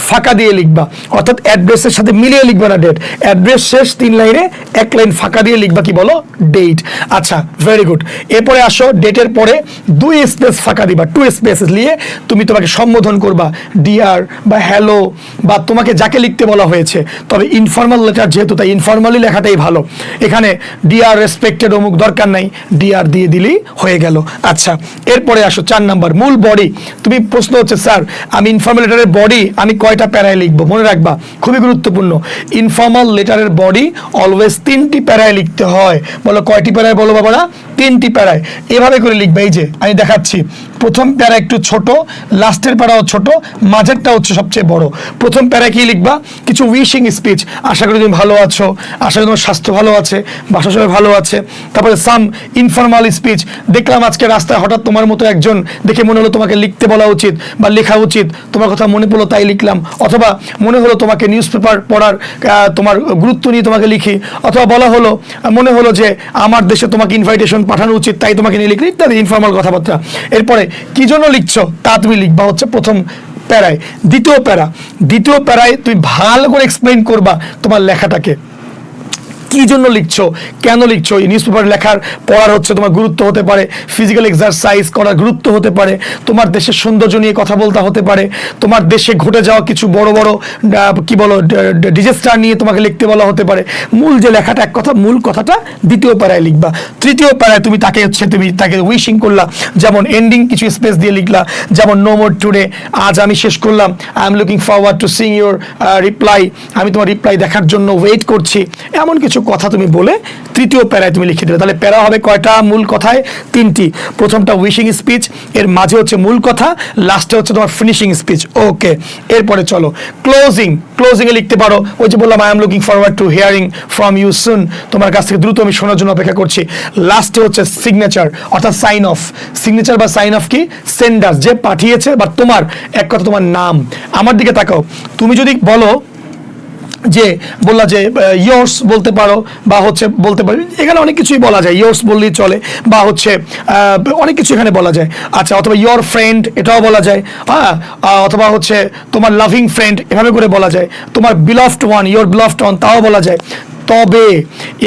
ফাঁকা দিয়ে লিখবা, অর্থাৎ অ্যাড্রেসের সাথে মিলিয়ে লিখবা না ডেট। অ্যাড্রেস শেষ 3 লাইনে এক লাইন ফাঁকা দিয়ে লিখবা কি বলো, ডেট। আচ্ছা, ভেরি গুড। এরপরে আসো, ডেটের পরে 2 স্পেস ফাঁকা দিবা, 2 স্পেস নিয়ে তুমি তোমাকে সম্বোধন করবা, ডিয়ার বা হ্যালো বা তোমাকে যাকে লিখতে বলা হয়েছে। তবে ইনফর্মাল লেটার যেহেতু, তাই ইনফর্মালি লেখাটাই ভালো। এখানে ডিয়ার রেসপেক্টেড অমুক দরকার নাই, ডিয়ার দিয়ে দিলেই হয়ে গেল। আচ্ছা, এরপরে আসো 4 নাম্বার, মূল বডি। তুমি প্রশ্ন হচ্ছে স্যার আমি ইনফর্মাল লেটারের বডি আমি কয়টা প্যারায় লিখবো? মনে রাখবা, খুবই গুরুত্বপূর্ণ, ইনফর্মাল লেটারের বডি অলওয়েজ 3টি প্যারায় লিখতে হয়। বলো কয়টি প্যারায় বলো বাবারা? 3টি প্যারায়। এভাবে করে লিখবে, এই যে আমি দেখাচ্ছি, প্রথম প্যারা একটু ছোট, লাস্টের প্যারাও ছোট, মাঝেরটা হচ্ছে সবচেয়ে বড়। প্রথম প্যারা কি লিখবা? কিছু উইশিং স্পিচ, আশা করি তুমি ভালো আছো, আশা করি তোমার স্বাস্থ্য ভালো আছে, বাসা সবাই ভালো আছে। তারপরে সাম ইনফর্মাল স্পিচ, দেখলাম আজকে রাস্তায় হঠাৎ তোমার মতো একজন দেখে মনে হলো তোমাকে লিখতে বলা উচিত বা লেখা উচিত, তোমার কথা মনে পড়লো তাই লিখলাম। অথবা মনে হলো তোমাকে নিউজ পেপার পড়ার তোমার গুরুত্ব নিয়ে তোমাকে লিখি। অথবা বলা হলো, মনে হলো যে আমার দেশে তোমাকে ইনভাইটেশন পাঠানো উচিত তাই তোমাকে নিয়ে লিখলি, ইত্যাদি ইনফর্মাল কথাবার্তা। এরপরে কি জন্য লিখছো তা তুমি লিখবা হচ্ছে প্রথম প্যারায়। দ্বিতীয় প্যারায় তুমি ভালো করে এক্সপ্লেইন করবা তোমার লেখাটাকে, কি জন্য লিখছো, কেন লিখছো। এই নিউজ পেপার লেখার পড়ার হচ্ছে তোমার গুরুত্ব হতে পারে, ফিজিক্যাল এক্সারসাইজ করার গুরুত্ব হতে পারে, তোমার দেশের সৌন্দর্য নিয়ে কথা বলতে হতে পারে, তোমার দেশে ঘটে যাওয়া কিছু বড় বড় কি বলো ডিজাস্টার নিয়ে তোমাকে লিখতে বলা হতে পারে। মূল যে লেখাটা, এক কথা মূল কথাটা দ্বিতীয় প্যারায় লিখবা। তৃতীয় প্যারায় তুমি তাকে উইশিং করলা, যেমন এন্ডিং কিছু স্পেস দিয়ে লিখলা, যেমন নো মোর টুডে, আজ আমি শেষ করলাম, I am looking forward two Singh your reply, আমি তোমার রিপ্লাই দেখার জন্য ওয়েট করছি, এমন কিছু কথা তুমি বলে তৃতীয় প্যারায় তুমি লিখে দেবে। তাহলে প্যারা হবে কয়টা? মূল কথায় 3টি। প্রথমটা উইশিং স্পিচ, এর মাঝে হচ্ছে মূল কথা, লাস্টে হচ্ছে তোমার ফিনিশিং স্পিচ। ওকে, এরপরে চলো ক্লোজিং এ লিখতে পারো, ওই যে বললাম I am looking forward to hearing from you soon, তোমার কাছ থেকে দ্রুত আমি শোনার জন্য অপেক্ষা করছি। লাস্টে হচ্ছে সিগনেচার অর্থাৎ সাইন অফ। সিগনেচার বা সাইন অফ কি? সেন্ডার, যে পাঠিয়েছে বা তোমার এক কথা তোমার নাম। আমার দিকে তাকাও, তুমি যদি বলো যে বললা যে ইয়োর্স বলতে পারো বা হচ্ছে বলতে পারো, এখানে অনেক কিছুই বলা যায়, ইয়োর্স বললেই চলে, বা হচ্ছে অনেক কিছু এখানে বলা যায়। আচ্ছা, অথবা ইয়োর ফ্রেন্ড এটাও বলা যায়, হ্যাঁ, অথবা হচ্ছে তোমার লাভিং ফ্রেন্ড এভাবে করে বলা যায়, তোমার beloved one, your beloved one তাও বলা যায়। তবে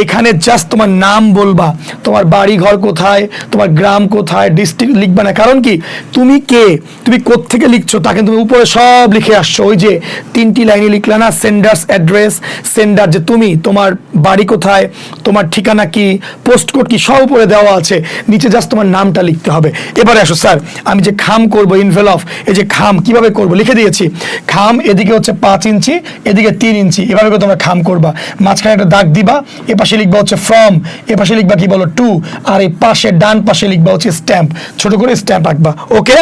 এখানে জাস্ট তোমার নাম বলবা, তোমার বাড়ি ঘর কোথায়, তোমার গ্রাম কোথায়, ডিস্ট্রিক্ট লিখবা না। কারণ কি, তুমি কে, তুমি কোত্থেকে লিখছো তা কিন্তু তুমি উপরে সব লিখে আসছো। ওই যে 3টি লাইনে লিখলা না, সেন্ডার্স অ্যাড্রেস, সেন্ডার যে তুমি, তোমার বাড়ি কোথায়, তোমার ঠিকানা কি, পোস্ট কোড কি, সব উপরে দেওয়া আছে, নিচে জাস্ট তোমার নামটা লিখতে হবে। এবারে আসো স্যার আমি যে খাম করবো, ইনভেলভ, এই যে খাম কিভাবে করবো লিখে দিয়েছি। খাম এদিকে হচ্ছে 5 ইঞ্চি, এদিকে 3 ইঞ্চি, এভাবে করে তোমরা খাম করবা। মাঝখানে একটা দাগ দিবা, এ পাশে লিখবা হচ্ছে ফ্রম, এ পাশে লিখবা কি বলো টু, আর এই পাশে ডান পাশে লিখবা হচ্ছে স্ট্যাম্প, ছোট করে স্ট্যাম্প রাখবা। ওকে,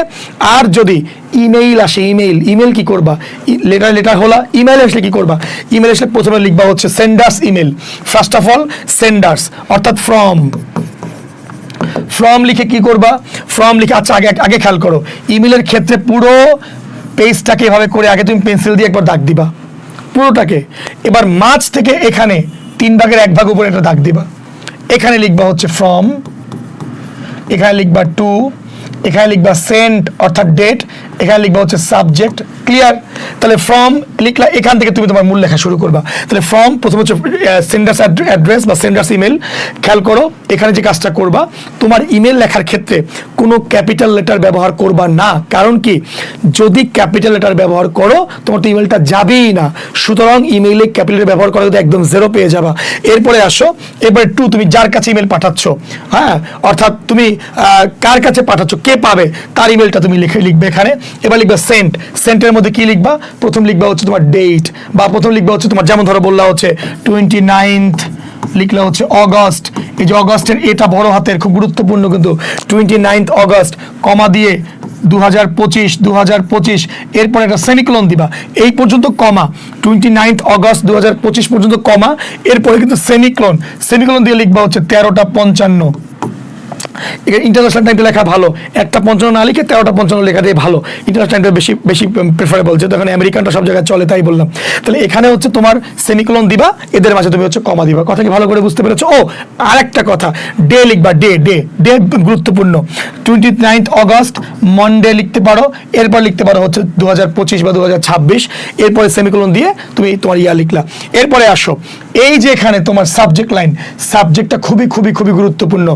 আর যদি ইমেইল আসে, ইমেইল কি করবা, লেটার হলা, ইমেইল আসলে কি করবা, ইমেইল আসলে প্রথমে লিখবা হচ্ছে senders email, first of all senders অর্থাৎ ফ্রম লিখে কি করবা, ফ্রম লিখে, আচ্ছা আগে খেয়াল করো, ইমেইলের ক্ষেত্রে পুরো পেজটাকে এভাবে করে আগে তুমি পেন্সিল দিয়ে একবার দাগ দিবা পুরোটাকে। এবার মাঝ থেকে এখানে 3 ভাগের 1 ভাগ উপরে একটা দাগ দিবা, এখানে লিখবা হচ্ছে ফ্রম, এখানে লিখবা টু, এখানে লিখবা সেন্ট অর্থাৎ ডেট, এখানে লিখবা হচ্ছে সাবজেক্ট। ক্লিয়ার? তাহলে ফ্রম লিখলা, এখান থেকে তুমি তোমার মূল লেখা শুরু করবা। তাহলে ফ্রম প্রথম হচ্ছে সেন্ডার্স অ্যাড্রেস বা সেন্ডার্স ইমেল। খেয়াল করো এখানে যে কাজটা করবা, তোমার ইমেল লেখার ক্ষেত্রে কোনো ক্যাপিটাল লেটার ব্যবহার করবা না। কারণ কি, যদি ক্যাপিটাল লেটার ব্যবহার করো তোমার তো ইমেলটা যাবেই না। সুতরাং ইমেইলে ক্যাপিটাল ব্যবহার করা একদম 0 পেয়ে যাবা। এরপরে আসো, এরপরে টু, তুমি যার কাছে ইমেল পাঠাচ্ছ, হ্যাঁ, অর্থাৎ তুমি কার কাছে পাঠাচ্ছ, কে পাবে তার ইমেলটা তুমি লিখবে এখানে। এবার লিখবা সেন্টের মধ্যে কি লিখবা, প্রথম লিখবা হচ্ছে তোমার ডেট, বা প্রথম লিখবা হচ্ছে তোমার, যেমন ধরো বললা হচ্ছে 29th, লিখলা হচ্ছে অগস্ট, এই যে অগস্টের এটা বড় হাতের, খুব গুরুত্বপূর্ণ কিন্তু, 29th অগস্ট, কমা দিয়ে 2025, এরপর একটা সেমিকোলন দিবা, এই পর্যন্ত কমা, 29th অগস্ট 2025 পর্যন্ত কমা, এরপরে কিন্তু সেমিকোলন দিয়ে লিখবা হচ্ছে 13টা 55, ইন্টারন্যাশনাল টাইমটা লেখা ভালো, 1:55 না লিখে 13:55 লেখা দিয়ে ভালো। ইন্টারন্যাশনাল টাইমটা বেশি বেশি প্রেফারেবল, যেহেতু এখন আমেরিকানটা সব জায়গায় চলে, তাই বললাম। তাহলে এখানে হচ্ছে তোমার সেমিকোলন দিবা, এদের মাঝে তুমি হচ্ছে কমা দিবা। কথা কি ভালো করে বুঝতে পেরেছো? ও আর একটা কথা, ডে লিখবা, ডে ডে ডে গুরুত্বপূর্ণ। 29 অগস্ট মনডে লিখতে পারো, এরপর লিখতে পারো হচ্ছে 2025 বা 2026, এরপরে সেমিকোলন দিয়ে তুমি তোমার ইয়া লিখলা। এরপরে আসো, এই যে এখানে তোমার সাবজেক্ট লাইন, সাবজেক্টটা খুবই খুবই খুবই গুরুত্বপূর্ণ।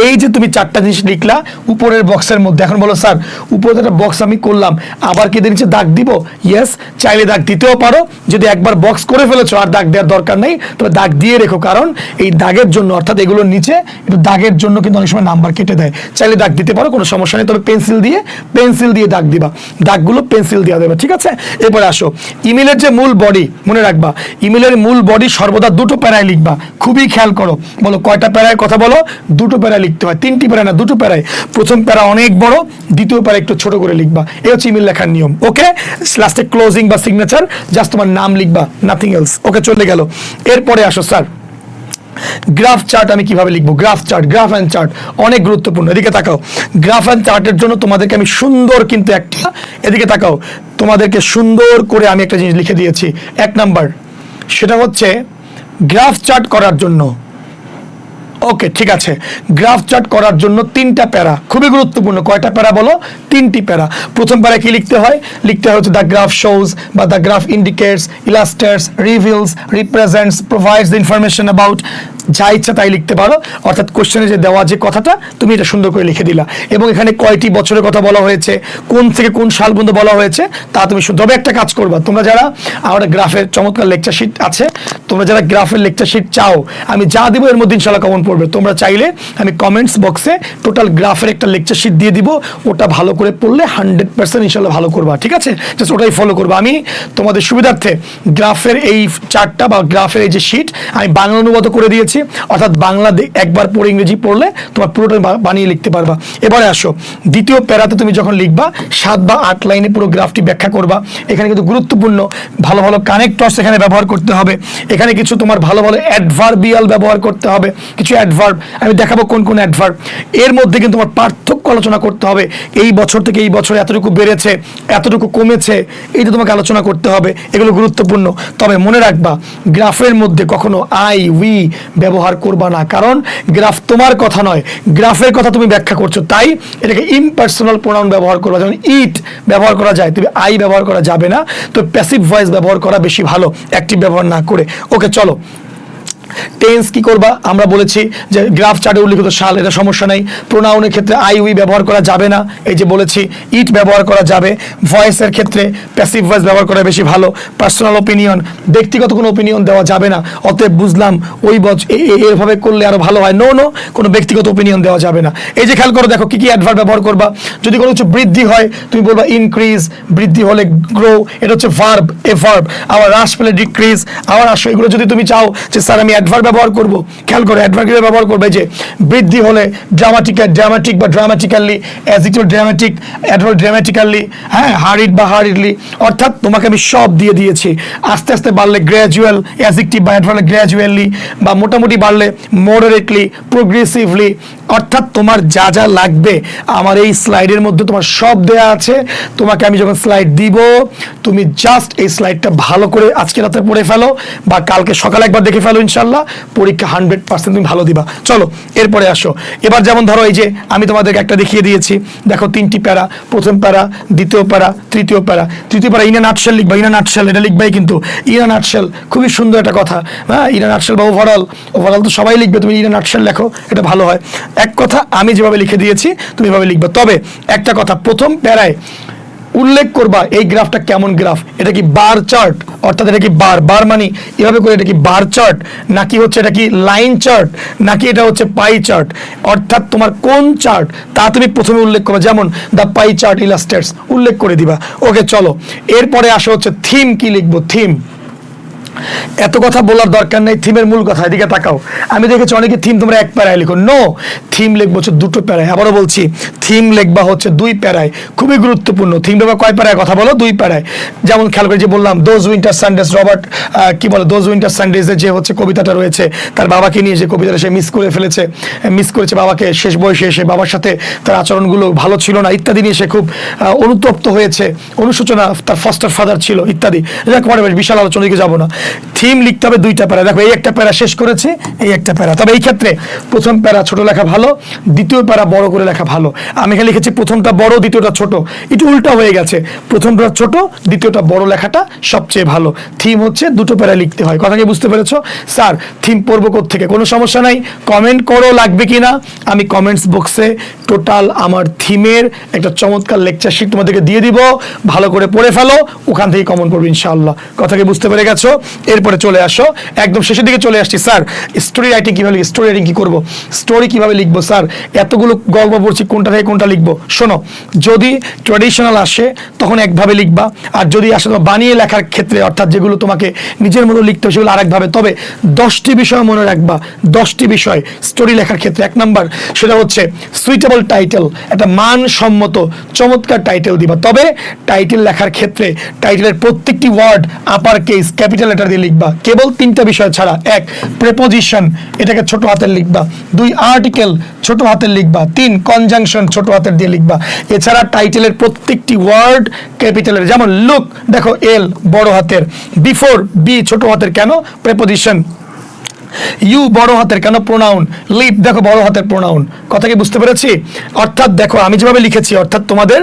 এই যে তুমি 4টা জিনিস লিখলা উপরের বক্সের মধ্যে, এখন বলো স্যার উপরে একটা বক্স আমি করলাম, আবার কি নিচে দাগ দিব? ইয়েস, চাইলে দাগ দিতেও পারো। যদি একবার বক্স করে ফেলেছো আর দাগ দেওয়ার দরকার নেই, তবে দাগ দিয়ে রেখো, কারণ এই দাগের জন্য, অর্থাৎ এগুলোর নিচে একটু দাগের জন্য কিন্তু অনেক সময় নাম্বার কেটে দেয়। চাইলে দাগ দিতে পারো, কোনো সমস্যা নেই, তবে পেন্সিল দিয়ে দাগ দিবা, দাগগুলো পেন্সিল দিয়ে দেবে, ঠিক আছে? এরপরে আসো, ইমেলের যে মূল বডি, মনে রাখবা ইমেলের মূল বডি সর্বদা 2টো প্যারায় লিখবা। খুবই খেয়াল করো, বলো কয়টা প্যারায় কথা বলো? 2টো প্যারায় লিখতে হয়, 3টি প্যারা না, 2টো প্যারায়। প্রথম প্যারা অনেক বড়, দ্বিতীয় প্যারা একটু ছোট করে লিখবা। এই হচ্ছে ইমেল লেখার নিয়ম। ওকে, লাস্টে ক্লোজিং বা সিগনেচার, জাস্ট তোমার নাম লিখবা, নাথিং এলস। ওকে, চলে গেল। এরপরে আসো, স্যার গ্রাফ চার্ট আমি কিভাবে লিখবো? Graph chart, graph and chart অনেক গুরুত্বপূর্ণ। এদিকে তাকাও, গ্রাফ অ্যান্ড চার্টের জন্য তোমাদেরকে আমি সুন্দর কিন্তু একটা, এদিকে তাকাও, তোমাদেরকে সুন্দর করে আমি একটা জিনিস লিখে দিয়েছি। 1 নাম্বার, সেটা হচ্ছে গ্রাফ চার্ট করার জন্য। ওকে, ঠিক আছে, গ্রাফ চার্ট করার জন্য 3টা প্যারা খুবই গুরুত্বপূর্ণ। কয়টা প্যারা বলো? 3টি প্যারা। প্রথম প্যারা কি লিখতে হয়? লিখতে হয় হচ্ছে দ্য গ্রাফ শোজ বা the graph indicates, illustrates, reveals, represents, provides the information about, যা ইচ্ছা তাই লিখতে পারো। অর্থাৎ কোশ্চেনে যে দেওয়া যে কথাটা তুমি এটা সুন্দর করে লিখে দিলা, এবং এখানে কয়টি বছরের কথা বলা হয়েছে, কোন থেকে কোন সাল পর্যন্ত বলা হয়েছে তা তুমি শুদ্ধ। তবে একটা কাজ করবা, তোমরা যারা আমার গ্রাফের চমৎকার লেকচার শিট আছে, তোমরা যারা গ্রাফের লেকচার শিট চাও, আমি যা দিব এর মধ্যে ইনশাআল্লাহ কমন পড়বে। তোমরা চাইলে আমি কমেন্টস বক্সে টোটাল গ্রাফের একটা লেকচার শিট দিয়ে দিব, ওটা ভালো করে পড়লে 100% ইনশাআল্লাহ ভালো করবা, ঠিক আছে? জাস্ট ওটাই ফলো করবা। আমি তোমাদের সুবিধার্থে গ্রাফের এই চার্টটা বা গ্রাফের এই যে শিট আমি বাংলা অনুবাদ করে দিয়েছি, অর্থাৎ বাংলা একবার পড়ে ইংরেজি পড়লে তোমার পুরোটা বানিয়ে লিখতে পারবা। এবারে আসো, দ্বিতীয় প্যারাতে তুমি যখন লিখবা 7 বা 8 লাইনে পুরো গ্রাফটি ব্যাখ্যা করবা। এখানে কিন্তু গুরুত্বপূর্ণ ভালো ভালো কানেক্টরস এখানে ব্যবহার করতে হবে। এখানে কিছু তোমার ভালো ভালো অ্যাডভার্বিয়াল ব্যবহার করতে হবে, কিছু অ্যাডভার্ব আমি দেখাবো কোন কোন অ্যাডভার্ব। এর মধ্যে কিন্তু তোমার পার্থক্য আলোচনা করতে হবে, এই বছর থেকে এই বছর এতটুকু বেড়েছে, এতটুকু কমেছে, এইটা তোমাকে আলোচনা করতে হবে। এগুলো গুরুত্বপূর্ণ। তবে মনে রাখবা, গ্রাফের মধ্যে কখনো আই উই ব্যবহার করবা না, কারণ গ্রাফ তোমার কথা নয়, গ্রাফের কথা তুমি ব্যাখ্যা করছো, তাই এটাকে ইমপার্সোনাল প্রোনাউন ব্যবহার করবা। যেমন ইট ব্যবহার করা যায়, তবে আই ব্যবহার করা যাবে না। তো প্যাসিভ ভয়েস ব্যবহার করা বেশি ভালো, অ্যাক্টিভ ব্যবহার না করে। ওকে, চলো। টেন্স কি করবা? আমরা বলেছি যে গ্রাফ চার্টে উল্লিখিত সাল, এটা সমস্যা নাই। প্রোনাউনের ক্ষেত্রে আই উই ব্যবহার করা যাবে না, এই যে বলেছি। ইট ব্যবহার করা যাবে। ভয়েসের ক্ষেত্রে প্যাসিভ ভয়েস ব্যবহার করা বেশি ভালো। পার্সোনাল ওপিনিয়ন, ব্যক্তিগত কোনো ওপিনিয়ন দেওয়া যাবে না। অতএব বুঝলাম ওই এভাবে করলে আরো ভালো হয়, নো নো, কোনো ব্যক্তিগত ওপিনিয়ন দেওয়া যাবে না। এই যে খেয়াল করো, দেখো কি কি অ্যাডভার্ব ব্যবহার করবা। যদি কোনো কিছু বৃদ্ধি হয় তুমি বলবা ইনক্রিজ, বৃদ্ধি হলে গ্রো, এটা হচ্ছে ভার্ব, এ ভার্ব। আবার হ্রাস পেলে ডিক্রিজ। আবার আসো, এগুলো যদি তুমি চাও যে স্যার আমি অ্যাডভার্ব ব্যবহার করব, খেয়াল করে অ্যাডভার্ব কিভাবে ব্যবহার করবে। যে বৃদ্ধি হলে ড্রামাটিক বা dramatically, adjective dramatic, adverb dramatically, হ্যাঁ, হারিড বা হারিডলি। অর্থাৎ তোমাকে আমি সব দিয়ে দিয়েছি। আস্তে আস্তে বাড়লে গ্র্যাজুয়াল, অ্যাডজেক্টিভ বা অ্যাডভার্ব গ্র্যাজুয়ালি, বা মোটামুটি বাড়লে মডারেটলি, প্রোগ্রেসিভলি। অর্থাৎ তোমার যা যা লাগবে আমার এই স্লাইডের মধ্যে তোমার সব দেয়া আছে। তোমাকে আমি যখন স্লাইড দিব, তুমি জাস্ট এই স্লাইডটা ভালো করে আজকে রাতে পড়ে ফেলো বা কালকে সকালে একবার দেখে ফেলো, ইনশাল্লাহ পরীক্ষা 100% তুমি ভালো দিবা। চলো এরপরে আসো। এবার যেমন ধরো এই যে আমি তোমাদেরকে একটা দেখিয়ে দিয়েছি, দেখো 3টি প্যারা, প্রথম প্যারা, দ্বিতীয় প্যারা, তৃতীয় প্যারা। তৃতীয় প্যারা ইন এ নাটশেল লিখবা, ইন এ নাটশেল এটা লিখবাই কিন্তু। ইন এ নাটশেল খুবই সুন্দর একটা কথা, হ্যাঁ, ইন এ নাটশেল বা ওভারঅল তো সবাই লিখবে, তুমি ইন এ নাটশেল লেখো, এটা ভালো হয়। এক কথা, আমি যেভাবে লিখে দিয়েছি তুমি এভাবে লিখবে। তবে একটা কথা, প্রথম প্যারায় উল্লেখ করবা এই গ্রাফটা কেমন গ্রাফ। এটা কি বার চার্ট, অর্থাৎ এটা কি বার মানে এভাবে করে, এটা কি বার চার্ট নাকি হচ্ছে এটা কি লাইন চার্ট নাকি এটা হচ্ছে পাই চার্ট, অর্থাৎ তোমার কোন চার্ট তা তুমি প্রথমে উল্লেখ করবা। যেমন দ্য পাই চার্ট ইলাস্ট্রেটস উল্লেখ করে দিবা। ওকে, চলো এরপরে আসা হচ্ছে থিম কি লিখবো। থিম, এত কথা বলার দরকার নেই, থিমের মূল কথা। এদিকে তাকাও, আমি দেখেছি অনেকে থিম তোমরা 1 প্যারায় লিখো, নো, থিম লিখবো হচ্ছে 2টো প্যারায়। আবারও বলছি, থিম লিখবা হচ্ছে 2 প্যারায়, খুবই গুরুত্বপূর্ণ। থিম লিখবা কয় প্যারায়, কথা বলো 2 প্যারায়। যেমন খেয়াল করে যে বললাম দোজ উইন্টার সানডেজ, রবার্ট কি বলে দোজ উইন্টার সানডেজে যে হচ্ছে কবিতাটা রয়েছে, তার বাবাকে নিয়ে যে কবিতাটা সে মিস করেছে বাবাকে, শেষ বয়সে এসে বাবার সাথে তার আচরণগুলো ভালো ছিল না ইত্যাদি নিয়ে সে খুব অনুতপ্ত হয়েছে, অনুশোচনা তার ফস্টার ফাদার ছিল ইত্যাদি। বিশাল আলোচনা দিকে যাবো না। থিম লিখতে হবে 2টা প্যারা। দেখো এই একটা প্যারা শেষ করেছে, এই একটা প্যারা। তবে এই ক্ষেত্রে প্রথম প্যারা ছোট লেখা ভালো, দ্বিতীয় প্যারা বড় করে লেখা ভালো। আমি এখানে লিখেছি প্রথমটা বড়, দ্বিতীয়টা ছোট, একটু উল্টা হয়ে গেছে। প্রথমটা ছোট, দ্বিতীয়টা বড় লেখাটা সবচেয়ে ভালো। থিম হচ্ছে 2টো প্যারা লিখতে হয়। কথা কি বুঝতে পেরেছো? স্যার থিম পড়বো কোত্থেকে? কোনো সমস্যা নাই, কমেন্ট করো লাগবে কিনা। আমি কমেন্টস বক্সে টোটাল আমার থিমের একটা চমৎকার লেকচার শিট তোমাদেরকে দিয়ে দিব, ভালো করে পড়ে ফেলো, ওখান থেকে কমন পড়বে ইনশাআল্লাহ। কথা কি বুঝতে পেরে গেছো? এরপরে চলে আসো, একদম শেষের দিকে চলে আসছি। স্যার স্টোরি রাইটিং কিভাবে লিখবো, স্টোরি রাইটিং কি করবো, স্টোরি কিভাবে লিখবো স্যার, এতগুলো গল্প পড়ছি কোনটা থেকে কোনটা লিখবো? শোনো, যদি ট্র্যাডিশনাল আসে তখন একভাবে লিখবা, আর যদি আসে তোমার বানিয়ে লেখার ক্ষেত্রে, অর্থাৎ যেগুলো তোমাকে নিজের মতো লিখতে হবে সেগুলো আরেকভাবে। তবে 10টি বিষয় মনে রাখবা, 10টি বিষয় স্টোরি লেখার ক্ষেত্রে। 1 নাম্বার সেটা হচ্ছে সুইটেবল টাইটেল, একটা মানসম্মত চমৎকার টাইটেল দিবা। তবে টাইটেল লেখার ক্ষেত্রে টাইটেলের প্রত্যেকটি word upper case capital letter দিয়ে লিখবা, কেবল 3টা বিষয় ছাড়া। 1 প্রেপোজিশন, এটাকে ছোট হাতের লিখবা। 2 আর্টিকেল, ছোট হাতের লিখবা। 3 কনজাংশন, ছোট হাতের দিয়ে লিখবা। এছাড়া টাইটেলের প্রত্যেকটি ওয়ার্ড ক্যাপিটালের, যেমন লুক, দেখো এল বড় হাতের, বিফোর বি ছোট হাতের, কেন প্রেপোজিশন, ইউ বড় হাতের, কেন প্রোনাউন, লিভ দেখো বড় হাতের প্রোনাউন। কথা কি বুঝতে পেরেছি? অর্থাৎ দেখো আমি যেভাবে লিখেছি, অর্থাৎ তোমাদের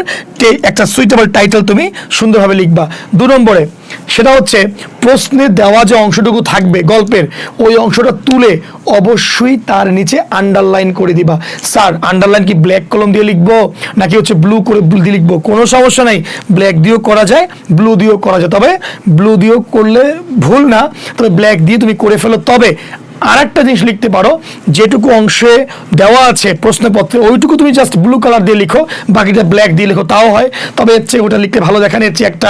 একটা সুইটেবল টাইটেল তুমি সুন্দরভাবে লিখবা। 2 নম্বরে সেটা হচ্ছে প্রশ্নে দেওয়া যে অংশটুকু থাকবে গল্পের, ওই অংশটা তুলে অবশ্যই তার নিচে আন্ডারলাইন করে দিবা। স্যার আন্ডারলাইন কি ব্ল্যাক কলম দিয়ে লিখবো নাকি হচ্ছে ব্লু করে দিয়ে লিখবো? কোনো সমস্যা নাই, ব্ল্যাক দিয়েও করা যায়, ব্লু দিয়েও করা যায়। তবে ব্লু দিয়েও করলে ভুল না, তবে ব্ল্যাক দিয়ে তুমি করে ফেলো। তবে আর একটা জিনিস লিখতে পারো, যেটুকু অংশে দেওয়া আছে প্রশ্নপত্রে ওইটুকু তুমি জাস্ট ব্লু কালার দিয়ে লিখো, বাকিটা ব্ল্যাক দিয়ে লিখো, তাও হয়। তবে এর চেয়ে ওটা লিখতে ভালো দেখান, এর চেয়ে একটা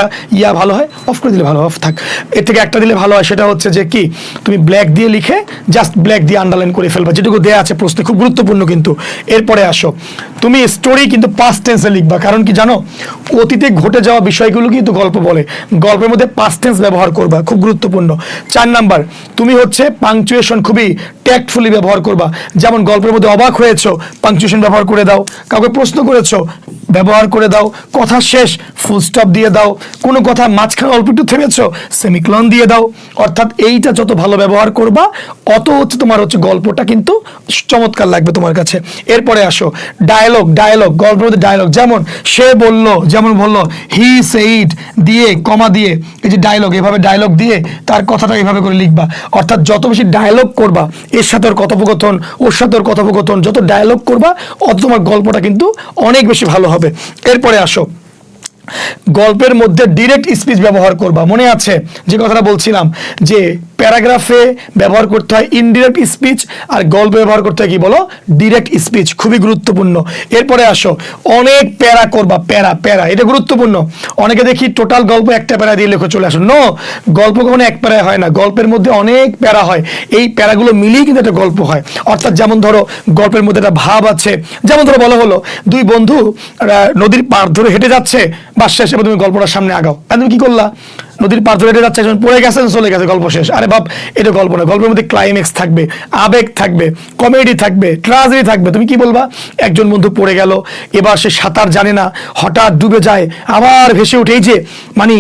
ভালো হয়, অফ করে দিলে ভালো, অফ থাক। এর থেকে একটা দিলে ভালো হয়, সেটা হচ্ছে যে কি তুমি ব্ল্যাক দিয়ে লিখে জাস্ট ব্ল্যাক দিয়ে আন্ডারলাইন করে ফেলবা, যেটুকু দেওয়া আছে প্রশ্নে, খুব গুরুত্বপূর্ণ কিন্তু। এরপরে আসো, তুমি স্টোরি কিন্তু পাস্ট টেন্সে লিখবা, কারণ কি জানো, অতীতে ঘটে যাওয়া বিষয়গুলো কিন্তু গল্প বলে, গল্পের মধ্যে পাস্ট টেন্স ব্যবহার করবা, খুব গুরুত্বপূর্ণ। 4 নাম্বার, তুমি হচ্ছে পাংচুয়েশন খুবই ট্যাক্টফুলি ব্যবহার করবা। যেমন গল্পের মধ্যে অবাক হয়েছো, পাংচুয়েশন ব্যবহার করে দাও। কাউকে প্রশ্ন করেছো, ব্যবহার করে দাও। কথা শেষ, ফুল স্টপ দিয়ে দাও। কোনো কথা মাঝখানে অল্প একটু থেমেছো, সেমিকলন দিয়ে দাও। অর্থাৎ এইটা যত ভালো ব্যবহার করবা, অত হচ্ছে তোমার হচ্ছে গল্পটা কিন্তু চমৎকার লাগবে তোমার কাছে। এরপরে আসো ডায়লগ, গল্পের মধ্যে ডায়লগ, যেমন সে বললো, যেমন বললো হি সেইড দিয়ে কমা দিয়ে, এই যে ডায়লগ, এভাবে ডায়লগ দিয়ে তার কথাটা এভাবে করে লিখবা। অর্থাৎ যত বেশি ডায়লগ করবা, এর সাথে ওর কথোপকথন, ওর সাথে ওর কথোপকথন, যত ডায়লগ করবা অত তোমার গল্পটা কিন্তু অনেক বেশি ভালো হবে। এরপরে আসো, গল্পের মধ্যে ডিরেক্ট স্পিচ ব্যবহার করবা। মনে আছে যে কথাটা বলছিলাম যে প্যারাগ্রাফে ব্যবহার করতে হয় ইনডিরেক্ট স্পিচ, আর গল্পে ব্যবহার করতে হয় কি বলো, ডিরেক্ট স্পিচ, খুবই গুরুত্বপূর্ণ। এরপরে আসো, অনেক প্যারা করবা, প্যারা এটা গুরুত্বপূর্ণ। অনেকে দেখি টোটাল গল্প একটা প্যারা দিয়ে লেখো চলে আসো, নো, গল্প কখনো এক প্যারায় হয় না, গল্পের মধ্যে অনেক প্যারা হয়, এই প্যারাগুলো মিলিয়ে কিন্তু একটা গল্প হয়। অর্থাৎ যেমন ধরো গল্পের মধ্যে একটা ভাব আছে, যেমন ধরো বলা হলো 2 বন্ধু নদীর পাড় ধরে হেঁটে যাচ্ছে, বাস শেষ, এবার তুমি গল্পটার সামনে আগাও, আর তুমি কি করলা, নদীর পাড় ধরে হেঁটে যাচ্ছে, একজন পড়ে গেছে, চলে গেছে, গল্প শেষ। আরে বাপ, এটা গল্প না, গল্পের মধ্যে ক্লাইম্যাক্স থাকবে, আবেগ থাকবে, কমেডি থাকবে, ট্র্যাজেডি থাকবে। তুমি কি বলবা, একজন বন্ধু পড়ে গেল, এবার সে সাঁতার জানে না, হঠাৎ ডুবে যায়, আবার ভেসে উঠে, এই যে মানে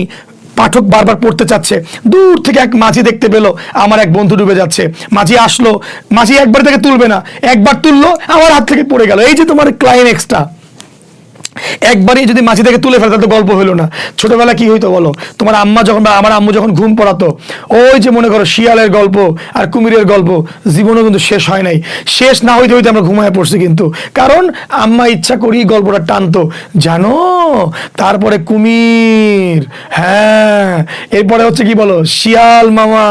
পাঠক বারবার পড়তে চাচ্ছে, দূর থেকে এক মাঝি দেখতে পেলো আমার এক বন্ধু ডুবে যাচ্ছে, মাঝি আসলো, মাঝি একবার থেকে তুলবে না, একবার তুললো আমার হাত থেকে পড়ে গেল, এই যে তোমার ক্লাইম্যাক্সটা। একবারই যদি মাঝি থেকে তুলে ফেলতে তো গল্প হলো না। ছোটবেলা কি হইতো বলো, তোমার আম্মা যখন বা আমার আম্মু যখন ঘুম পড়াতো, ওই যে মনে করো শিয়ালের গল্প আর কুমিরের গল্প জীবনও কিন্তু শেষ হয় নাই, শেষ না হইতে হইতে আমরা ঘুমায় পড়ছি কিন্তু, কারণ আম্মা ইচ্ছা করি গল্পটা টানতো, জানো। তারপরে কুমির, হ্যাঁ, এরপরে হচ্ছে কি বলো, শিয়াল মামা।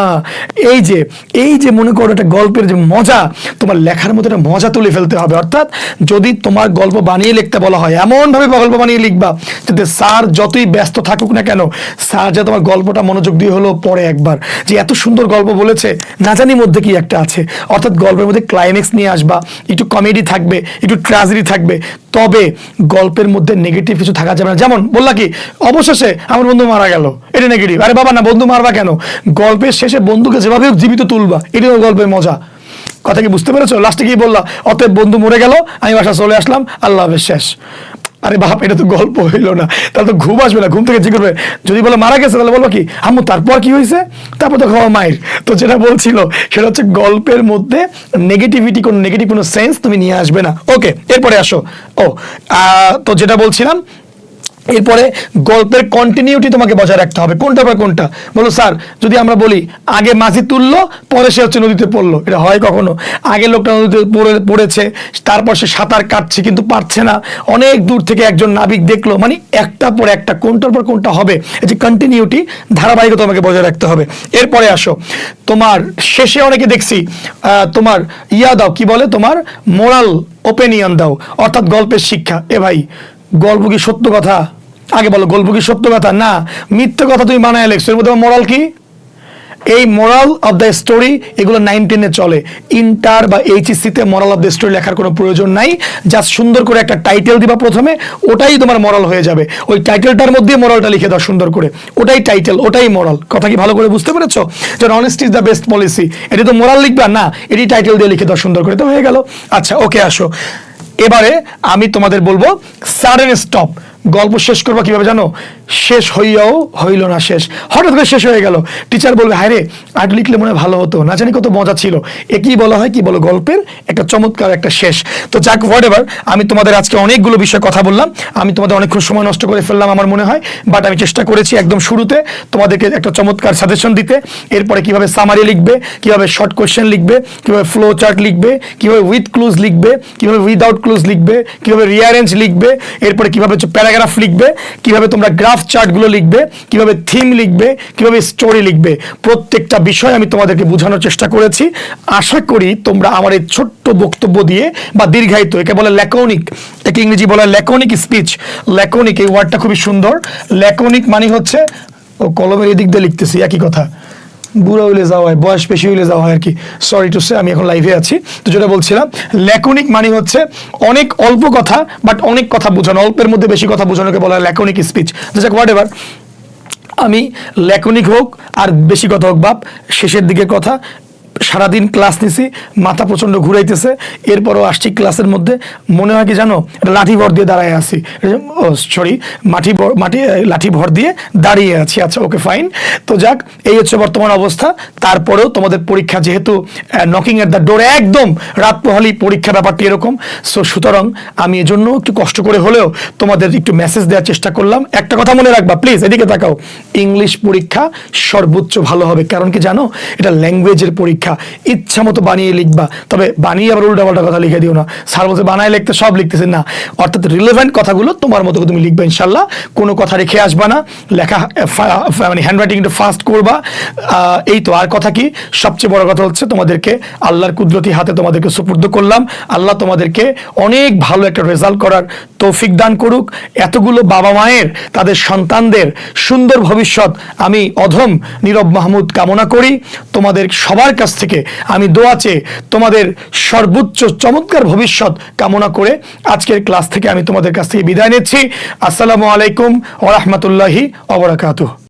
এই যে মনে করো একটা গল্পের যে মজা, তোমার লেখার মধ্যে একটা মজা তুলে ফেলতে হবে। অর্থাৎ যদি তোমার গল্প বানিয়ে লিখতে বলা হয়, এমন ভাবে গল্প বানিয়ে লিখবা যাতে স্যার যতই ব্যস্ত থাকুক না কেন, স্যার যাতে তোমার গল্পটা মনোযোগ দিয়ে হলেও পড়ে একবার, যে এত সুন্দর গল্প বলেছে, না জানি মধ্যে কি একটা আছে। অর্থাৎ গল্পের মধ্যে ক্লাইম্যাক্স নিয়ে আসবা, একটু কমেডি থাকবে, একটু ট্র্যাজেডি থাকবে, তবে গল্পের মধ্যে নেগেটিভ কিছু থাকা যাবে না। যেমন বললা কি অবশেষে আমার বন্ধু মারা গেল, এটা নেগেটিভ। আরে বাবা না, বন্ধু মারবা কেন? গল্পের শেষে বন্ধুকে যেভাবে হোক জীবিত তুলবা, এটাও গল্পের মজা। কথা কি বুঝতে পেরেছো? লাস্টে কি বললা? অতএব বন্ধু মরে গেল, আমি বাসা চলে আসলাম, আল্লাহ হাফেজ, শেষ। আরে বাপ, এটা তো গল্প হইলো না। তাহলে তো ঘুম আসবে না, ঘুম থেকে জিজ্ঞেস করবে। যদি বলো মারা গেছে, তাহলে বলবো কি আম্মু তারপর কি হয়েছে? তারপর তো খাওয়া মায়ের। তো যেটা বলছিল সেটা হচ্ছে গল্পের মধ্যে নেগেটিভিটি, কোনো নেগেটিভ কোনো সেন্স তুমি নিয়ে আসবে না। ওকে, এরপরে আসো। তো যেটা বলছিলাম, এরপরে গল্পের কন্টিনিউটি তোমাকে বজায় রাখতে হবে। কোনটা বা কোনটা? বলো স্যার, যদি আমরা বলি আগে মাঝি তুললো, পরে সে হচ্ছে নদীতে পড়লো, এটা হয় কখনো? আগে লোকটা নদীতে পড়েছে, তারপর সে সাঁতার কাটছে কিন্তু পারছে না, অনেক দূর থেকে একজন নাবিক দেখলো, মানে একটা পর একটা কোনটার পর কোনটা হবে, এই যে কন্টিনিউটি, ধারাবাহিকতা তোমাকে বজায় রাখতে হবে। এরপরে আসো, তোমার শেষে অনেকে দেখছি তোমার দাও, কি বলে, তোমার মোরাল ওপিনিয়ন দাও, অর্থাৎ গল্পের শিক্ষা। এ ভাই, গল্প কি সত্য কথা? আগে বলো, গল্প কি সত্য কথা? না, মিথ্যে কথা তুমি বানায় লেখছো। এর মধ্যে মোরাল কি? এই মোরাল অফ দ্য স্টোরি এগুলো 9-10-এ চলে। ইন্টার বা এইচএসসি তে মোরাল অফ দ্য স্টোরি লেখার কোনো প্রয়োজন নাই। জাস্ট সুন্দর করে একটা টাইটেল দিবা প্রথমে, ওটাই তোমার মোরাল হয়ে যাবে। ওই টাইটেলটার মধ্যে মোরালটা লিখে দাও সুন্দর করে, ওটাই টাইটেল, ওটাই মোরাল। কথা কি ভালো করে বুঝতে পেরেছো? যে honesty is the best policy, এটি তো মোরাল লিখবা না, এটি টাইটেল দিয়ে লিখে দাও সুন্দর করে, তো হয়ে গেল। আচ্ছা, ওকে, আসো এবারে আমি তোমাদের বলবো সাডেন স্টপ। গল্প শেষ করবো কিভাবে জানো? শেষ হইয়াও হইল না শেষ, হঠাৎ করে শেষ হয়ে গেল। টিচার বলবে হায় রে, আর লিখলে মনে হয় ভালো হতো, না জানি কত মজা ছিল। একই বলা হয় কি বলো, গল্পের একটা চমৎকার একটা শেষ। তো যাক, হোয়াট এভার, আমি তোমাদের আজকে অনেকগুলো বিষয়ে কথা বললাম, আমি তোমাদের অনেকক্ষণ সময় নষ্ট করে ফেললাম আমার মনে হয়, বাট আমি চেষ্টা করেছি একদম শুরুতে তোমাদেরকে একটা চমৎকার সাজেশন দিতে। এরপরে কিভাবে সামারি লিখবে, কিভাবে শর্ট কোয়েশ্চেন লিখবে, কিভাবে ফ্লো চার্ট লিখবে, কিভাবে উইথ ক্লুজ লিখবে, কিভাবে উইদাউট ক্লুজ লিখবে, কিভাবে রিঅ্যারেঞ্জ লিখবে, এরপরে কিভাবে প্যারাগ্রাফ লিখবে, কিভাবে তোমরা গ্রাফ চার্টগুলো লিখবে, কিভাবে থিম লিখবে, কিভাবে স্টোরি লিখবে, প্রত্যেকটা বিষয় আমি তোমাদেরকে বোঝানোর চেষ্টা করেছি। আশা করি তোমরা আমার এই ছোট্ট বক্তব্য দিয়ে, বা দীর্ঘায়িত, একে বলে ল্যাকোনিক, একে ইংরেজি বলা ল্যাকোনিক স্পিচ। ল্যাকোনিক এই ওয়ার্ডটা খুবই সুন্দর। ল্যাকোনিক মানে হচ্ছে, ও কলমের এদিক দিয়ে লিখতেছি একই কথা, বুড়া হইলে যাওয়া হয়, বয়স বেশি হইলে যাওয়া হয় আর কি, সরি টু সে, আমি এখন লাইভে আছি। তো যেটা বলছিলাম, ল্যাকোনিক মানে হচ্ছে অনেক অল্প কথা বাট অনেক কথা বোঝানো, অল্পের মধ্যে বেশি কথা বোঝানোকে বলা হয় ল্যাকোনিক স্পিচ। যাক, হোয়াট এভার, আমি ল্যাকোনিক হোক আর বেশি কথা হোক বাপ, শেষের দিকে কথা, সারাদিন ক্লাস নিছি, মাথা প্রচন্ড ঘুরাইতেছে, এরপরও আসছি ক্লাসের মধ্যে, মনে হয় কি জানো, লাঠি ভর দিয়ে দাঁড়ায় আছি, সরি লাঠি ভর দিয়ে দাঁড়িয়ে আছি। আচ্ছা, ওকে, ফাইন। তো যাক, এই হচ্ছে বর্তমান অবস্থা। তারপরেও তোমাদের পরীক্ষা যেহেতু নকিং এট দ্য ডোর, একদম রাত পোহালি পরীক্ষা, ব্যাপারটি এরকম। সুতরাং আমি এজন্য একটু কষ্ট করে হলেও তোমাদের একটু মেসেজ দেওয়ার চেষ্টা করলাম। একটা কথা মনে রাখবা প্লিজ, এদিকে তাকাও, ইংলিশ পরীক্ষা সর্বোচ্চ ভালো হবে। কারণ কি জানো, এটা ল্যাঙ্গুয়েজের পরীক্ষা, ইচ্ছা মতো বানিয়ে লিখবা, তবে বানিয়ে আবার উল্টাপাল্টা কথা লিখে দিও না। স্যার বলছে বানায় লিখতে, সব লিখতেছে না, অর্থাৎ রিলেভেন্ট কথাগুলো তোমার মতো তুমি লিখবে ইনশাল্লাহ, কোনো কথা রেখে আসবা না, লেখা মানে হ্যান্ডরাইটিং একটু ফাস্ট করবা। এই তো, আর কথা কি, সবচেয়ে বড় কথা হচ্ছে তোমাদেরকে আল্লাহর কুদরতি হাতে তোমাদেরকে সুপুর্দ করলাম। আল্লাহ তোমাদেরকে অনেক ভালো একটা রেজাল্ট করার তৌফিক দান করুক। এতগুলো বাবা মায়ের তাদের সন্তানদের সুন্দর ভবিষ্যৎ আমি অধম নীরব মাহমুদ কামনা করি। তোমাদের সবার কাছ থেকে আমি দোয়া চেয়ে তোমাদের সর্বোচ্চ চমৎকার ভবিষ্যৎ কামনা করে আজকের ক্লাস থেকে আমি তোমাদের কাছ থেকে বিদায় নিচ্ছি। আসসালামু আলাইকুম ওয়া রাহমাতুল্লাহি ওয়া বারাকাতুহু।